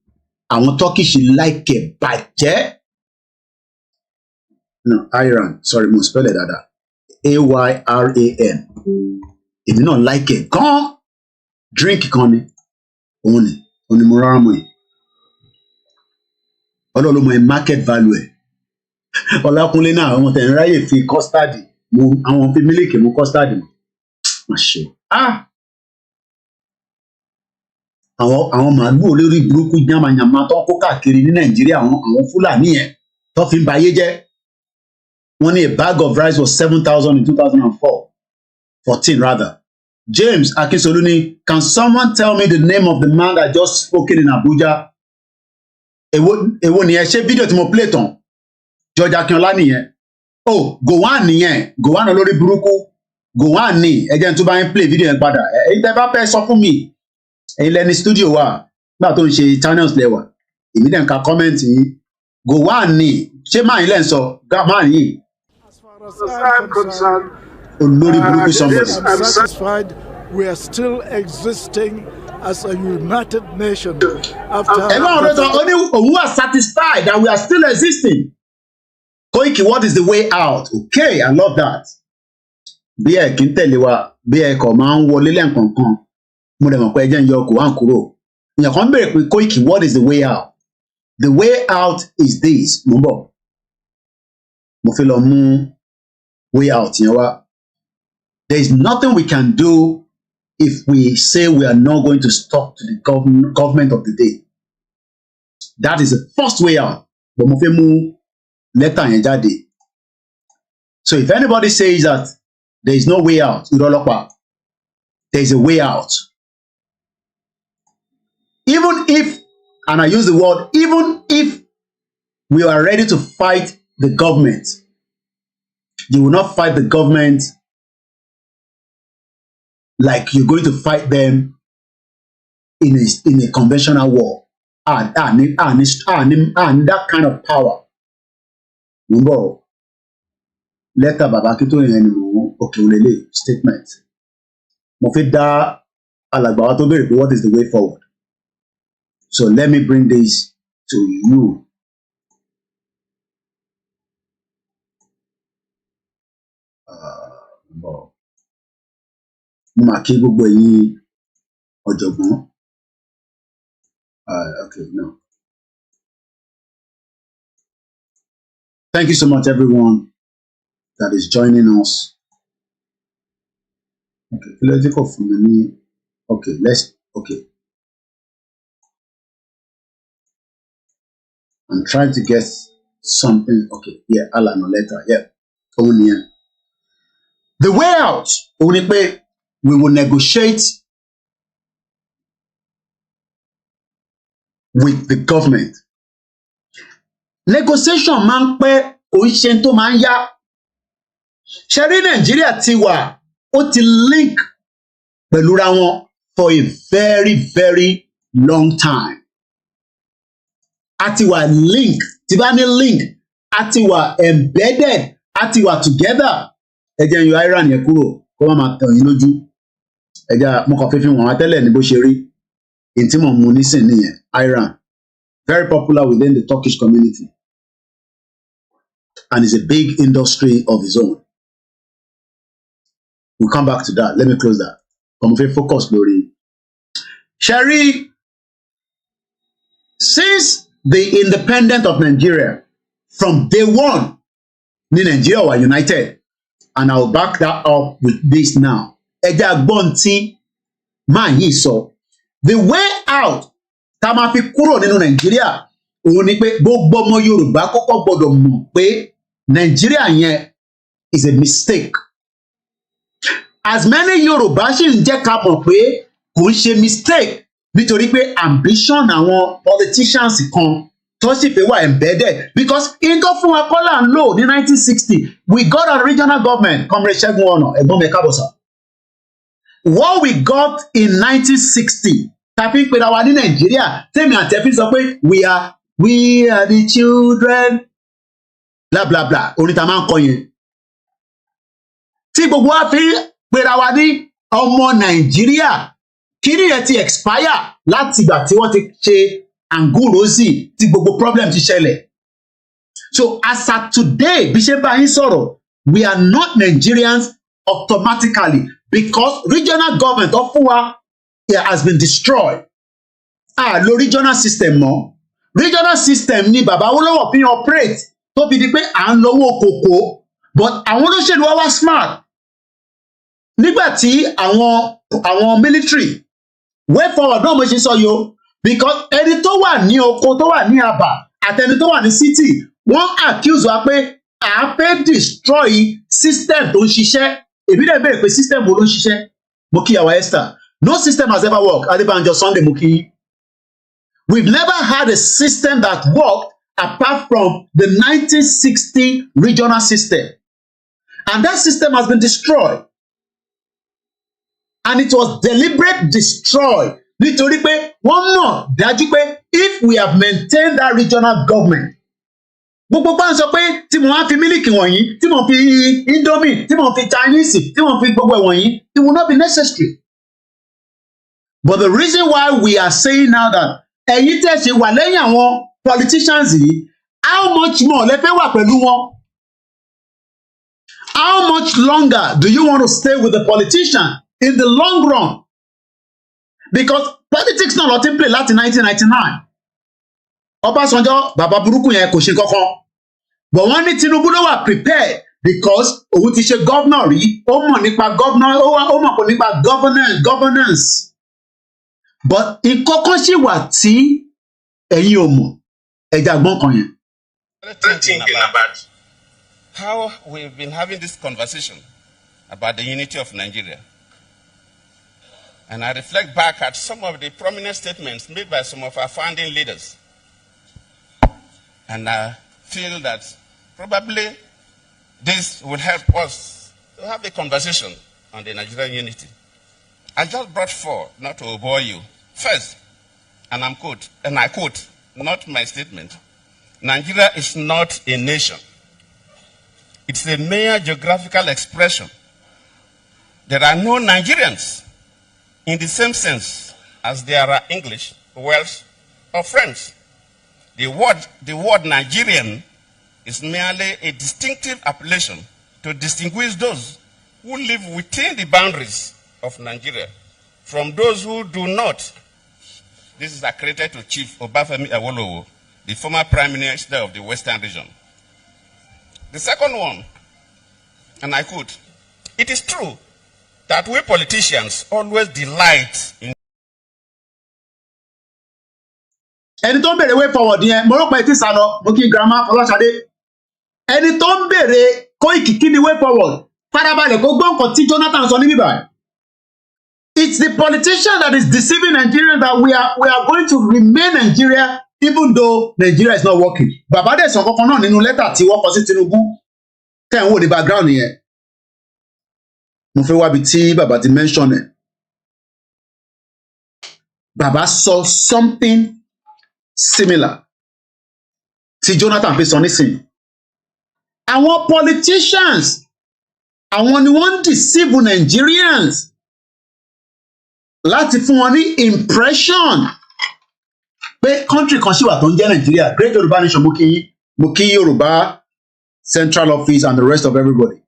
Àwọn Turkish like ẹ̀ bàjẹ́. No, Iran. Sorry, mo spell it dada. A-Y-R-A-N. Èmi náà like ẹ̀ gan. Drink kan ni. Òun ni mo rárá mọ̀ ẹ̀. Ọlọ́run mọ̀ ẹ̀ market value ẹ̀. Ọlákúnlé náà àwọn tẹ̀ ń ráyè fi custard mu àwọn fi mílíkì mu custard mu. Má ṣe. Àwọn màálù olórí burúkú yamayama tó ń kó káàkiri ní Nàìjíríà àwọn Fúlàní yẹn tó fi ń ba ayé jẹ́. Wọ́n ní a bag of rice was 7,000 in 2004. 14 rather. James Akinsolu ní, can someone tell me the name of the man that just spoken in Abuja? Èwo nìyẹn ṣé fídíò tí mo play tán? George Akínọlá nìyẹn. Oh, Gowon nìyẹn. Gowon olórí burúkú. Gowon ní ẹjẹ́ tó bá ń play fídíò yẹn padà. Èyí tẹ́ bá fẹ́ sọ fún mi. Ẹ̀yin lẹni studio wa. Nígbà tó ń ṣe channels lẹ́wà. Èmi dẹ̀ ń ka comment yìí. Gowon ní ṣé máa yín lẹ́ ń sọ? Máa yín. As I'm concerned, olórí burúkú somebody. I'm satisfied we are still existing as a united nation. We are satisfied that we are still existing. Koiki, what is the way out? Okay, I love that. Bí ẹ kì í tẹ̀lé wa, bí ẹ kọ̀ máa ń wọlé lẹ́ǹkankan, mo dẹ̀ mọ̀ pé ẹ jẹ́ ń yọ Gowon kúrò. Ìyàn kan bèrè pé Koiki, what is the way out? The way out is this. Mo ń bọ̀. Mo fẹ́ lọ mú way out yẹn wá. There is nothing we can do if we say we are not going to talk to the government of the day. That is the first way out. But mo fẹ́ mú lẹ́tà yẹn jáde. So if anybody says that there is no way out, irọ́lọ́pàá, there is a way out. Even if, and I use the word, even if we are ready to fight the government, you will not fight the government like you're going to fight them in a conventional war. And that kind of power. Remember, letter Baba Akíntóyè yẹn ni mo òkè òlélẹ̀ statement. Mo fi dá alàgbà wa tó béèrè pé what is the way forward? So let me bring this to you. Mo máa kí gbogbo ẹ̀yin ọ̀jọ̀gbọ́n. Okay, no. Thank you so much, everyone that is joining us. Okay, political from me. Okay, okay. I'm trying to get something. Okay, yeah, Alan or letter. Yeah, only here. The way out, only pé we will negotiate with the government. Negotiation máa ń pẹ́ oríṣẹ́ tó máa ń yá. Ṣé rí Nàìjíríà ti wà ó ti link pẹ̀lú ra wọn for a very, very long time. àti wà link tí bá ní link àti wà embedded àti wà together ẹ jẹ́ yọ iran yẹn kúrò kó má máa tàn yín lójú ẹ jẹ́ mo kàn fífi wọn àtẹ́lẹ̀ ní bó ṣe rí èyí tí mo mú nísìn nìyẹn iran very popular within the Turkish community and is a big industry of its own. We'll come back to that. Let me close that. Come focus, Lori. Sherry, since the independence of Nigeria, from day one, Nigeria were united, and I'll back that up with this now. Eja Bonti, man, he saw the way out. Tamafi kúrò nínú Nigeria. Òun ni pé gbogbo ọmọ Yorùbá kọ́kọ́ gbọ́dọ̀ mọ̀ pé Nigeria yẹn is a mistake. As many Yorùbá ṣì ń jẹ́ ká mọ̀ pé kò ń ṣe mistake nítorí pé ambition àwọn politicians kan tó sì fẹ́ wà embedded because in tó fún wa kọ́là ń lò ní 1960 we got a regional government Comrade Ṣẹ́gun Ọ̀nà ẹ̀gbọ́n mi kábọ̀ sà. What we got in 1960 tàbí pé wa ní Nàìjíríà tèmi àtẹ̀fín sọ pé we are the children bla bla bla orin tá máa ń kọ yẹn tí gbogbo wa fi pera wa ní ọmọ Nàìjíríà kí ni ẹ ti expire láti ìgbà tí wọ́n ti ṣe Angurozi tí gbogbo problem ti ṣẹlẹ̀. So as at today bí ṣe bá yín sọ̀rọ̀ we are not Nigerians automatically because regional government of fún has been destroyed. Lo regional system mọ́. Regional system ni bàbá Awólọ́wọ̀ fi operate tó fi di pé à ń lówó kòkó but àwọn olóṣèlú wa wá smart. Nígbà tí àwọn military way forward náà mo ṣe sọ yo because ẹni tó wà ní oko tó wà ní àbà àtẹni tó wà ní city wọ́n accuse wa pé à fẹ́ destroy system tó ń ṣiṣẹ́ èmi dẹ̀ bẹ̀rẹ̀ pé system wo ló ń ṣiṣẹ́ mo kí àwa Esther no system has ever worked Adébánjọ Sunday mo kí. We've never had a system that worked apart from the 1960 regional system and that system has been destroyed. And it was deliberate destroy nítorí pé wọ́n mọ̀ dájú pé if we have maintained that regional government gbogbo bá ń sọ pé tí mo máa fi mílìkì wọ̀nyí tí mo fi indomie tí mo fi Chinese tí mo fi gbogbo ẹ̀ wọ̀nyí it will not be necessary. But the reason why we are saying now that ẹ̀yin tẹ̀ ṣe wà lẹ́yìn àwọn politicians yìí how much more lẹ fẹ́ wà pẹ̀lú wọn? How much longer do you want to stay with the politician? In the long run, because politics náà lọ ti ń play láti 1999 Ọbásanjọ́ bàbá burúkú yẹn kò ṣe kankan but wọ́n ní Tinubu ló wà prepared because òun ti ṣe governor rí ó mọ̀ nípa governor ó mọ̀ nípa governance but ìkọ̀kan sì wà tí ẹ̀yin ò mọ̀ ẹ̀jẹ̀ àgbọ̀n kan yẹn. Thinking about how we've been having this conversation about the unity of Nigeria. And I reflect back at some of the prominent statements made by some of our founding leaders. And I feel that probably this will help us to have a conversation on the Nigerian unity. I just brought four, not to bore you. First, and I quote, not my statement, Nigeria is not a nation. It's a mere geographical expression. There are no Nigerians in the same sense as there are English, Welsh, or French. The word Nigerian is merely a distinctive appellation to distinguish those who live within the boundaries of Nigeria from those who do not. This is accredited to Chief Obafemi Awolowo, the former Prime Minister of the Western region. The second one, and I quote, it is true that we politicians always delight in. Ẹni tó ń bèrè way forward yẹn mo rò pé ti sá lọ mo kí grandma Fọláṣadé ẹni tó ń bèrè Koiki kí ni way forward farabalẹ̀ kó gbọ́ nǹkan tí Jonathan sọ ní bíbá. It's the politician that is deceiving Nigeria that we are going to remain Nigeria even though Nigeria is not working. Bàbá dẹ̀ sọ kankan náà nínú lẹ́tà tí wọ́n kọ sí Tinubu tẹ̀ ń wò ní background yẹn. Mo fẹ́ wá bi tí bàbá ti mention ẹ̀. Bàbá sọ something similar tí Jonathan fi sọ nísìn. Àwọn politicians, àwọn ni wọ́n ń deceive Nigerians láti fún wọn ní impression pé country kan ṣì wà tó ń jẹ́ Nigeria. Great Yoruba Nation, mo kí Yoruba Central Office and the rest of everybody.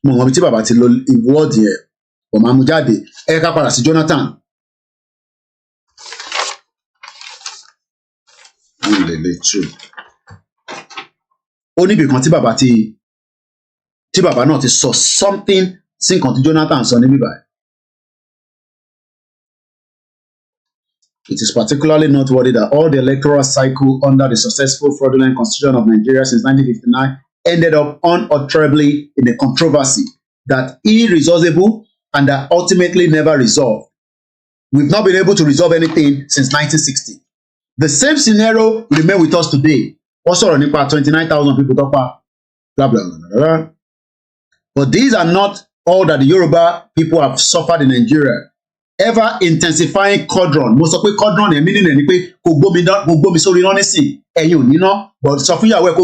Mo mọ̀ bí tí bàbá ti lo word yẹn, ó máa mú jáde. Ẹ ká padà sí Jonathan. Ó níbi kan tí bàbá náà ti sọ something sí nǹkan tí Jonathan sọ níbí báyìí. It is particularly noteworthy that all the electoral cycle under the successful fraudulent constitution of Nigeria since 1959 ended up unutterably in a controversy that irresolvable and that ultimately never resolved. We've not been able to resolve anything since 1960. The same scenario remains with us today. Also, nípa 29,000 people talk about blah, blah, blah, blah. But these are not all that the Yoruba people have suffered in Nigeria. Ever intensifying cauldron. Mo sọ pé cauldron ẹ̀ meaning ẹ̀ ni pé kò gbómi sórí iná nísìn ẹ̀yin ò níná, but sọ fún ìyàwó ẹ̀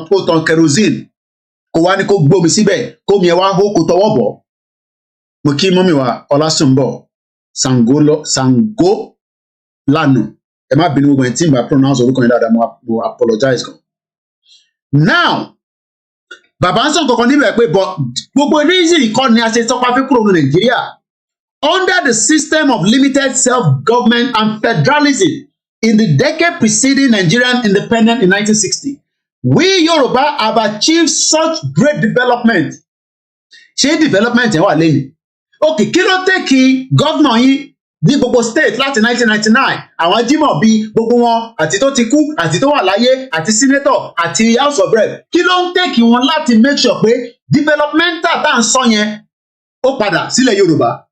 kó tan kerosene kó wá ní kó gbómi síbẹ̀ kó mi ẹ̀ wá hó kó tọwọ́ bọ̀. Mo kí mọ́mì wa Ọlásùnbọ̀ Sango lánàá. Ẹ má bínú gbogbo ẹ̀ tí n bá pronounce orúkọ yẹn dáadáa, mo apologize gan. Now, bàbá ń sọ kankan níbẹ̀ pé gbogbo reason ìkọ́ ni a ṣe tọ́pá fi kúrò ní Nàìjíríà. Under the system of limited self-government and federalism in the decade preceding Nigerian independence in 1960, we Yoruba have achieved such great development. Ṣé development ẹ̀ wà lẹ́yìn? Okay, kí ló tẹ́kì gọ́vnà yín ní gbogbo state láti 1999? Àwọn Jímọ̀ bíi gbogbo wọn àti tó ti kú àti tó wà láyé àti senator àti house of rep. Kí ló ń tẹ́kì wọn láti make sure pé developmental tá à ń sọ yẹn ó padà sílẹ̀ Yorùbá?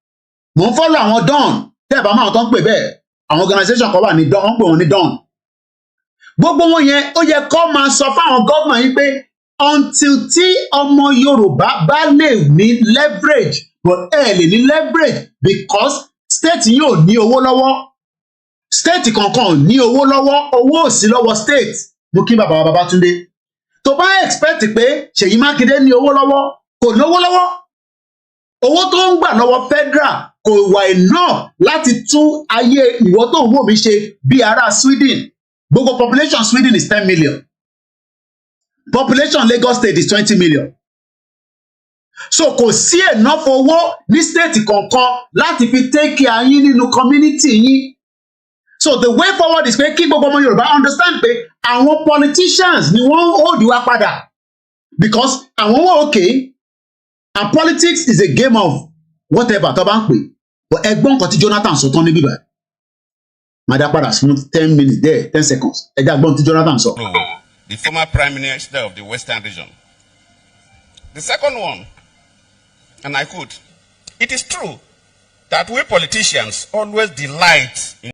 Mo ń follow àwọn Don, tẹ́ ẹ̀ bá máa tán pè bẹ́ẹ̀, àwọn organisation kan wà ní Don, wọ́n pè wọ́n ní Don. Gbogbo wọn yẹn ó yẹ kó máa sọ fáwọn gọ́ọ̀mọ̀ yín pé until tí ọmọ Yorùbá bá lè ní leverage, but ẹ lè ní leverage because state yóò ní owó lọ́wọ́. State kankan ò ní owó lọ́wọ́, owó ò sí lọ́wọ́ state. Mo kí bàbá wa Babátúndé. Tó bá expect pé Ṣèyí Mákindé ní owó lọ́wọ́, kò lówó lọ́wọ́. Owó tó ń gbà lọ́wọ́ federal kò wà enough láti tún ayé ìwọ tó ń wò mí ṣe bí ará Sweden. Gbogbo population Sweden is 10 million. Population Lagos State is 20 million. So kò sí enough owó ní state kankan láti fi take care yín nínú community yín. So the way forward is pé kí gbogbo ọmọ Yorùbá understand pé àwọn politicians ni wọ́n hold wa padà because àwọn wọ́n okay and politics is a game of whatever tó bá ń pè. But ẹgbọ́n nǹkan tí Jonathan sọ tán níbí báyìí. Màdá padà fún 10 minutes there, 10 seconds. Ẹgbẹ́ àgbọ̀n tí Jonathan sọ. The former Prime Minister of the Western region. The second one, and I quote, "It is true that we politicians always delight in..."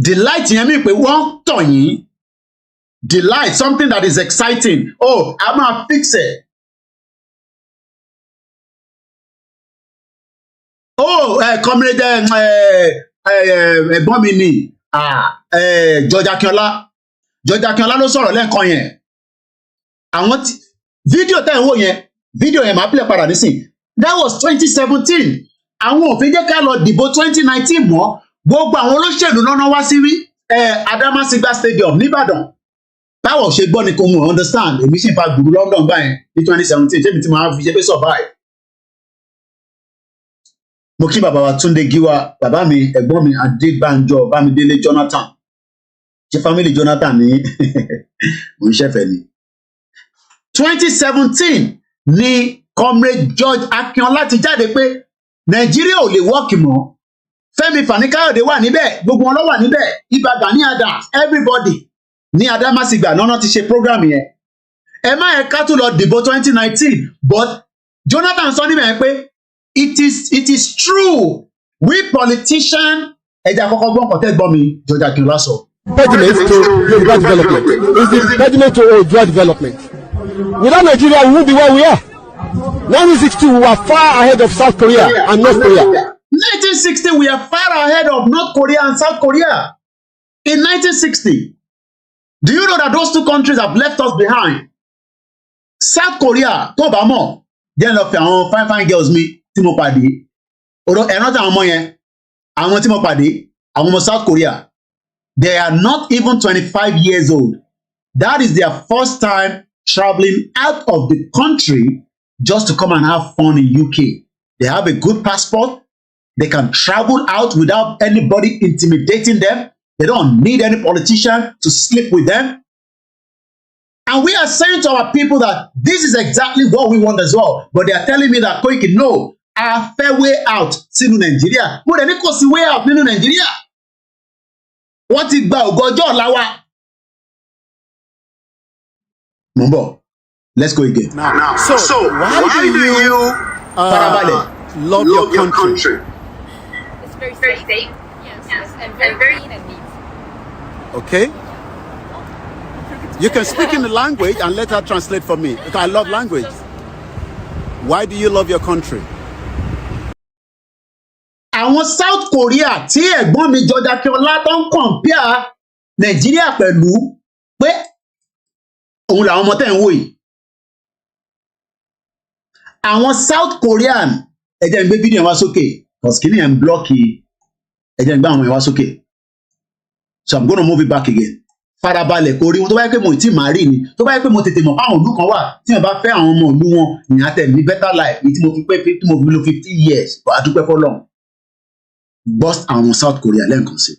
Delight yẹn mi pé wọ́n tàn yín. Delight, something that is exciting. Oh, a máa fix it. Oh, comrade ẹ̀gbọ́n mi ni George Akínọlá ló sọ̀rọ̀ lẹ́ẹ̀kan yẹn. Àwọn fídíò tẹ́ ẹ̀ ń wò yẹn, fídíò yẹn máa play padà nísìn. That was 2017. Àwọn òfin jẹ́ ká lọ dìbò 2019 mọ́. Gbogbo àwọn olóṣèlú lọ́nà wá sí Adamasingba Stadium nìbàdàn. Báwo ṣe gbọ́ ni kò mú understand? Èmi sì ń fa gbùrú London báyẹn ní 2017. Ṣé mi ti máa fi ṣe pé survive? Mo kí bàbá wa Túndé Gíwá, bàbá mi, ẹ̀gbọ́n mi Adébánjọ, Bámidélé Jonathan. Ṣé family Jonathan ní mo ń ṣẹ̀fẹ̀ ni. 2017 ni comrade George Akínọlá ti jáde pé Nàìjíríà ò lè wọ́ọ̀kì mọ́. Fẹ́mi Fani-Káyọ̀dé wà níbẹ̀, gbogbo wọn ló wà níbẹ̀, Ìbà Gani Adams, everybody ní Adamasingba náà ti ṣe program yẹn. Ẹ má yẹ ká tún lọ dìbò 2019, but Jonathan sọ níbẹ̀ pé it is true. We politicians, ẹja àkọ́kọ́ gbọ́n kọ́tẹ́ gbọ́n mi, George Akínọlá sọ. Impediment to Yoruba development is the impediment to Oodua development. Without Nigeria, we won't be where we are. 1962, we were far ahead of South Korea and North Korea. 1960, we are far ahead of North Korea and South Korea. In 1960, do you know that those two countries have left us behind? South Korea, tó bá mọ̀, jẹ́ lọ fi àwọn fine girls mi tí mo pàdé. Ọ̀rọ̀ ẹ̀rọ tí àwọn ọmọ yẹn, àwọn tí mo pàdé, àwọn ọmọ South Korea, they are not even 25 years old. That is their first time traveling out of the country just to come and have fun in UK. They have a good passport. They can travel out without anybody intimidating them. They don't need any politician to sleep with them. And we are saying to our people that this is exactly what we want as well. But they are telling me that, Koiki, no, our fair way out sínú Nigeria. Mo dẹ̀ ní kò sí way out nínú Nigeria. Wọ́n ti gba ògo ọjọ́ ọ̀la wa. Mumbo, let's go again. Now, so why do you love your country? It's very safe. Yes. And very clean and neat. Okay? You can speak in the language and let her translate for me, because I love language. Why do you love your country? Àwọn South Korea tí ẹ̀gbọ́n mi George Akínọlá tó ń compare Nàìjíríà pẹ̀lú pé òun làwọn ọmọ tẹ̀ ń wò yìí. Àwọn South Korean ẹ jẹ́ n gbé fídíò wá sókè because kí ni ẹ̀ ń blọ́ọ̀kì ẹ jẹ́ n gbé àwọn ẹ̀ wá sókè. So I'm gonna move it back again. Farabalẹ̀ kò rí wọn tó bá yẹ pé mo ti máa rí ni tó bá yẹ pé mo tètè mọ̀ àwọn ìlú kan wà tí wọ́n bá fẹ́ àwọn ọmọ ìlú wọn ìyẹn àtẹ̀ ní better life ní tí mo fi pé tí mo fi lo 50 years but àdúpẹ́ fọlọ́run. Bust àwọn South Korea lẹ́ǹkan sí.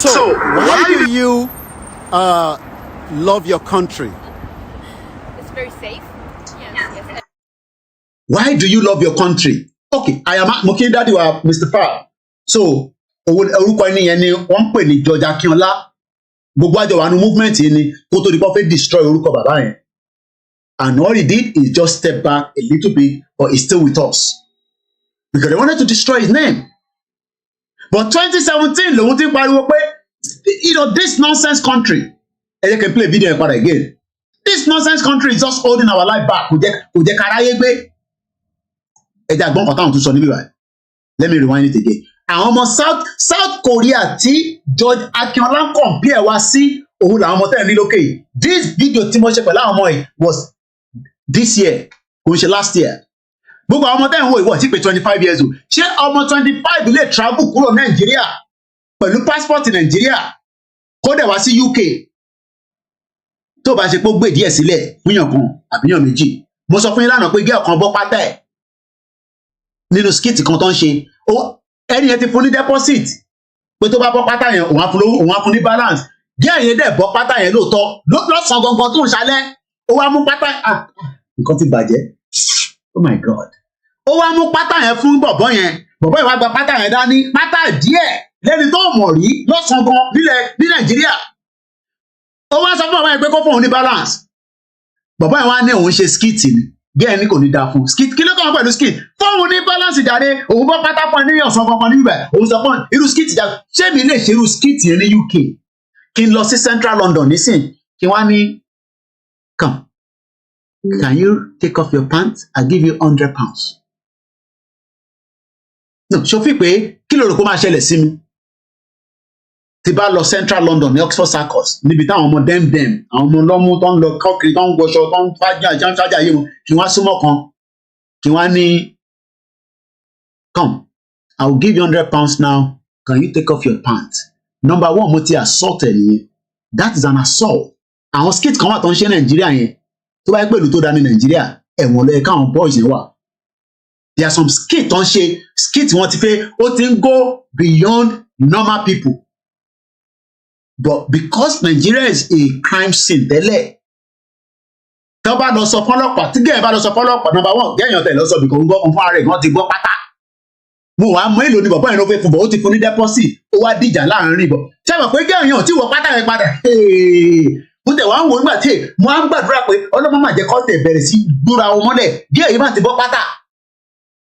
So why do you love your country? It's very safe. Yes. Why do you love your country? Okay, I am Mokin Daddy wa Mr. Farr. So orúkọ ẹni yẹn ni wọ́n ń pè ní George Akínọlá. Gbogbo àjọ wa ní movement yìí ni kó tó di pé wọ́n fẹ́ destroy orúkọ bàbá yẹn. And all he did is just step back a little bit, but he's still with us. Because they wanted to destroy his name. But 2017, lòun ti pariwo pé, this nonsense country. And you can play video about it again. This nonsense country is just holding our life back. Kò jẹ́ káráyé gbé. Ẹ jẹ́ àgbọ̀n kan táwọn tún sọ níbí báyìí. Let me rewind it again. Àwọn ọmọ South Korea tí George Akínọlá compare wá sí òun làwọn ọmọ tẹ́lẹ̀ ní lókè yìí. This video tí mo ṣe pẹ̀lú àwọn ọmọ yìí was this year, kò ń ṣe last year. Gbogbo àwọn ọmọ tẹ́lẹ̀ ń wo ìwọ̀ tí pé 25 years old. Ṣé ọmọ 25 lè travel kúrò Nàìjíríà pẹ̀lú passport Nàìjíríà kó dẹ̀ wá sí UK? Tó bá ṣe pé ó gbé díẹ̀ sílẹ̀ fúnyàn kan àbíyàn méjì. Mo sọ fún yín lánàá pé gẹ́ ọ̀kan bọ́ pátá ẹ̀ nínú skit kan tó ń ṣe. Ẹni yẹn ti fún ní deposit pé tó bá bọ́ pátá yẹn òun á fún ní balance. Gẹ́ ẹ̀yẹn dẹ̀ bọ́ pátá yẹn lóòótọ́ lọ́sàn-án gangan tó ń ṣalẹ́ ó wá mú pátá nǹkan ti bàjẹ́. Oh my God. Ó wá mú pátá yẹn fún bọ̀bọ́ yẹn wá gba pátá yẹn dání pátá díẹ̀ lẹ́ni tó mọ̀ rí lọ́sàn-án gan ní Nàìjíríà. Ó wá sọ fún bàbá yẹn pé kó fún òun ní balance. Bàbá yẹn wá ní òun ṣe skit ni bí ẹni kò ní dáa fún skit kí ló kàn pẹ̀lú skit fún òun ní balance jáde òun bọ́ pátá fún ẹni ọ̀sán kankan níbẹ̀ òun sọ fún irú skit jáde ṣé mi lè ṣe irú skit yẹn ní UK kí n lọ sí Central London nísìn kí wọ́n á ní come. Can you take off your pants? I'll give you £100. No, ṣó fi pé kí ló rò kó máa ṣẹlẹ̀ sí mi? Tí bá lọ Central London ní Oxford Circus níbi táwọn ọmọ dem àwọn ọmọ lọ́mú tó ń lọ kọ́kiri tó ń wọṣọ tó ń fájà yé wọn kí wọ́n á súnmọ́ kan kí wọ́n á ní come, I will give you £100 now. Can you take off your pants? Number one, mo ti assault ẹ̀ nìyẹn. That is an assault. Àwọn skit kan wà tó ń ṣe Nàìjíríà yẹn. Tó bá yẹ pẹ̀lú tó dá ní Nàìjíríà ẹ̀wọ̀n lọ́yẹ káwọn boys yẹn wà. There are some skit tó ń ṣe skit wọn ti fẹ́ ó ti ń go beyond normal people. But because Nigeria is a crime scene tẹ́lẹ̀ tó bá lọ sọ fọlọ́pàá tí gẹ́gẹ́ bá lọ sọ fọlọ́pàá number one gẹ́yàn tẹ̀ lọ sọ bìkan ń gbọ́ fún ara rẹ̀ wọ́n ti gbọ́ pátá. Mo wàá mọ èlò ní bọ̀bọ́ yẹn ló fẹ́ fún bọ̀ ó ti fún ní deposit ó wá dìjà láàrin bọ̀ ṣé mo pé gẹ́yàn tí wọ́n pátá yẹn padà mo tẹ̀ wá ń wo nígbà tí mo á ń gbàdúrà pé ọlọ́mọ máa jẹ́ kọ́ tẹ̀ bẹ̀rẹ̀ sí gbúra wọn mọ́lẹ̀ gẹ́ẹ̀ yìí má ti bọ́ pátá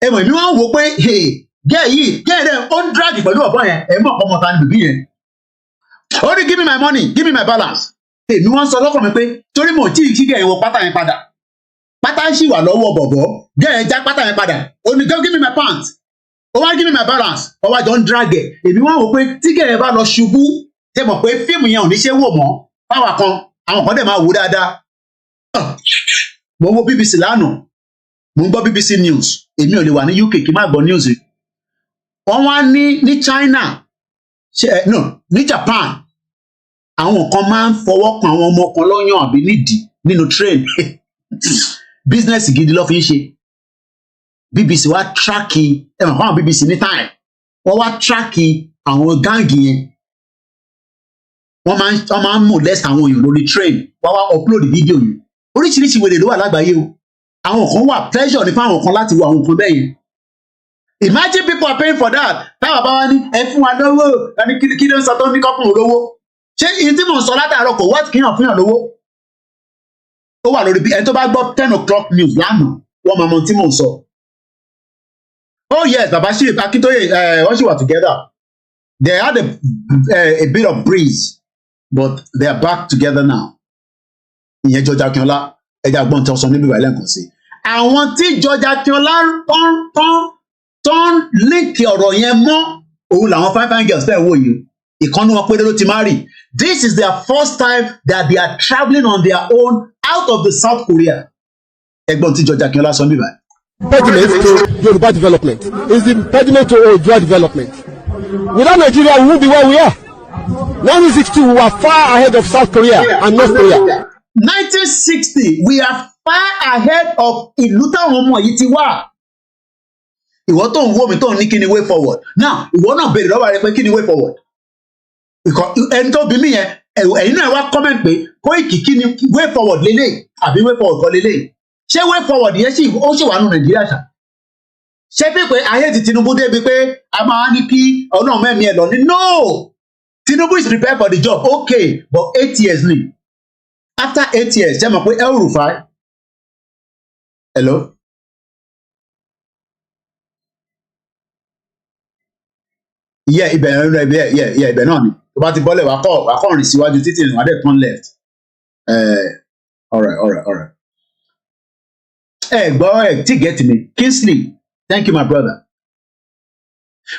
ẹ mọ̀ èmi wọ́n wò pé gẹ́ẹ̀ yìí gẹ́ẹ̀ dẹ̀ ó ń drag pẹ̀lú ọ̀bọ yẹn ẹ̀ mọ̀ ọmọ ta ni bìbí yẹn ó ní give me my money give me my balance èmi wọ́n sọ lọ́kàn mi pé torí mo tí ì kí gẹ́ẹ̀ wọ pátá yẹn padà pátá ń ṣì wà lọ́wọ́ bọ̀bọ̀ gẹ́ẹ̀ já pátá yẹn padà ó ní give me my pants ó wá give me my balance ó wá jọ ń drag ẹ̀ èmi wá wò pé tí kẹ̀rẹ̀ bá lọ ṣubú tẹ́ mọ̀ pé fíìmù yẹn ò ní ṣe wò mọ́ báwa kan àwọn kan dẹ̀ máa wò dáadáa mo wo BBC lánàá mo ń gbọ́ BBC news èmi ò lè wà ní UK kí n má gbọ́ news wọ́n wá ní China no ní Japan àwọn kan máa ń fọwọ́ kan àwọn ọmọ kan lọ́yàn àbí nídìí nínú train business gidi ló fi ń ṣe BBC wá tíráàkì ẹ̀wọ̀n fáwọn BBC ní time wọ́n wá tíráàkì àwọn gáàngì yẹn wọ́n máa ń molest àwọn èèyàn lórí train wọ́n wá upload fídíò yìí oríṣiríṣi wèrè ló wà lágbàáyé o àwọn kan wà pleasure ní fáwọn kan láti wo àwọn kan bẹ́ẹ̀ yẹn imagine people are paying for that táwọn bá wá ní ẹ fún wa lówó ẹni kí ló ń sọ tó ní kọ́kùnrin lówó ṣé ìyẹn tí mò ń sọ látàárọ̀ kò wá kíyàn fún yàn lówó ó wà lórí bí ẹni tó bá gbọ́ 10 o'clock news lánàá wọ́n máa mọ tí mò ń sọ. Oh yes, baba Ship Akintoye wọ́n ṣì wà together they had a bit of breeze but they are back together now. ìyẹn George Akínọlá ẹja gbọ́n tí wọ́n sọ níbi ìwà ẹlẹ́ǹkan sí. àwọn tí George Akínọlá tán líǹkì ọ̀rọ̀ yẹn mọ́ òun làwọn fine girls tẹ̀ wò yìí ìkànnì wọn péré ló ti marry. This is their first time that they are travelling on their own out of the South Korea. ẹgbọ́n tí George Akínọlá sọ níbi ìwà. Impediment to Yoruba development is the impediment to Oodua development. Without Nigeria, we won't be where we are. 1962, we were far ahead of South Korea and North Korea. 1960, we are far ahead of ìlú táwọn ọmọ yìí ti wà. Ìwọ tó ń wò mí tó ń ní kí ni way forward. Now, ìwọ náà béèrè lọ́wọ́ rẹ pé kí ni way forward. Ẹni tó bí mi yẹn, ẹ̀yin náà wá comment pé Koiki kí ni way forward lélẹ̀ àbí way forward kọ́ lélẹ̀. Ṣé way forward yẹn ó ṣì wà nù Nàìjíríà ṣá? Ṣé bí pé ayé ti Tinubu débi pé a máa ní kí ọlọ́run mẹ́mí ẹ̀ lọ ní? No! Tinubu is prepared for the job, okay, but 8 years ni. After 8 years, ṣé mọ̀ pé El-Rufai? Hello? Ibẹ̀ náà ni. Tó bá ti bọ́lẹ̀ wá kọ́ rìn síwájú títí ìrìn wádẹ̀ turn left. All right. Gbọ́ tí get me. Kingsley, thank you my brother.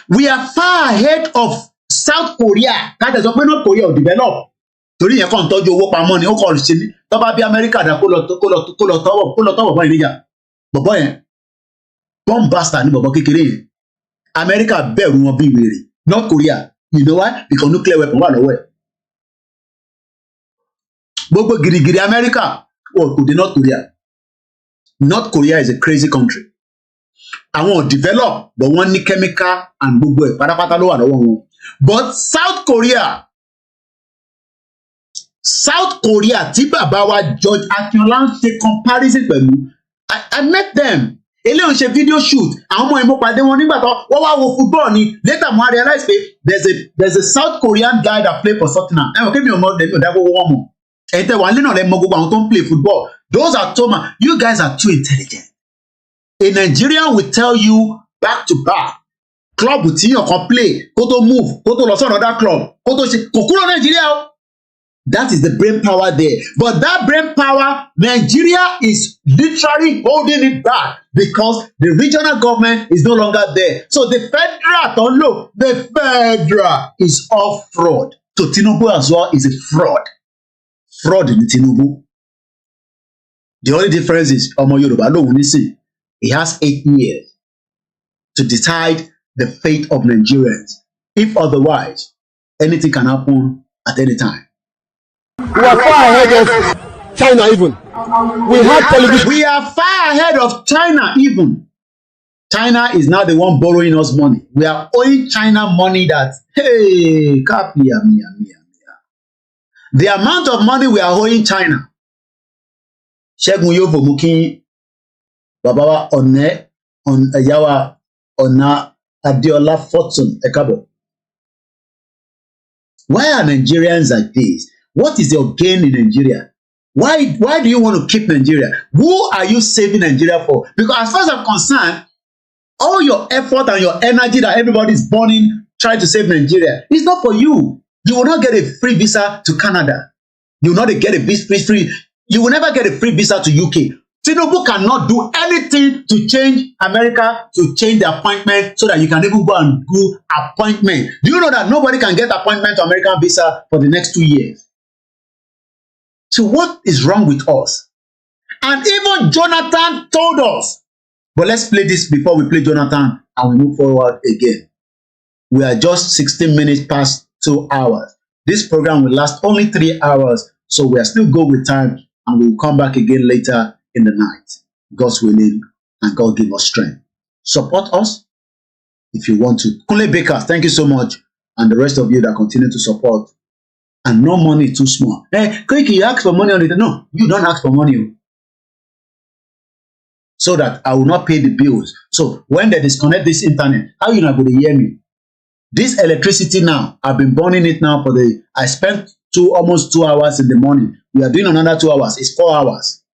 We are far ahead of South Korea. Kájà sọ pé North Korea ò develop. Torí yẹn kàn tọ́jú owó pamọ́ ni ó kàn ṣe ní. Tó bá bí Amẹ́ríkà dá kó lọ tọ́wọ̀ fún ìníjà. Bọ̀bọ̀ yẹn bomb bastard ní bọ̀bọ̀ kékeré yẹn. Amẹ́ríkà bẹ̀rù wọn bí wèrè. North Korea, you know why? Because nuclear weapon wà lọ́wọ́ ẹ̀. Gbogbo girigiri Amẹ́ríkà kò dé North Korea. North Korea is a crazy country. Àwọn ò develop but wọ́n ní chemical and gbogbo ẹ̀ pátápátá ló wà lọ́wọ́ wọn. But South Korea tí bàbá wa George Akínọlá ń ṣe comparison pẹ̀lú I met them. Eléyìí ń ṣe video shoot àwọn ọmọ ìmọ̀ pàdé wọn nígbà tó wọ́n wá wo football ni later mo realize pé there's a South Korean guy that play for Tottenham. Ẹ̀wọ̀n kébì ọmọ ọdẹ mi ò dá gbogbo wọn mọ̀. Ẹ̀yin tẹ́ wà nílẹ̀ náà lẹ́ mọ gbogbo àwọn tó ń play football. Those are Thomas. You guys are too intelligent. A Nigerian will tell you back to back. Club tí yàn kan play kó tó move kó tó lọ sí another club kó tó ṣe kò kúrò Nàìjíríà o. That is the brain power there. But that brain power, Nigeria is literally holding it back because the regional government is no longer there. So the federal is all fraud. So Tinubu as well is a fraud. Fraud in Tinubu. The only difference is Ọmọ Yorùbá lòun nísìn. He has 8 years to decide the fate of Nigerians. If otherwise, anything can happen at any time. We are far ahead of China even. We have television. We are far ahead of China even. China is now the one borrowing us money. We are owing China money that, hey, the amount of money we are owing China. Ṣẹ́gun yóò fòmù kí bàbá wa ẹ̀yà ọ̀nà Adéọlá Fortune ẹ káàbọ̀. Why are Nigerians like this? What is your gain in Nigeria? Why do you want to keep Nigeria? Who are you saving Nigeria for? Because as far as I'm concerned, all your effort and your energy that everybody is burning trying to save Nigeria, it's not for you. You will not get a free visa to Canada. You will not get a free. You will never get a free visa to UK. Tinubu cannot do anything to change America, to change the appointment so that you can even go and do appointment. Do you know that nobody can get appointment to American visa for the next 2 years? So what is wrong with us? And even Jonathan told us. But let's play this before we play Jonathan and we move forward again. We are just 16 minutes past 2 hours. This program will last only 3 hours, so we are still good with time, and we will come back again later in the night. God's willing, and God give us strength. Support us if you want to. Kunle Bakers, thank you so much, and the rest of you that continue to support. And no money too small. Hey, Koiki, you ask for money on it. No, you don't ask for money. So that I will not pay the bills. So when they disconnect this internet, how you not going to hear me? This electricity now, I've been burning it now I spent almost 2 hours in the morning. We are doing another 2 hours. It's 4 hours.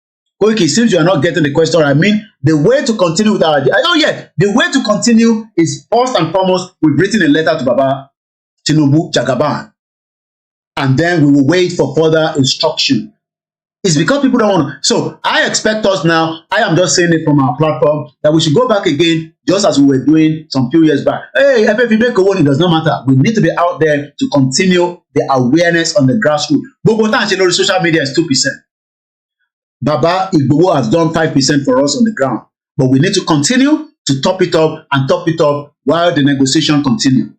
Koiki, since you are not getting the question, I mean, the way to continue with our... the way to continue is first and foremost, we've written a letter to Baba Tinubu Jagaban. And then we will wait for further instruction. It's because people don't want to. So I expect us now, I am just saying it from our platform, that we should go back again, just as we were doing some few years back. Hey, if you make a word, it does not matter. We need to be out there to continue the awareness on the grassroots. But social media is 2%. Baba IGBOHO has done 5% for us on the ground. But we need to continue to top it up while the negotiation continue.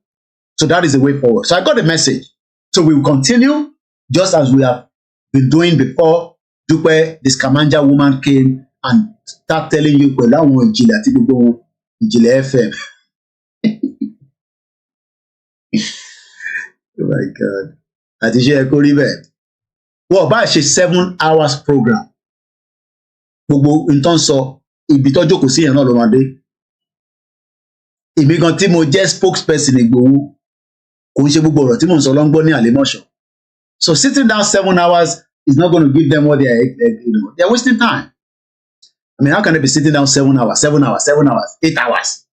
So that is the way forward. So I got a message. So we will continue just as we have been doing before. Dupe, this Kamanja woman came and start telling you, well, that one Ijile FM. Oh my God. Àti ṣe ẹ̀kọ́ rí bẹ́ẹ̀. Wọ́n bá ṣe 7 hours program. Gbogbo nǹkan sọ ibi tó jókòó sí yẹn náà ló máa dé. Èmi gan tí mo jẹ́ spokesperson Ìgbòho. Kò ń ṣe gbogbo ọ̀rọ̀ tí mò ń sọ ló ń gbọ́ ní Àlèmọ́ṣọ́. So sitting down 7 hours is not going to give them what they're wasting time. I mean, how can they be sitting down 7 hours, 8 hours?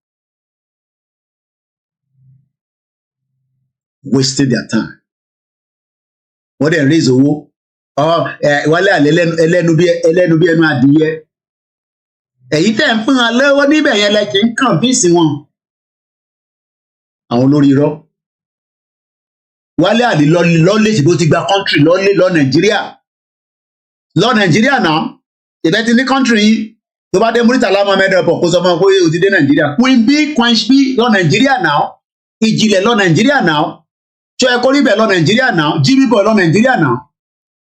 Wasting their time. What they raise owó. Wálé àlè ẹlẹ́nu bí ẹnu adìyẹ. Èyí tẹ́ ń fún wọn lọ́wọ́ níbẹ̀ yẹn lẹ kì í kàn fíìsì wọn. Àwọn olórí irọ́. Wálé àlè lọ́lé ṣùgbọ́n ti gba country lọ Nàìjíríà. Lọ Nàìjíríà náà. Ìbẹ́ ti ní country yìí. Tó bá dé Muritala Mohammed Airport kó sọ fún ọ pé o ti dé Nàìjíríà. Queen B lọ Nàìjíríà náà. Ìjìnlẹ̀ lọ Nàìjíríà náà. Ṣọ́ ẹ̀kọ́ níbẹ̀ lọ Nàìjíríà náà. Jimmy Boy lọ Nàìjíríà náà.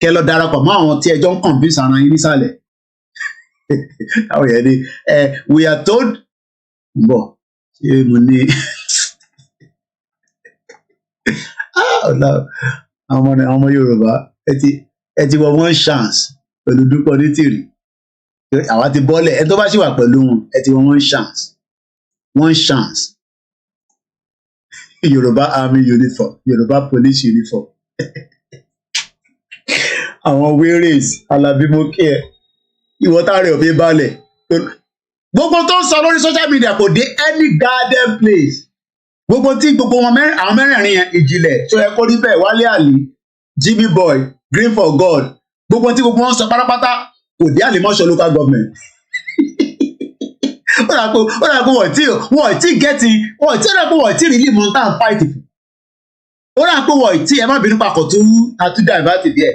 Kẹ lọ darapọ̀ mọ́ àwọn tí ẹjọ́ ń convince ara yín nísàlẹ̀. Àwọn yẹn ni we are told bọ̀ ṣé mo ní àwọn ọmọ Yorùbá ẹ ti wọ one chance pẹ̀lú Dúpọ̀ Onítìrì. Àwa ti bọ́lẹ̀ ẹ tó bá ṣì wà pẹ̀lú wọn ẹ ti wọ one chance. Yorùbá army uniform, Yorùbá police uniform. Àwọn wérés alábímọ́kí ẹ̀ ìwọ táàrẹ̀ òfin balẹ̀. Gbogbo tó ń sọ lórí social media kò dé any garden place. Gbogbo tí gbogbo wọn àwọn mẹ́rẹ̀ẹ̀rin yẹn Ìjìnlẹ̀ tó yẹ kó rí bẹ́ẹ̀ Wálé Àlè Jimmy Boy Green for God gbogbo tí gbogbo wọn sọ pátápátá kò dé Àlèmọ́ṣọ́ local government. Ó dà pé wọ́n ti rí limọ̀ tá à ń fight fún. Ó dà pé wọ́n ti ẹ má bínú papọ̀ tó divert díẹ̀.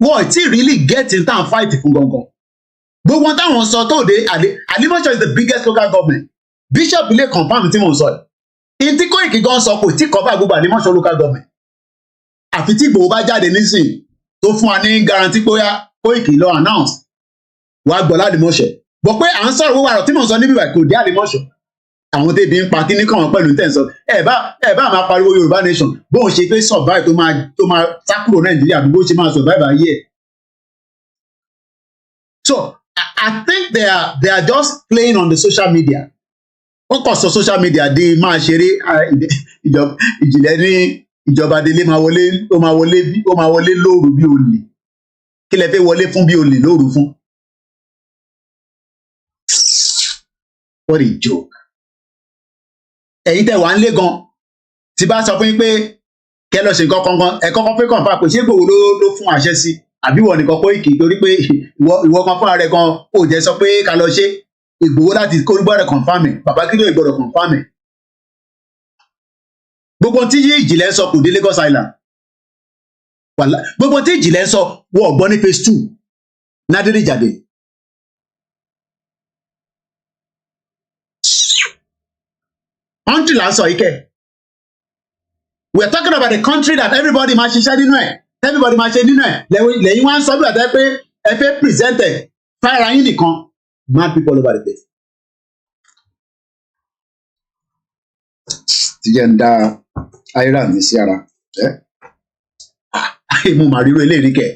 Wọ́n ti really get in tá à ń fight fún gangan. Gbogbo táwọn sọ tó dé Àlèmọ́ṣọ́ is the biggest local government. Bishop ilé confam tí mò ń sọ yìí. Ìtí Kóìkì gan sọ kò tí cover gbogbo Àlèmọ́ṣọ́ local government. Àfi tí Ìgbòho bá jáde nísìnyí tó fún wa ní guarantee pé Kóìkì lọ announce wàá gbọ́ l'Àlèmọ́ṣọ́. Bọ̀ pé à ń sọ̀rọ̀ gbogbo àrọ̀ tí mò ń sọ níbi ìwà kò dé Àlèmọ́ṣọ́. Àwọn tẹ́bi ń pa kíní kàn wọ́n pẹ̀lú tẹ̀sán. Ẹ bá máa pariwo Yorùbá nation bóun ṣe fẹ́ survive tó máa sá kúrò Nàìjíríà bí bó ṣe máa survive ayé ẹ̀. So I think they are just playing on the social media. Wọ́n kàn sọ social media di máa ṣeré Ìjìnlẹ̀ ní ìjọba délé ó máa wọlé lóru bí olè. Kí lẹ fẹ́ wọlé fún bí olè lóru fún? What a joke. Ẹ̀yin tẹ́ wà ń lé gan tí bá sọ fún yín pé kẹ́ lọ ṣe nǹkan kankan ẹ kọ́kọ́ pé kàn fà pé ṣé Ìgbòho ló fún àṣẹ sí àbí wọ́n nìkan Koiki torí pé ìwọ kan fúnra rẹ̀ gan ò jẹ́ sọ pé ká lọ ṣe Ìgbòho láti kó gbọ́dọ̀ confirm ẹ̀ bàbá kí ló gbọ́dọ̀ confirm ẹ̀. Gbogbo tí Ìjìnlẹ̀ ń sọ kò dé Lagos Island gbogbo tí Ìjìnlẹ̀ ń sọ wọ́n ọ̀gbọ́n ní phase 2 nádìrí jáde. Country là ń sọ yìí kẹ́. We are talking about a country that everybody máa ṣiṣẹ́ nínú ẹ̀ everybody máa ṣe nínú ẹ̀ lẹ́yìn wá ń sọ bí àtẹ́ pé ẹ fẹ́ present ẹ̀ fáìrà yín nìkan mad people all over the place. Ti jẹ́ ń dá ayéra mi sí ara mo mà ríro eléyìí kẹ̀.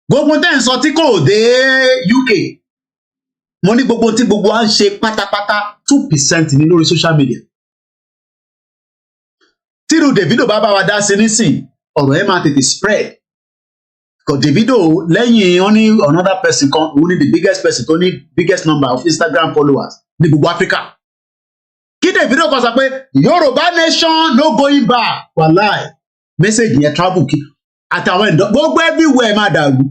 Gbogbo tẹ́ ń sọ tí kò dé UK mo ní gbogbo tí gbogbo wa ń ṣe pátápátá 2% ní lórí social media. Tírú Davido bá wa dá sí nísìn ọ̀rọ̀ ẹ̀ máa tètè spread. Because Davido lẹ́yìn wọn ní another person kan òun ní the biggest person tó ní biggest number of Instagram followers ní gbogbo Africa. Kí Davido kan sọ pé Yorùbá nation no going back wàláì message yẹn travel kí àtàwọn ẹ̀dọ́ gbogbo everywhere máa dàrú.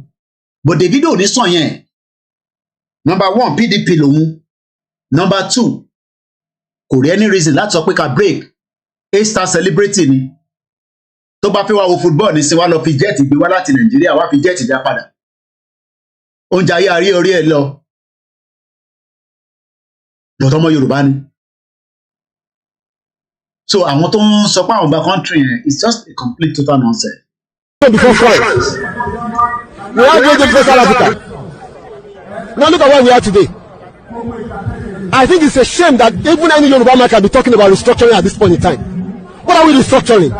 But Davido ò ní sàn yẹn. Number 1 PDP lòun. Number 2 kò rí any reason láti sọ pé ká break A-star celebrity ni tó bá fẹ́ wá wo football ní sí wá lọ fi jẹ́ẹ̀tì gbé wá láti Nàìjíríà wá fi jẹ́ẹ̀tì dá padà oúnjẹ ayé àrí orí ẹ̀ lọ bọ̀tọ̀ ọmọ Yorùbá ni so àwọn tó ń sọ pé àwọn ọba country yẹn it's just a complete total nonsense. Before France, we are going to face South Africa. Now look at where we are today. I think it's a shame that even any Yoruba man can be talking about restructuring at this point in time. What are we restructuring?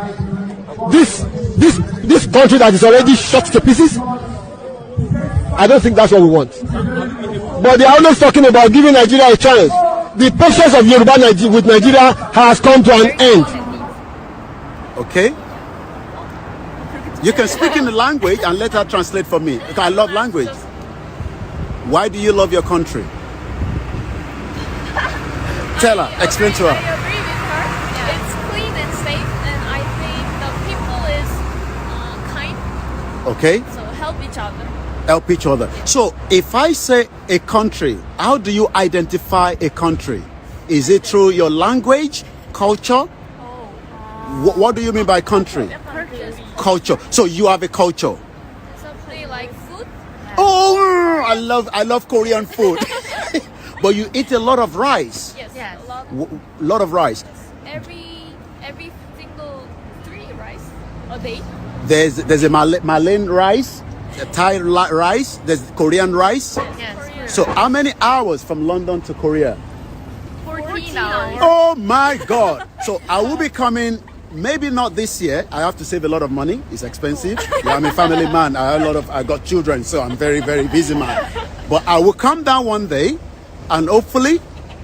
This country that is already shot to pieces? I don't think that's what we want. But they are always talking about giving Nigeria a chance. The patience of Yoruba with Nigeria has come to an end. Okay? You can speak in the language and let her translate for me. Because I love language. Why do you love your country? Tell her, explain to her. I agree with her. It's clean and safe, and I think the people is kind. Okay? So help each other. Help each other. So if I say a country, how do you identify a country? Is it through your language, culture? What do you mean by country? Culture. So you have a culture. Something like food. Oh, I love Korean food. But you eat a lot of rice. Yes, a lot. Lot of rice. Every single 3 rice a day. There's a Malayan rice, a Thai rice, there's Korean rice. Yes. So how many hours from London to Korea? 14 hours. Oh my God. So I will be coming, maybe not this year. I have to save a lot of money. It's expensive. Yeah, I'm a family man. I got children, so I'm very, very busy man. But I will come down one day and hopefully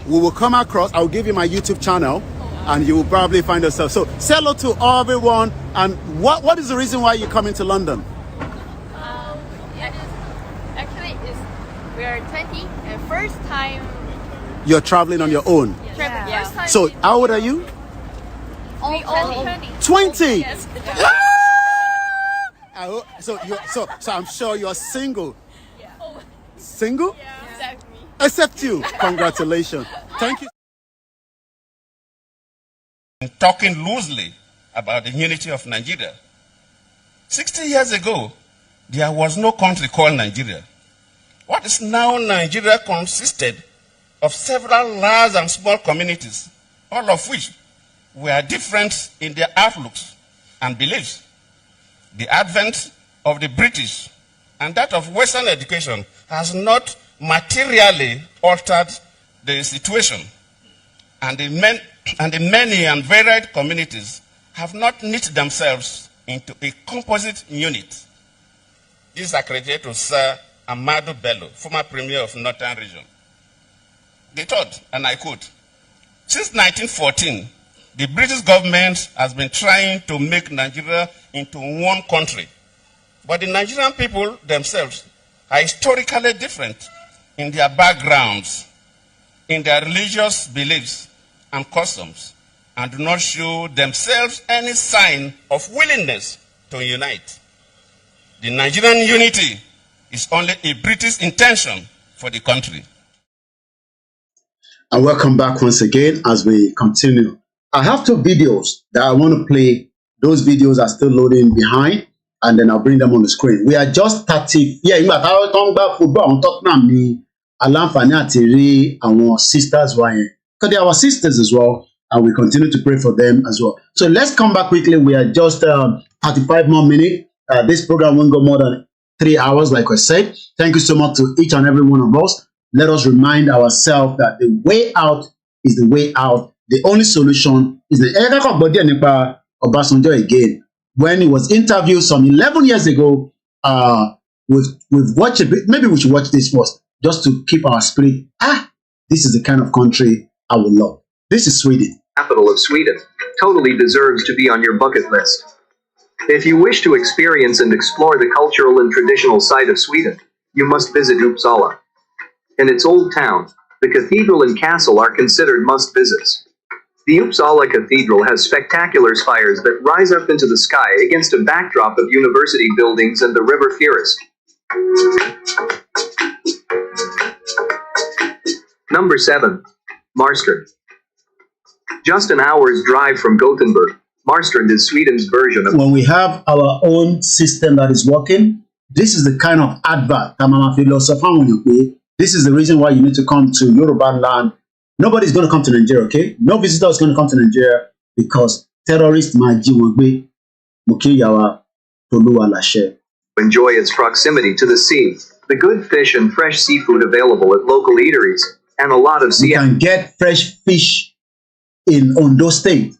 we will come across. I'll give you my YouTube channel and you will probably find yourself. So say hello to everyone. And what is the reason why you're coming to London? Actually, we are 20 and first time. You're traveling on your own. Yeah. First time So how old are you? we all 20. 20. Yes. So I'm sure you're single. Single? Yeah. Exactly. Except you. Congratulations. Thank you. Talking loosely about the unity of Nigeria. 60 years ago, there was no country called Nigeria. What is now Nigeria consisted of several large and small communities, all of which were different in their outlooks and beliefs. The advent of the British and that of Western education has not materially altered the situation, and the many and varied communities have not knit themselves into a composite unit. This is accredited to Sir Amadu Bello, former Premier of Northern Region. They thought, and I quote, "Since 1914, the British government has been trying to make Nigeria into one country. But the Nigerian people themselves are historically different in their backgrounds, in their religious beliefs and customs, and do not show themselves any sign of willingness to unite. the Nigerian unity is only a British intention for the country. And welcome back once again as we continue. I have 2 videos that I want to play. Those videos are still loading behind, and then I'll bring them on the screen. We are just 30. Yeah, in fact, I talk about football on Tottenham. Alanfani àti rí àwọn sisters wa yẹn. Because they are our sisters as well, and we continue to pray for them as well. So let's come back quickly. We are just 35 more minutes. This program won't go more than 3 hours, like I said. Thank you so much to each and every one of us. Let us remind ourselves that the way out is the way out. The only solution is the Obasanjo again. When he was interviewed some 11 years ago, we've watched a bit. Maybe we should watch this first, just to keep our spirit. This is the kind of country I would love. This is Sweden. Capital of Sweden. Totally deserves to be on your bucket list. If you wish to experience and explore the cultural and traditional side of Sweden, you must visit Uppsala. In its old town, the cathedral and castle are considered must-visits. The Uppsala Cathedral has spectacular spires that rise up into the sky against a backdrop of university buildings and the river Fyris. Number 7. Marstrand. Just an hour's drive from Gothenburg, Marstrand is Sweden's version of... When we have our own system that is working, this is the kind of advert. This is the reason why you need to come to Yoruba land. Nobody's going to come to Nigeria, okay? No visitor is going to come to Nigeria because terrorists might enjoy its proximity to the sea, the good fish and fresh seafood available at local eateries, and a lot of sea... You can get fresh fish in Ondo State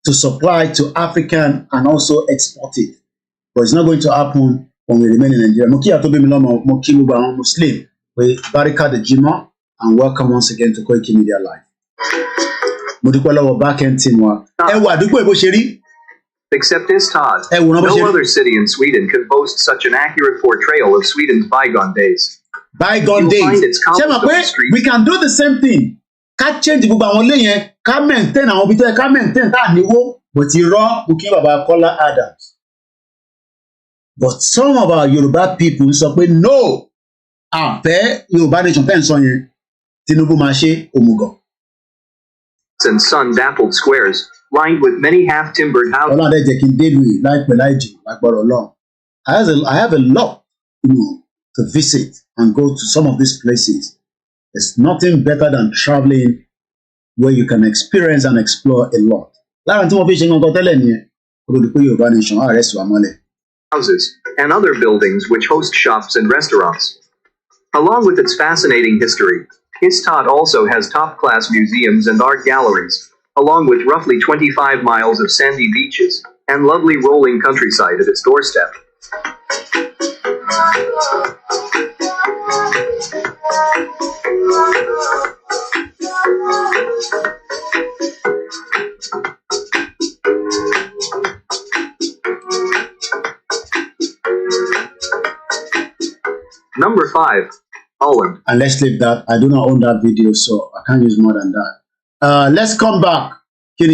to supply to African and also export it. But it's not going to happen when we remain in Nigeria. Muslim. We barricade the Jima and welcome once again to KOKORO Live. Back-end team. Except Istad, no other city in Sweden could boast such an accurate portrayal of Sweden's bygone days. Bygone days. We can do the same thing. Can't change the Buba can maintain our bit, can maintain that niveau, but you raw Buki Baba Kola Adams. But some of our Yoruba people say no. Yoruba nation Tinubu Mashe Omugo. And sun-dappled squares, lined with many half-timbered houses. I have a lot, to visit and go to some of these places. There's nothing better than traveling where you can experience and explore a lot. Houses and other buildings which host shops and restaurants. Along with its fascinating history, Istad also has top-class museums and art galleries, along with roughly 25 miles of sandy beaches and lovely rolling countryside at its doorstep. Number 5. Holland. And let's leave that. I do not own that video, so I can't use more than that. Let's come back. And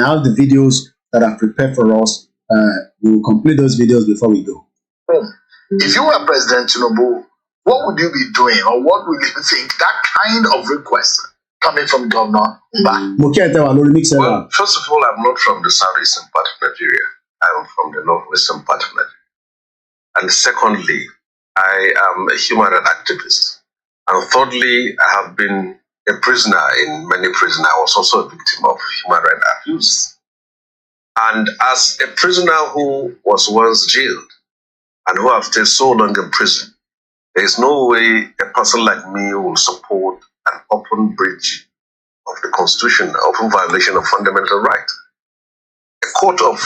I have the videos that I've prepared for us. We will complete those videos before we go. If you were President Tinubu, what would you be doing, or what would you think that kind of request coming from Governor Mba? Well, first of all, I'm not from the southeastern part of Nigeria. I'm from the northwestern part of Nigeria. And secondly, I am a human rights activist. And thirdly, I have been a prisoner in many prisons. I was also a victim of human rights abuse. And as a prisoner who was once jailed and who have stayed so long in prison, there is no way a person like me will support an open breach of the Constitution, an open violation of fundamental rights. A court of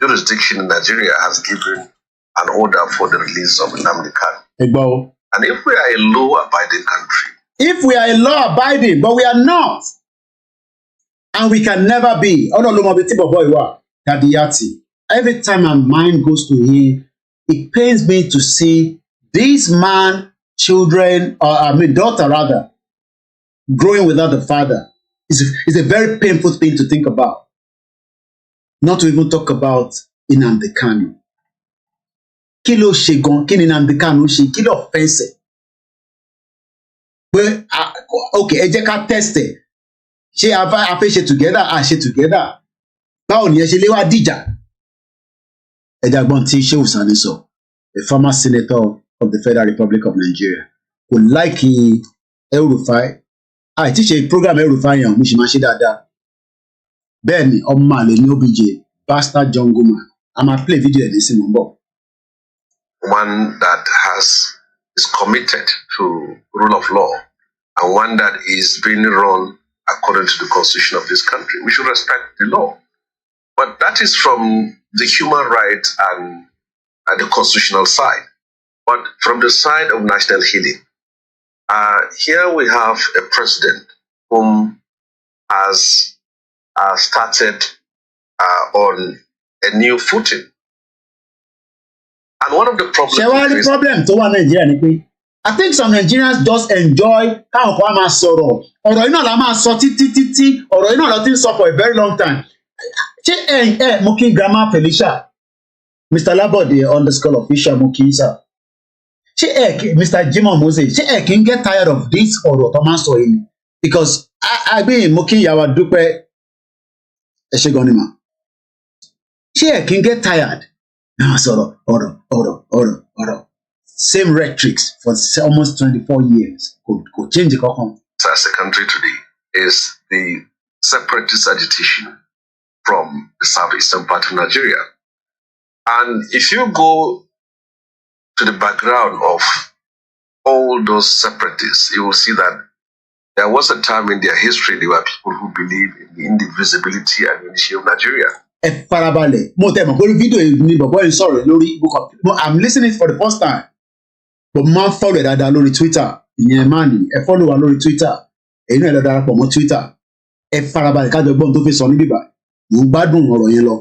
jurisdiction in Nigeria has given an order for the release of OLAMILEKAN. And if we are a law-abiding country... If we are a law-abiding, but we are not, and we can never be. Every time my mind goes to him, it pains me to see this man, children, or daughter rather, growing without the father. It's a very painful thing to think about. Not to even talk about Nnamdi Kanu. Kí ló ṣe gan? Kí ni Nnamdi Kanu ṣe? Kí ló fẹsẹ̀? Pé okay, ẹ jẹ́ ká test ẹ̀. Ṣé a fẹ́ ṣe together? A ṣe together. Báwo ni ẹ ṣe lè wá dìjà? Ẹ jàgbọ́n tí Shehu Sani sọ, a former senator of the Federal Republic of Nigeria, kò láìkí El-Rufai. Àìtí ṣe program El-Rufai yẹn mo ṣì máa ṣe dáadáa. Bẹ́ẹ̀ ni ọmọ àlè ní OBJ, bastard jungle man. A máa play video ẹ̀ ní sí mò ń bọ̀. One that is committed to rule of law and one that is being run according to the constitution of this country. We should respect the law. But that is from the human rights and the constitutional side. But from the side of national healing, here we have a president whom has started on a new footing. And one of the problems... The problem to one Nigeria ni pé I think some Nigerians just enjoy káwọn kan máa sọ̀rọ̀. Ọ̀rọ̀ iná la máa sọ títí. Ọ̀rọ̀ iná la ti ń sọ for a very long time. Ṣé mo kí Grandma Felicia, Mr. Labode _ official mo kí sir. Ṣé Mr. Jimoh Moses, ṣé kí n get tired of this ọ̀rọ̀ tó máa ń sọ yìí ni? Because I mean mo kí ìyàwó Dúpẹ́ ẹ ṣé gan ni mà. Ṣé kí n get tired? Náà sọ̀rọ̀ ọ̀rọ̀. Same rhetorics for almost 24 years. Could change the kankan. As a country today is the separatist agitation from the southeastern part of Nigeria. And if you go to the background of all those separatists, you will see that there was a time in their history there were people who believed in the indivisibility and unity of Nigeria. Ẹ farabalẹ̀, mo tẹ̀ mọ̀ pé fídíò ni bàbá yìí sọ̀rọ̀ lórí I'm listening for the first time. But máa ń follow ẹ̀ dáadáa lórí Twitter. Ìyẹn máa ní ẹ follow wa lórí Twitter. Èyí náà ẹ lọ darapọ̀ mọ́ Twitter. Ẹ farabalẹ̀ kájọ gbọ́n tó fi sọ ní bíbá. Mo gbádùn ọ̀rọ̀ yẹn lọ.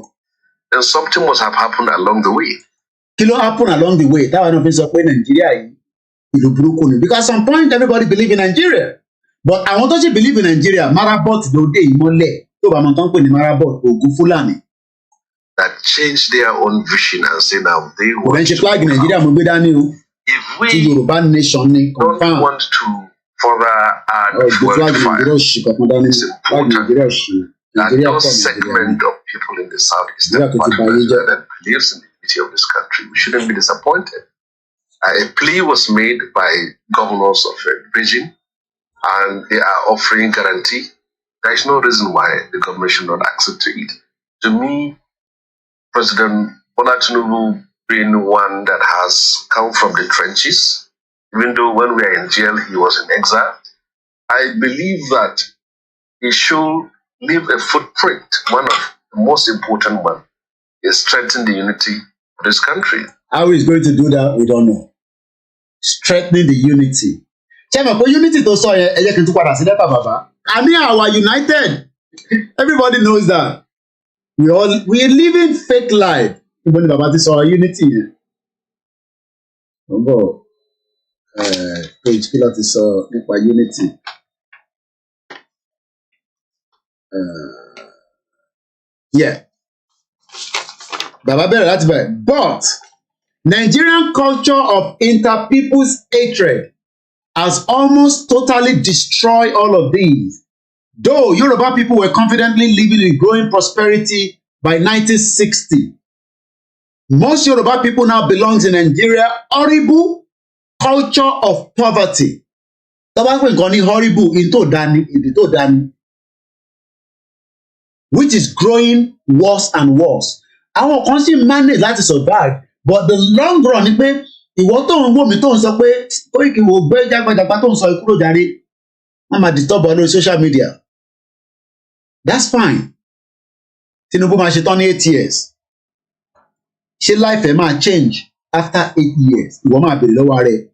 And something must have happened along the way. Kí ló happen along the way? Táwa náà fi sọ pé Nàìjíríà yìí ìlú burúkú ni. Because at some point everybody believe in Nigeria. But àwọn tó ṣì believe in Nigeria, Marabot ló dé ìmọ́lẹ̀. Tó bá mọ̀ tán pè ní Marabot, Ògún Fúlàní. That changed their own vision and say now they want to flag Nigeria mo gbé dání o. If we Yoruba nation ni confirm. Don't want to further add fuel to fire, it's important that those segment of people in the southeastern part of Nigeria that believes in the unity of this country, we shouldn't be disappointed. A plea was made by governors of a region, and they are offering guarantee. There is no reason why the government should not accept to it. To me, President Bola Tinubu being one that has come from the trenches, even though when we are in jail, he was in exile, I believe that he should leave a footprint. One of the most important one is strengthening the unity of this country. How he's going to do that, we don't know. Strengthening the unity. Chema, for unity to so ẹ kin tún padà sí data baba. I mean, our united. Everybody knows that. We are living fake life. Even baba ti sọ unity yẹn. Bo page kí ló ti sọ nípa unity. Yeah. Baba bẹ̀rẹ̀ láti bẹ̀rẹ̀. But Nigerian culture of inter-people's hatred has almost totally destroyed all of these. Though Yoruba people were confidently living in growing prosperity by 1960, most Yoruba people now belongs in Nigeria horrible culture of poverty. Tọ́ba pé nǹkan ní horrible in tó dání, ìdí tó dání, which is growing worse and worse. Àwọn kan sì manage láti survive, but the long run ni pé ìwọ tó ń wò mí tó ń sọ pé Koiki wò gbé jágbàjàgbà tó ń sọ ikúrò jáde, wọ́n máa disturb ọ lórí social media. That's fine. Tinubu máa ṣe tán ní 8 years. Ṣé life ẹ̀ máa change after 8 years? Ìwọ máa bèrè lọ́wọ́ rẹ̀.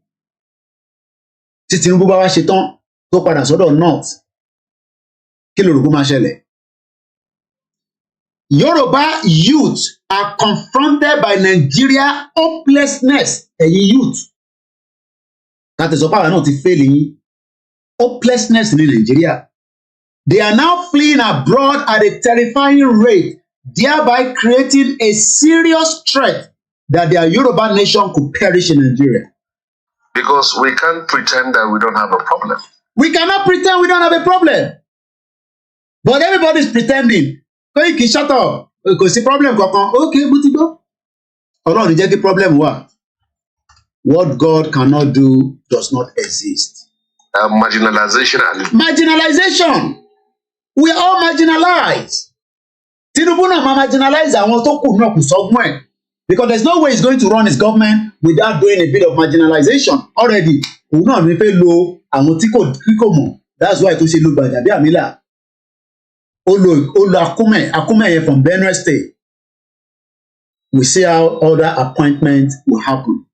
Tí Tinubu bá wá ṣe tán tó padà sọ́dọ̀ north, kí ló rò kó máa ṣẹlẹ̀? Yoruba youth are confronted by Nigeria hopelessness. Ẹ̀yin youth. Láti sọ pé àwọn náà ti fail yín. Hopelessness ní Nigeria. They are now fleeing abroad at a terrifying rate thereby creating a serious threat that their Yoruba nation could perish in Nigeria. Because we can't pretend that we don't have a problem. We cannot pretend we don't have a problem. But everybody's pretending. Koiki, shut up. Kò sí problem kankan. Okay, mo ti gbọ́. Ọlọ́run jẹ́ kí problem wà. What God cannot do does not exist. Marginalization. Marginalization. We are all marginalized. Tinubu náà máa marginalize àwọn tó kù náà kù sọ́gbọ́n ẹ̀. Because there's no way he's going to run his government without doing a bit of marginalization already. Òun náà ní fẹ́ lo àwọn tí kò mọ̀. That's why tó ṣe lo Gbajabiamila. Ó lo Akume yẹn from Benue State. We see how other appointments will happen.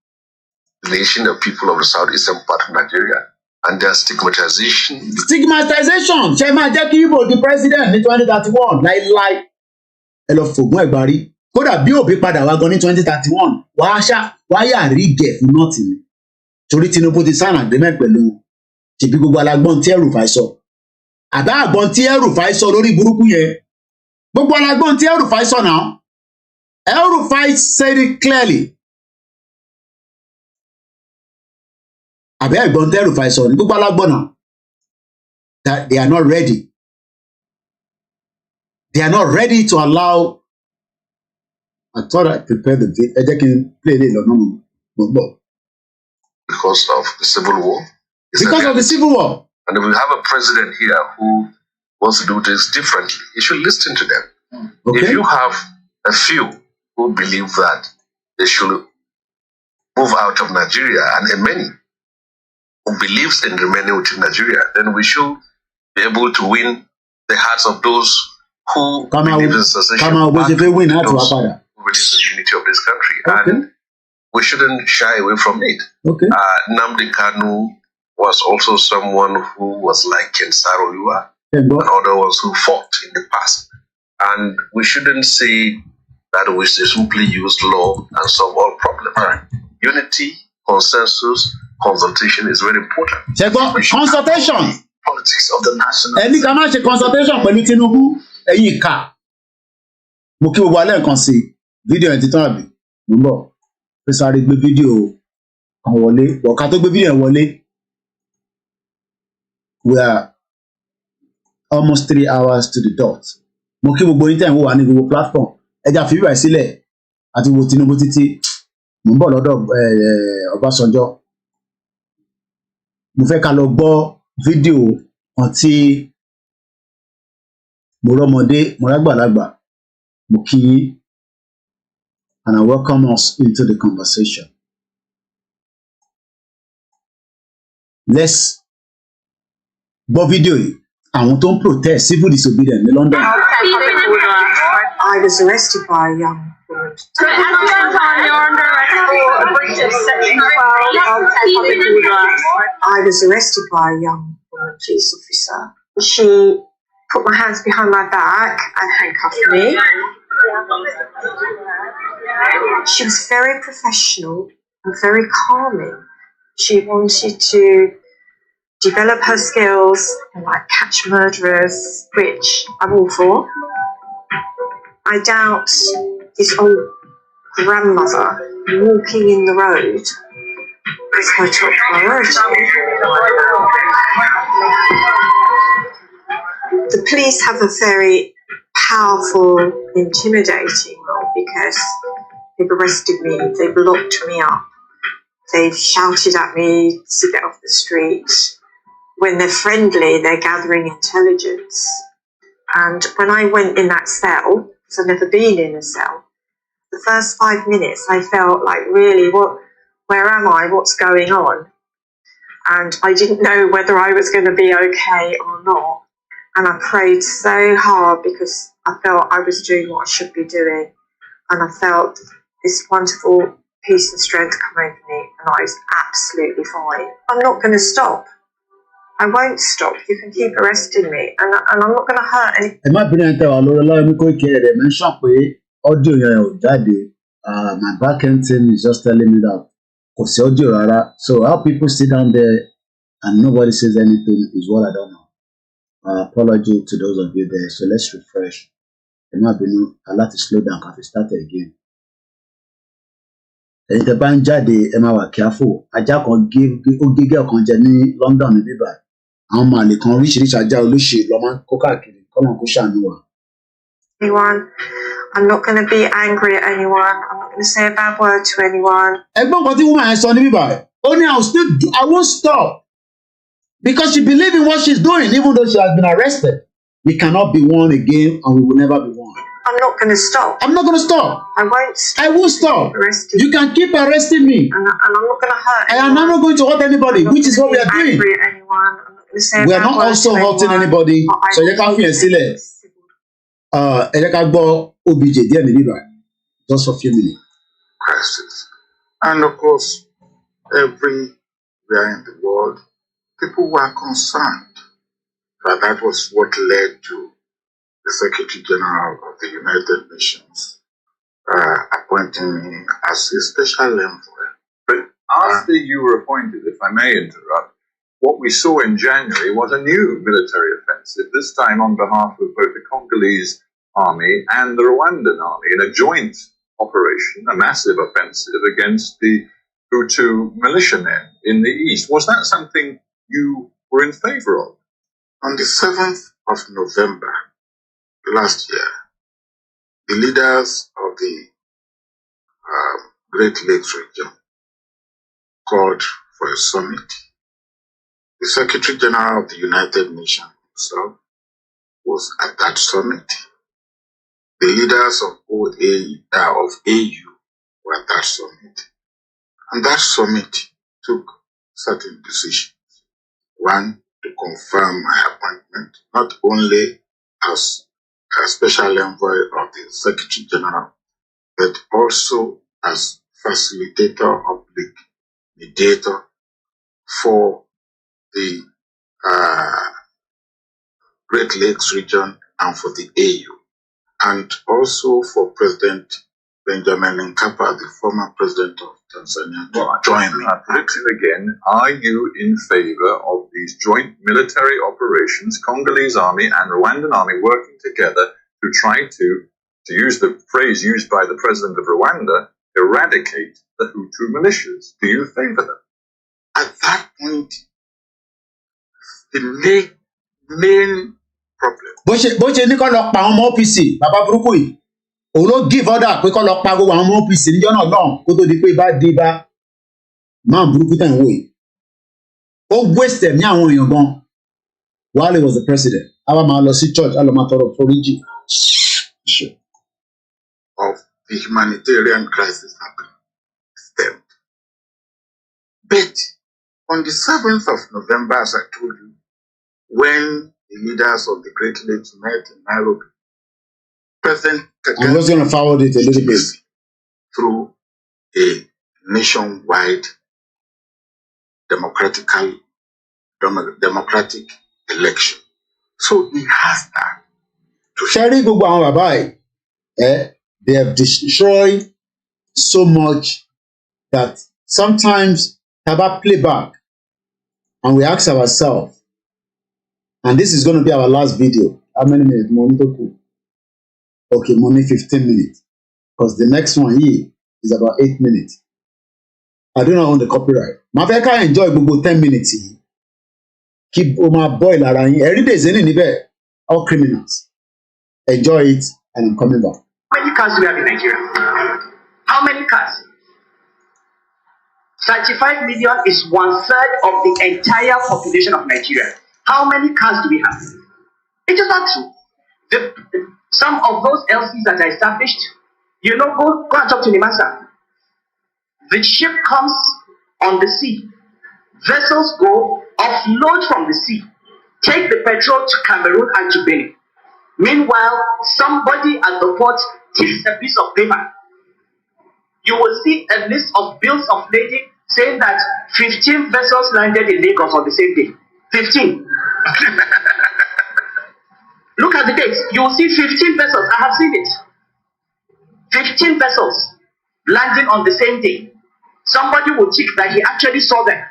The nation of people of the southeastern part of Nigeria and their stigmatization. Stigmatization. Ṣé máa jẹ́ kí Igbo di president ní 2031 láíláí? Ẹ lọ fògùn ẹ̀gbárí. Kódà bí Òbí padà wá gan ní 2031, wàá yà rí gẹ̀ fún nọ́ọ̀tì ni. Torí Tinubu ti sign agreement pẹ̀lú wọn. Ṣèbí gbogbo alágbọ́n tí El-Rufai sọ. Àbá àgbọn tí El-Rufai sọ lórí burúkú yẹn. Gbogbo alágbọ́n tí El-Rufai sọ náà. El-Rufai said it clearly. Àbí àgbọn tí El-Rufai sọ ní gbogbo alágbọ́n náà. That they are not ready. They are not ready to allow. I thought I prepared the video. Ẹ jẹ́ kí n play it lọ́nà. Because of the civil war. Because of the civil war. And if we have a president here who wants to do this differently, you should listen to them. Okay. If you have a few who believe that they should move out of Nigeria and a many who believes in remaining within Nigeria, then we should be able to win the hearts of those who believe in secession, those who believe in the unity of this country. Okay. And we shouldn't shy away from it. Okay. Nnamdi Kanu was also someone who was like Ken Saro-Wiwa and other ones who fought in the past. And we shouldn't say that we should simply use law and solve all problems. Right. Unity, consensus, consultation is very important. Consultation. Politics of the national. Ẹni ká máa ṣe consultation pẹ̀lú Tinubu ẹ̀yìn ìka. Mo kí gbogbo alẹ́ nǹkan sí fídíò ẹ̀ títàn àbí. Mo ń bọ̀ pé sáré gbé fídíò kan wọlé. Ọ̀ka tó gbé fídíò ẹ̀ wọlé. We are almost 3 hours to the dot. Mo kí gbogbo yín tẹ̀ ń wò wá ní gbogbo platform. Ẹja fi bíbẹ̀ sílẹ̀ àti wo Tinubu títí. Mo ń bọ̀ lọ́dọ̀ Ọbásanjọ́. Mo fẹ́ ká lọ gbọ́ fídíò kan tí mo rọ́mọdé, mo rágbàlagbà, mo kí yín, and I welcome us into the conversation. Let's gbọ́ fídíò yìí. Àwọn tó ń protest civil disobedience ní London. I was arrested by a young woman. So at the same time, you're under arrest for a breach of Section 12 of public order. I was arrested by a young woman police officer. She put my hands behind my back and handcuffed me. She was very professional and very calming. She wanted to develop her skills and like catch murderers, which I'm all for. I doubt this old grandmother walking in the road is her top priority. The police have a very powerful, intimidating role because they've arrested me, they've locked me up, they've shouted at me to get off the street. When they're friendly, they're gathering intelligence. And when I went in that cell, because I've never been in a cell, the first 5 minutes I felt like, really, where am I? What's going on? And I didn't know whether I was going to be okay or not. And I prayed so hard because I felt I was doing what I should be doing. And I felt this wonderful peace and strength come over me, and I was absolutely fine. I'm not going to stop. I won't stop. You can keep arresting me, and I'm not going to hurt any. Ẹ má bínú ẹ̀ńtẹ̀ wà lórí Ọláyẹmí Kóìkì rẹ̀ mention pé audio yẹn ò jáde. My backend team is just telling me that kò sí audio rárá. So how people sit down there and nobody says anything is what I don't know. Apology to those of you there. So let's refresh. ẹ má bínú aláti slow down ká fi start again. Ẹ̀yin tẹ́ bá ń jáde ẹ máa wà careful. Ajá kan ó gégé ọ̀kan jẹ ní London ní bíbá. Àwọn màlè kan oríṣiríṣi ajá olóṣèlú ló máa ń kó káàkiri kọ́nà kó ṣàánú wa. Anyone. I'm not going to be angry at anyone. I'm not going to say a bad word to anyone. Ẹgbọ́n kan tí wọ́n máa ń sọ ní bíbá ẹ̀, ó ní I won't stop because she believes in what she's doing even though she has been arrested. We cannot be one again and we will never be one. I'm not going to stop. I'm not going to stop. I won't stop. You can keep arresting me. And I'm not going to hurt anyone. And I'm not going to hurt anybody, which is what we are doing. We are not also hurting anybody. So you can feel silent. OBJ just for a few minutes. Crisis. And of course, everywhere in the world, people were concerned. But that was what led to the Secretary General of the United Nations appointing me as a special envoy. But after you were appointed, if I may interrupt, what we saw in January was a new military offensive, this time on behalf of both the Congolese army and the Rwandan army in a joint operation, a massive offensive against the Hutu militiamen in the east. Was that something you were in favor of? On the 7th of November last year, the leaders of the Great Lakes region called for a summit. The Secretary General of the United Nations himself was at that summit. The leaders of AU were at that summit. And that summit took certain decisions. One, to confirm my appointment, not only as a special envoy of the Secretary General, but also as facilitator, mediator for the Great Lakes region and for the AU, and also for President Benjamin Mkapa, the former president of Tanzania, to join me. Again, are you in favor of these joint military operations, Congolese army and Rwandan army working together to try to use the phrase used by the president of Rwanda, eradicate the Hutu militias? Do you favor them? At that point, the main problem. Bó ṣe ní kó lọ pa àwọn ọmọ OPC, bàbá burúkú yìí, òun ló give order pé kó lọ pa gbogbo àwọn ọmọ OPC níjọ́ náà lọ́hùn kó tó di pé bá dé bá máa burúkú tẹ̀ ń wò yìí. Ó waste ẹ̀mí àwọn èèyàn gan while he was the president. A wá máa lọ sí church, a lọ máa tọrọ foríjì. Of the humanitarian crisis happening stemmed. But on the 7th of November, as I told you, when the leaders of the Great Lakes met in Nairobi, President Kagame, I'm just going to forward it a little bit, through a nationwide democratic election. So he has that. Sherry gbogbo àwọn bàbá yìí, they have destroyed so much that sometimes Taba play back and we ask ourselves, and this is going to be our last video. How many minutes? Okay, money 15 minutes. Because the next one here is about 8 minutes. I do not own the copyright. Mafeka enjoy gbogbo 10 minutes. Keep my boy lára yín. Every day is níbẹ̀. All criminals. Enjoy it and I'm coming back. How many cars do we have in Nigeria? How many cars? 35 million is 1/3 of the entire population of Nigeria. How many cars do we have? It is not true. Some of those LCs that are established, go and talk to the master. The ship comes on the sea. Vessels go offload from the sea, take the petrol to Cameroon and to Benin. Meanwhile, somebody at the port takes a piece of paper. You will see a list of bills of lading saying that 15 vessels landed in Lagos on the same day. 15. Look at the dates. You will see 15 vessels. I have seen it. 15 vessels landing on the same day. Somebody will tick that he actually saw them.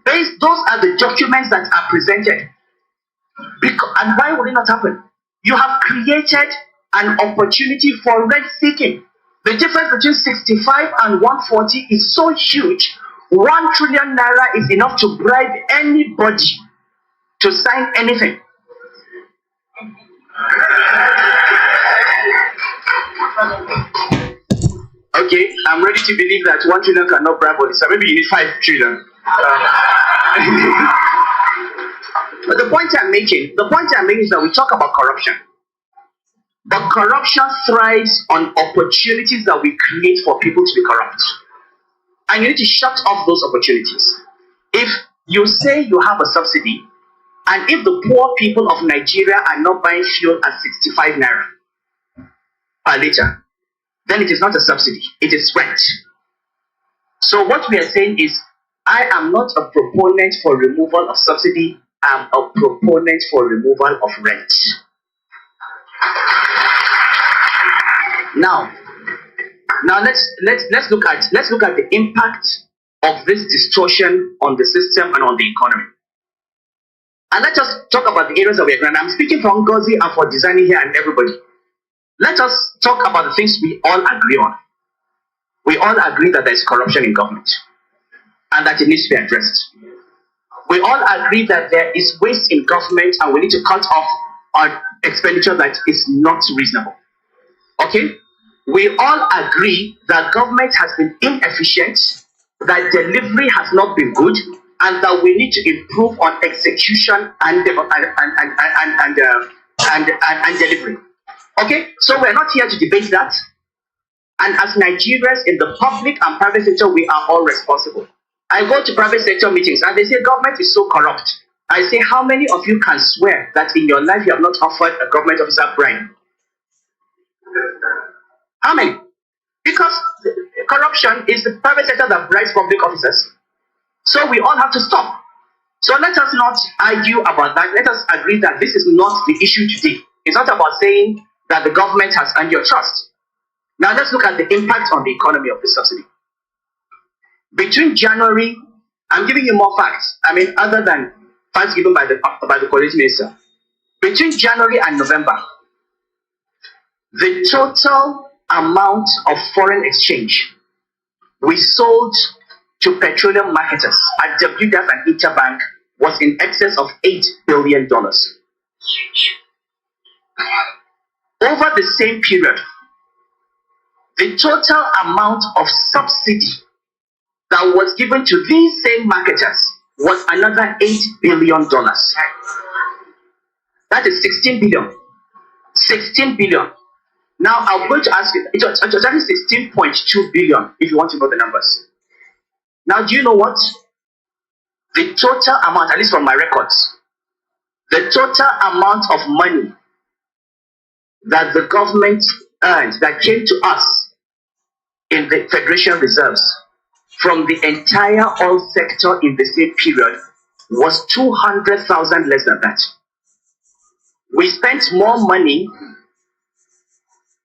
Those are the documents that are presented. And why would it not happen? You have created an opportunity for rent seeking. The difference between 65 and 140 is so huge. 1 trillion naira is enough to bribe anybody to sign anything. Okay, I'm ready to believe that 1 trillion cannot bribe body, so maybe you need 5 trillion. But the point I'm making is that we talk about corruption. But corruption thrives on opportunities that we create for people to be corrupt. And you need to shut off those opportunities. If you say you have a subsidy, and if the poor people of Nigeria are not buying fuel at 65 naira per liter, then it is not a subsidy, it is rent. So what we are saying is, I am not a proponent for removal of subsidy, I'm a proponent for removal of rent. Now let's look at the impact of this distortion on the system and on the economy. And let us talk about the areas that we are going. I'm speaking for Ngozi and for designing here and everybody. Let us talk about the things we all agree on. We all agree that there is corruption in government and that it needs to be addressed. We all agree that there is waste in government and we need to cut off on expenditure that is not reasonable. Okay? We all agree that government has been inefficient, that delivery has not been good, and that we need to improve on execution and delivery. Okay? So we're not here to debate that. And as Nigerians in the public and private sector, we are all responsible. I go to private sector meetings and they say government is so corrupt. I say, how many of you can swear that in your life you have not offered a government officer bribe? How many? Because corruption is the private sector that bribes public officers. So we all have to stop. So let us not argue about that. Let us agree that this is not the issue today. It's not about saying that the government has earned your trust. Now let's look at the impact on the economy of this subsidy. Between January, I'm giving you more facts. I mean, other than facts given by the Coalition Minister. Between January and November, the total amount of foreign exchange we sold to petroleum marketers at WDAF and Interbank was in excess of $8 billion. Over the same period, the total amount of subsidy that was given to these same marketers was another $8 billion. That is 16 billion. 16 billion. Now I'm going to ask you, it's actually 16.2 billion if you want to know the numbers. Now do you know what? The total amount, at least from my records, the total amount of money that the government earned that came to us in the Federation Reserves from the entire oil sector in the same period was 200,000 less than that. We spent more money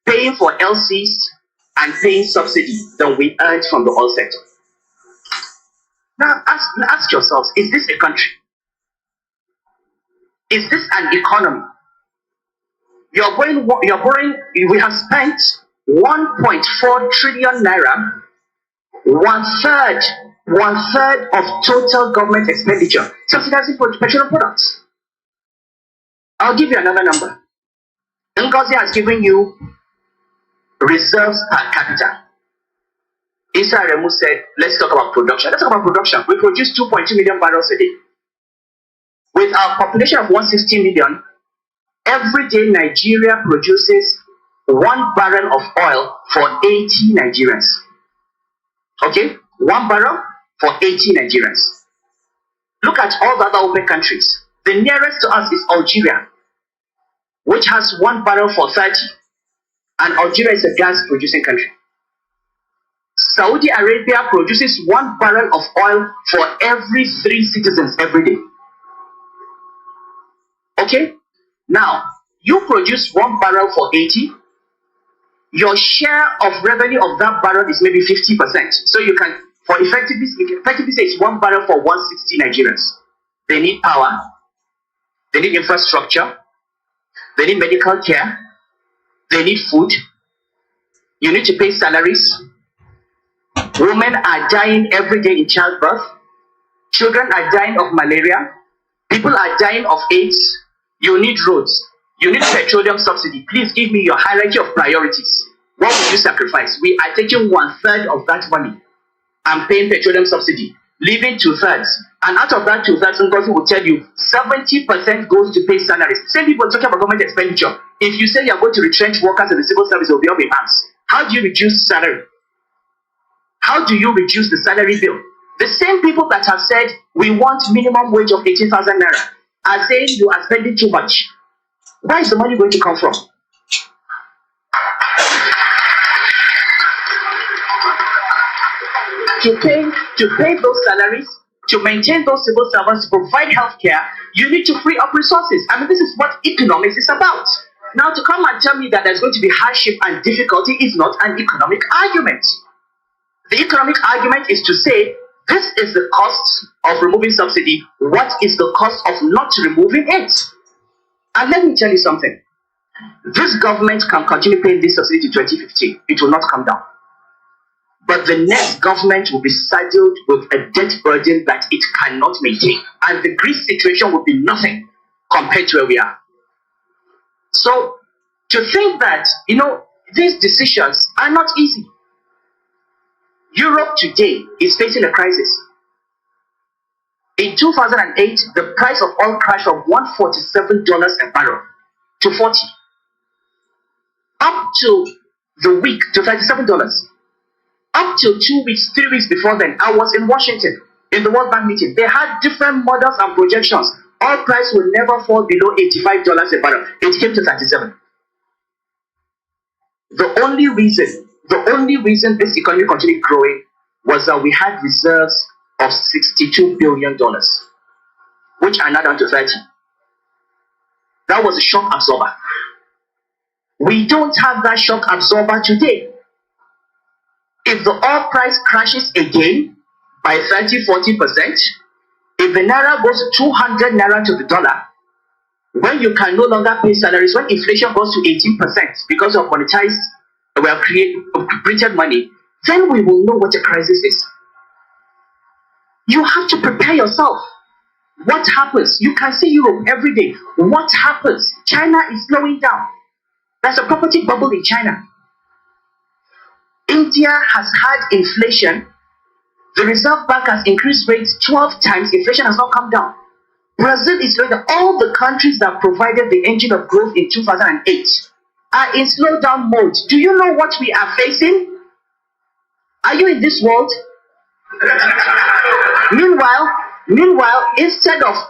paying for LCs and paying subsidy than we earned from the oil sector. Now ask yourselves, is this a country? Is this an economy? We have spent 1.4 trillion naira, one third of total government expenditure, subsidizing for petroleum products. I'll give you another number. Ngozi has given you reserves per capita. Isa Remu said, let's talk about production. Let's talk about production. We produce 2.2 million barrels a day. With our population of 160 million, every day Nigeria produces 1 barrel of oil for 80 Nigerians. Okay? 1 barrel for 80 Nigerians. Look at all the other OPEC countries. The nearest to us is Algeria, which has 1 barrel for 30. And Algeria is a gas producing country. Saudi Arabia produces 1 barrel of oil for every 3 citizens every day. Okay? Now, you produce 1 barrel for 80. Your share of revenue of that barrel is maybe 50%. So you can, for effectively say it's 1 barrel for 160 Nigerians. They need power. They need infrastructure. They need medical care. They need food. You need to pay salaries. Women are dying every day in childbirth. Children are dying of malaria. People are dying of AIDS. You need roads. You need petroleum subsidy. Please give me your hierarchy of priorities. What will you sacrifice? We are taking 1/3 of that money and paying petroleum subsidy, leaving 2/3. And out of that 2/3, Ngozi will tell you 70% goes to pay salaries. Same people talking about government expenditure. If you say you're going to retrench workers in the civil service, they'll be up in arms. How do you reduce salary? How do you reduce the salary bill? The same people that have said we want minimum wage of 18,000 naira are saying you are spending too much. Where is the money going to come from? To pay those salaries, to maintain those civil servants, to provide healthcare, you need to free up resources. I mean, this is what economics is about. Now, to come and tell me that there's going to be hardship and difficulty is not an economic argument. The economic argument is to say, this is the cost of removing subsidy. What is the cost of not removing it? And let me tell you something. This government can continue paying this subsidy to 2050. It will not come down. But the next government will be saddled with a debt burden that it cannot maintain. And the Greece situation will be nothing compared to where we are. So, to think that, these decisions are not easy. Europe today is facing a crisis. In 2008, the price of oil crashed from $147 a barrel to $40. Up to the week to $37. Up till 2 weeks, 3 weeks before then, I was in Washington in the World Bank meeting. They had different models and projections. Oil price will never fall below $85 a barrel. It came to $37. The only reason this economy continued growing was that we had reserves of $62 billion, which are now down to 30. That was a shock absorber. We don't have that shock absorber today. If the oil price crashes again by 30-40%, if the naira goes to 200 naira to the dollar, when you can no longer pay salaries, when inflation goes to 18% because of monetized, printed money, then we will know what a crisis is. You have to prepare yourself. What happens? You can see Europe every day. What happens? China is slowing down. There's a property bubble in China. India has had inflation. The Reserve Bank has increased rates 12 times. Inflation has not come down. Brazil is going down. All the countries that provided the engine of growth in 2008 are in slowdown mode. Do you know what we are facing? Are you in this world? Meanwhile, instead of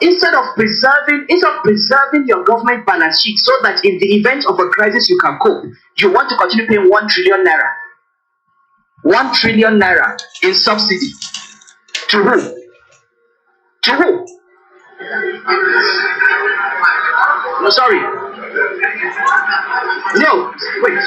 preserving your government balance sheet so that in the event of a crisis you can cope, you want to continue paying 1 trillion naira. 1 trillion naira in subsidy. To who? To who? No, sorry. No, wait.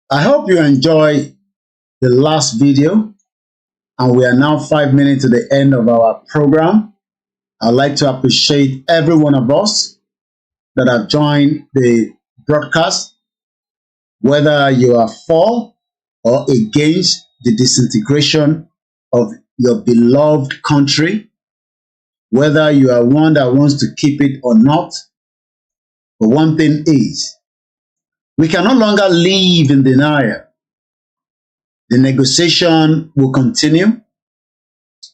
I hope you enjoy the last video, and we are now 5 minutes to the end of our program. I'd like to appreciate every one of us that have joined the broadcast, whether you are for or against the disintegration of your beloved country, whether you are one that wants to keep it or not. But one thing is, we can no longer live in denial. The negotiation will continue.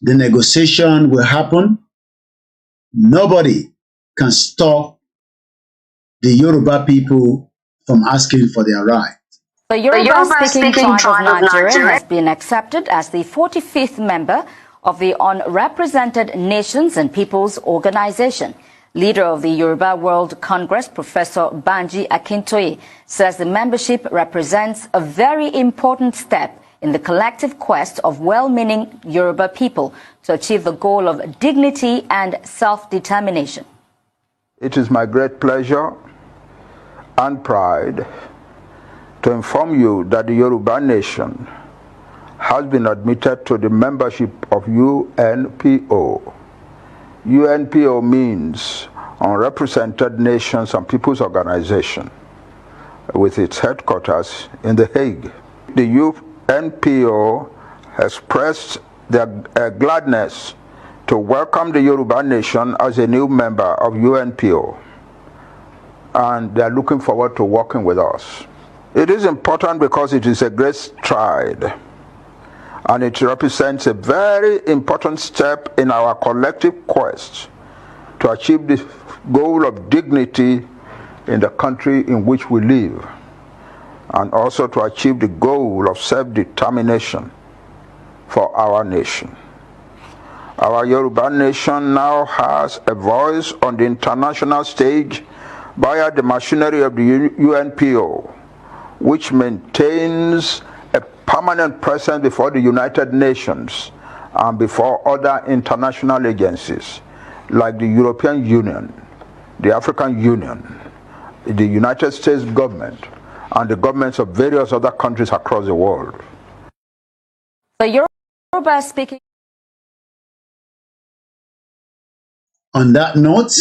The negotiation will happen. Nobody can stop the Yoruba people from asking for their right. The Yoruba-speaking tribe of Nigeria has been accepted as the 45th member of the Unrepresented Nations and Peoples Organization. Leader of the Yoruba World Congress, Professor Banji Akintoye, says the membership represents a very important step in the collective quest of well-meaning Yoruba people to achieve the goal of dignity and self-determination. It is my great pleasure and pride to inform you that the Yoruba nation has been admitted to the membership of UNPO. UNPO means Unrepresented Nations and Peoples Organization, with its headquarters in The Hague. The UNPO expressed their gladness to welcome the Yoruba nation as a new member of UNPO, and they are looking forward to working with us. It is important because it is a great stride, and it represents a very important step in our collective quest to achieve the goal of dignity in the country in which we live, and also to achieve the goal of self-determination for our nation. Our Yoruba nation now has a voice on the international stage via the machinery of the UNPO, which maintains a permanent presence before the United Nations and before other international agencies like the European Union, the African Union, the United States government, and the governments of various other countries across the world. The Yoruba speaking. On that note,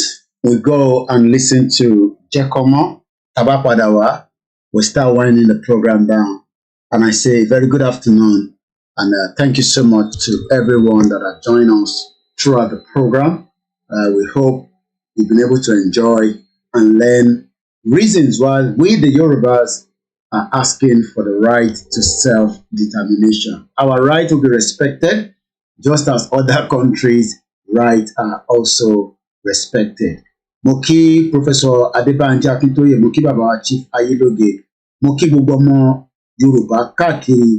we go and listen to Jekomo Tabapadawa. We start winding the program down. And I say very good afternoon. And thank you so much to everyone that have joined us throughout the program. We hope you've been able to enjoy and learn reasons why we, the Yorubas, are asking for the right to self-determination. Our right will be respected, just as other countries' rights are also respected. Moki Professor Adebanji Akintoye, Moki Baba Chief Ayeloge, Moki gbogbo ọmọ Yorùbá káàkiri,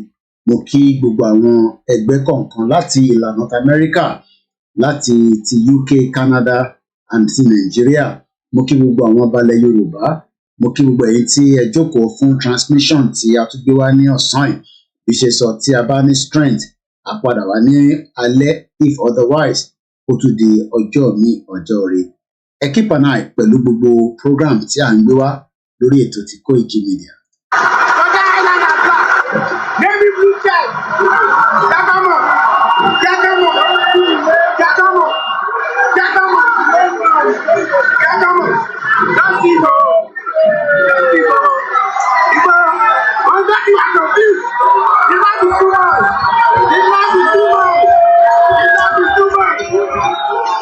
Moki gbogbo àwọn ẹgbẹ́ kọ̀ọ̀kan láti ìlà North America, láti ti UK, Canada, and ti Nigeria. Moki gbogbo àwọn balẹ̀ Yorùbá, Moki gbogbo èyí tí ẹ jókòó fún transmission tí a tún gbé wá ní ọ̀sán yìí. Bí ṣe sọ tí a bá ní strength, a padà wá ní alẹ́, if otherwise, ó tún di ọjọ́ mi ọjọ́ rẹ̀. Ẹ keep an eye pẹ̀lú gbogbo program tí à ń gbé wá lórí ètò tí KOKIMEDIA. Navy blue check. Jakamo. Jakamo. Jakamo. Jakamo. Jakamo. That's it. That's it. On that you are confused. It might be too much. It might be too much. It might be too much.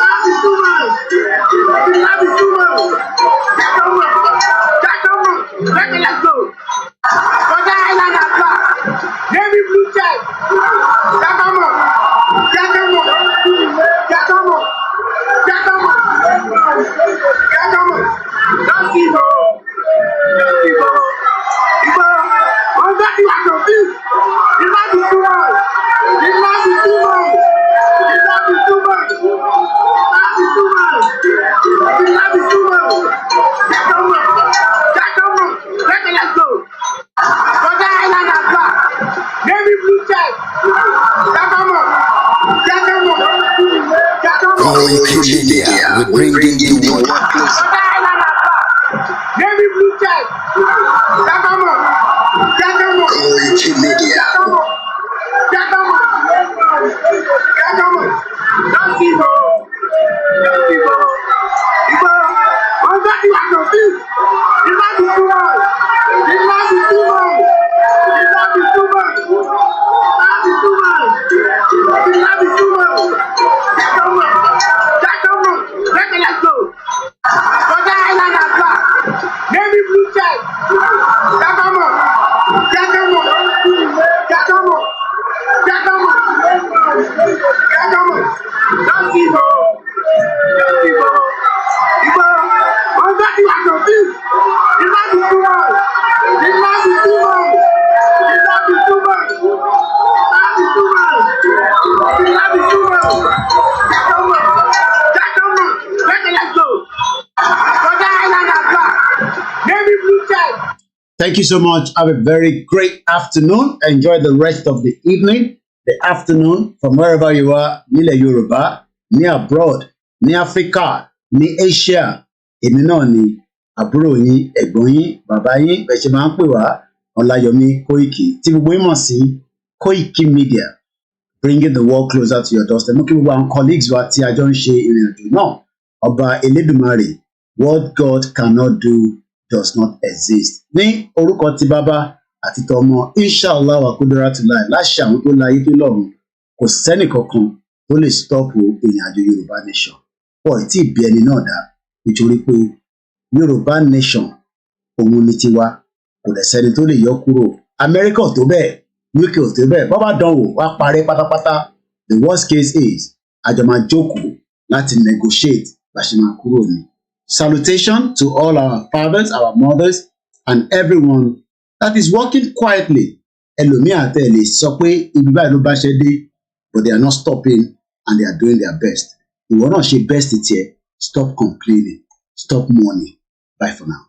That is too much. It might be too much. Jakamo. Jakamo. Let's go. For that island of black. Navy blue check. Jakamo. Jakamo. Jakamo. Jakamo. Jakamo. That's it. That's it. On that you are confused. It might be too much. It might be too much. It might be too much. That is too much. It might be too much. Jakamo. Jakamo. Let's go. For that island of black. Navy blue check. Jakamo. Jakamo. Jakamo. KOKIMEDIA, we're bringing you one. For that island of black. Navy blue check. Jakamo. Jakamo. KOKIMEDIA. Jakamo. Jakamo. That's it. That's it. On that you are confused. It might be too much. It might be too much. It might be too much. That is too much. It might be too much. Jakamo. Jakamo. Let's go. For that island of black. Navy blue check. Jakamo. Jakamo. Jakamo. Jakamo. Jakamo. That's it. That's it. On that you are confused. It might be too much. It might be too much. It might be too much. That is too much. It might be too much. Jakamo. Jakamo. Let's go. For that island of black. Navy blue check. Thank you so much. Have a very great afternoon. Enjoy the rest of the evening, the afternoon, from wherever you are, nílẹ̀ Yorùbá, ní abroad, ní Africa, ní Asia. Èmi náà ni àbúrò yín, ẹ̀gbọ́n yín, bàbá yín, bẹ́ẹ̀ ṣe máa ń pè wá, Ọláyọmí Kóìkì, tí gbogbo yín mọ̀ sí KOIKIMEDIA, bringing the world closer to your doorstep. Mo kí gbogbo àwọn colleagues wa tí a jọ ń ṣe ìrìn àjò náà. Ọba Elédùmarè, what God cannot do does not exist. Ní orúkọ ti bàbá àti tọmọ, inshallah wa kudratu láì láṣẹ àwọn tó láyé tó lọ́run, kò sẹ́nì kankan tó lè stop ìrìn àjò Yorùbá nation. Wọ́n tí ì bí ẹni náà dá nítorí pé Yorùbá nation òun ni tiwa, kò dẹ̀ sẹ́ni tó lè yọ kúrò. Amẹ́ríkà ò tó bẹ́ẹ̀, UK ò tó bẹ́ẹ̀, bọ́bá dánwò wá parẹ́ pátápátá. The worst case is àjọ máa jókòó láti negotiate bá ṣe máa kúrò ní. Salutation to all our fathers, our mothers, and everyone that is working quietly. Ẹlòmíì àtẹ̀lé sọ pé ibi báyìí ló bá ṣe dé, but they are not stopping and they are doing their best. Ìwọ náà ṣe best tiẹ̀, stop complaining, stop mourning. Bye for now.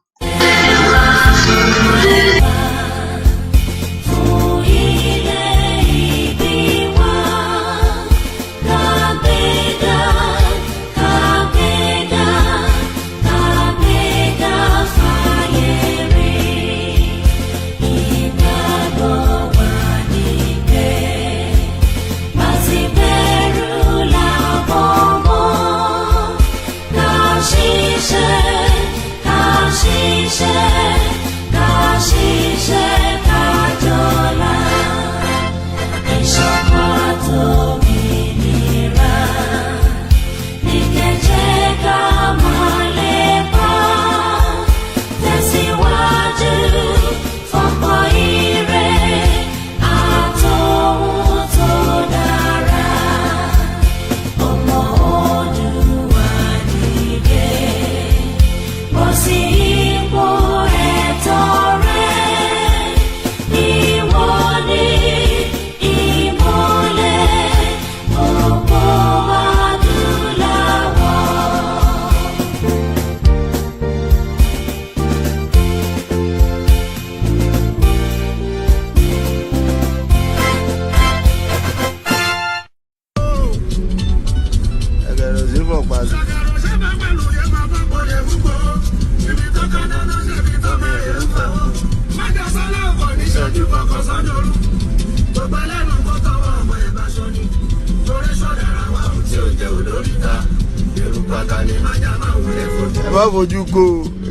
Ẹ fojú ko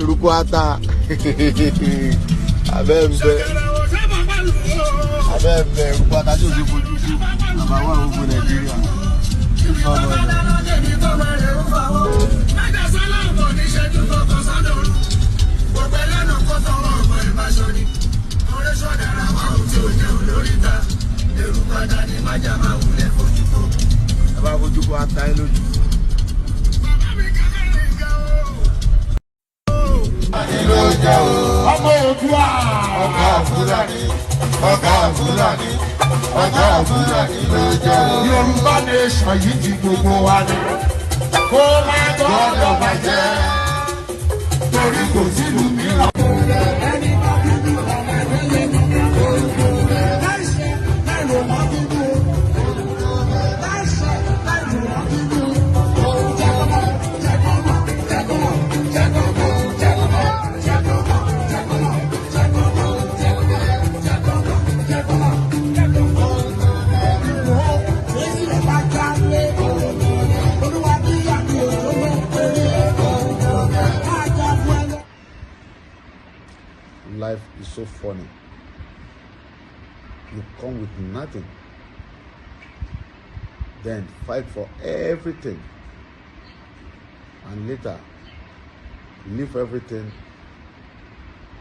eruku ata abẹ́ ń bẹ eruku ata tí o ti fojú ko àbá wà gbogbo Nàìjíríà. Ẹ bá fojú ko ata ẹ lójú. Ọmọ Oòduà. Ọ̀gá Fúlàní ló jẹ́ o. Yorùbá nation yìí ti gbogbo wa ni. Kó má gbọ́dọ̀ bàjẹ́. Torí kò sílùú mìíràn. Life is so funny. You come with nothing, then fight for everything, and later leave everything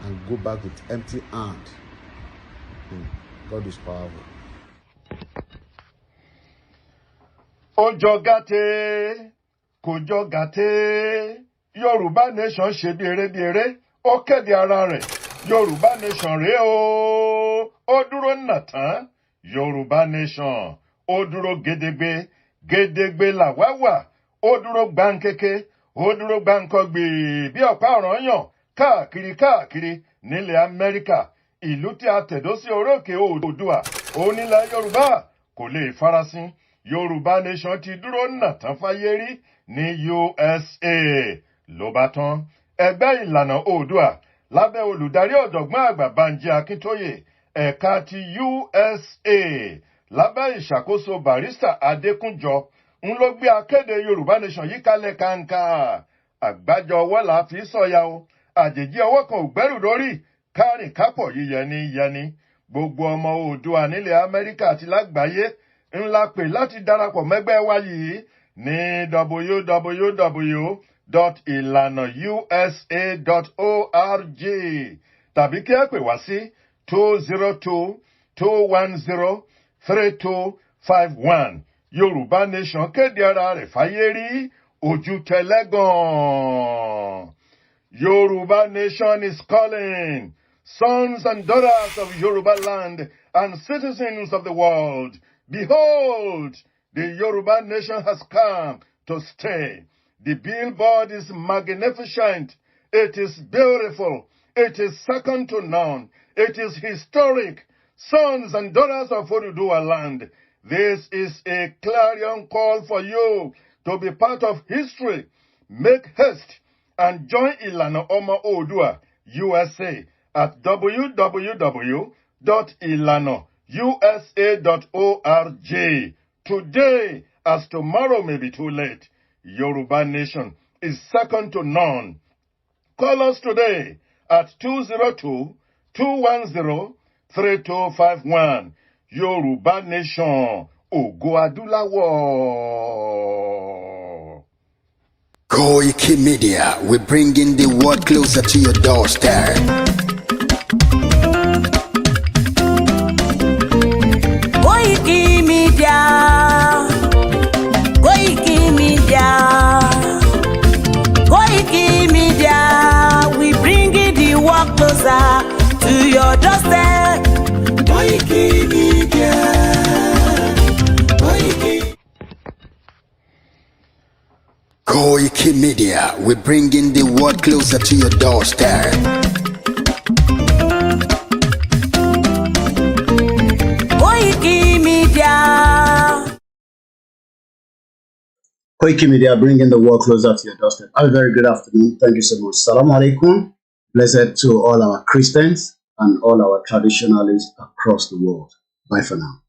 and go back with empty hand. God is powerful. Ojo gàté, kò jọ gàté. Yorùbá nation ṣe bí eré, ó kéde ara rẹ̀. Yorùbá nation rèé o, ó dúró nàtán. Yorùbá nation, ó dúró gédégbé làwa wà. Ó dúró gbáǹkéké, ó dúró gbáǹkọ́gbì bí ọ̀pá ọ̀ranyàn káàkiri nílẹ̀ Amẹ́ríkà. Ìlú tí a tẹ̀dó sí orókè Oòduà, onílẹ̀ Yorùbá kò lè farasin. Yorùbá nation ti dúró nàtán fáyé rí ní USA. Ló bá tán, ẹgbẹ́ ìlànà Oòduà lábẹ́ olùdarí ọ̀jọ̀gbọ́n àgbà Banji Akíntóyè ẹ̀ka ti USA lábẹ́ ìṣàkóso Barrister Adékúnjọ ń ló gbé akéde Yorùbá Nation yìí kalẹ̀ kàǹkà. Àgbájọ ọwọ́ là fi sọ̀yà o, àjèjì ọwọ́ kan ò gbẹ́rù lórí, kárìn kápọ̀ yíyẹni. Gbogbo ọmọ Oòduà nílẹ̀ Amẹ́ríkà àti lágbàáyé ńlá pè láti darapọ̀ mẹ́gbẹ́ wa yìí ní www.ilanausa.org tàbí kí ẹ pè wá sí 202-210-3251. Yorùbá Nation kéde ara rẹ̀ fáyé rí, ojú tẹlẹ́gàn. Yoruba Nation is calling. Sons and daughters of Yoruba land and citizens of the world, behold, the Yoruba Nation has come to stay. The billboard is magnificent. It is beautiful. It is second to none. It is historic. Sons and daughters of Oduduwa land, this is a clarion call for you to be part of history. Make haste and join Ilana Oma Oodua USA at www.ilanousa.org. Today, as tomorrow may be too late, Yoruba Nation is second to none. Call us today at 202-210-3251. Yoruba Nation, Ògo Adúláwọ̀. Koikimedia, we're bringing the world closer to your doorstep. Koikimedia, we bringing the world closer to your doorstep. Koikimedia. Koikimedia, we're bringing the world closer to your doorstep. Koikimedia, bringing the world closer to your doorstep. Have a very good afternoon. Thank you so much. Assalamu alaikum. Blessed to all our Christians and all our traditionalists across the world. Bye for now.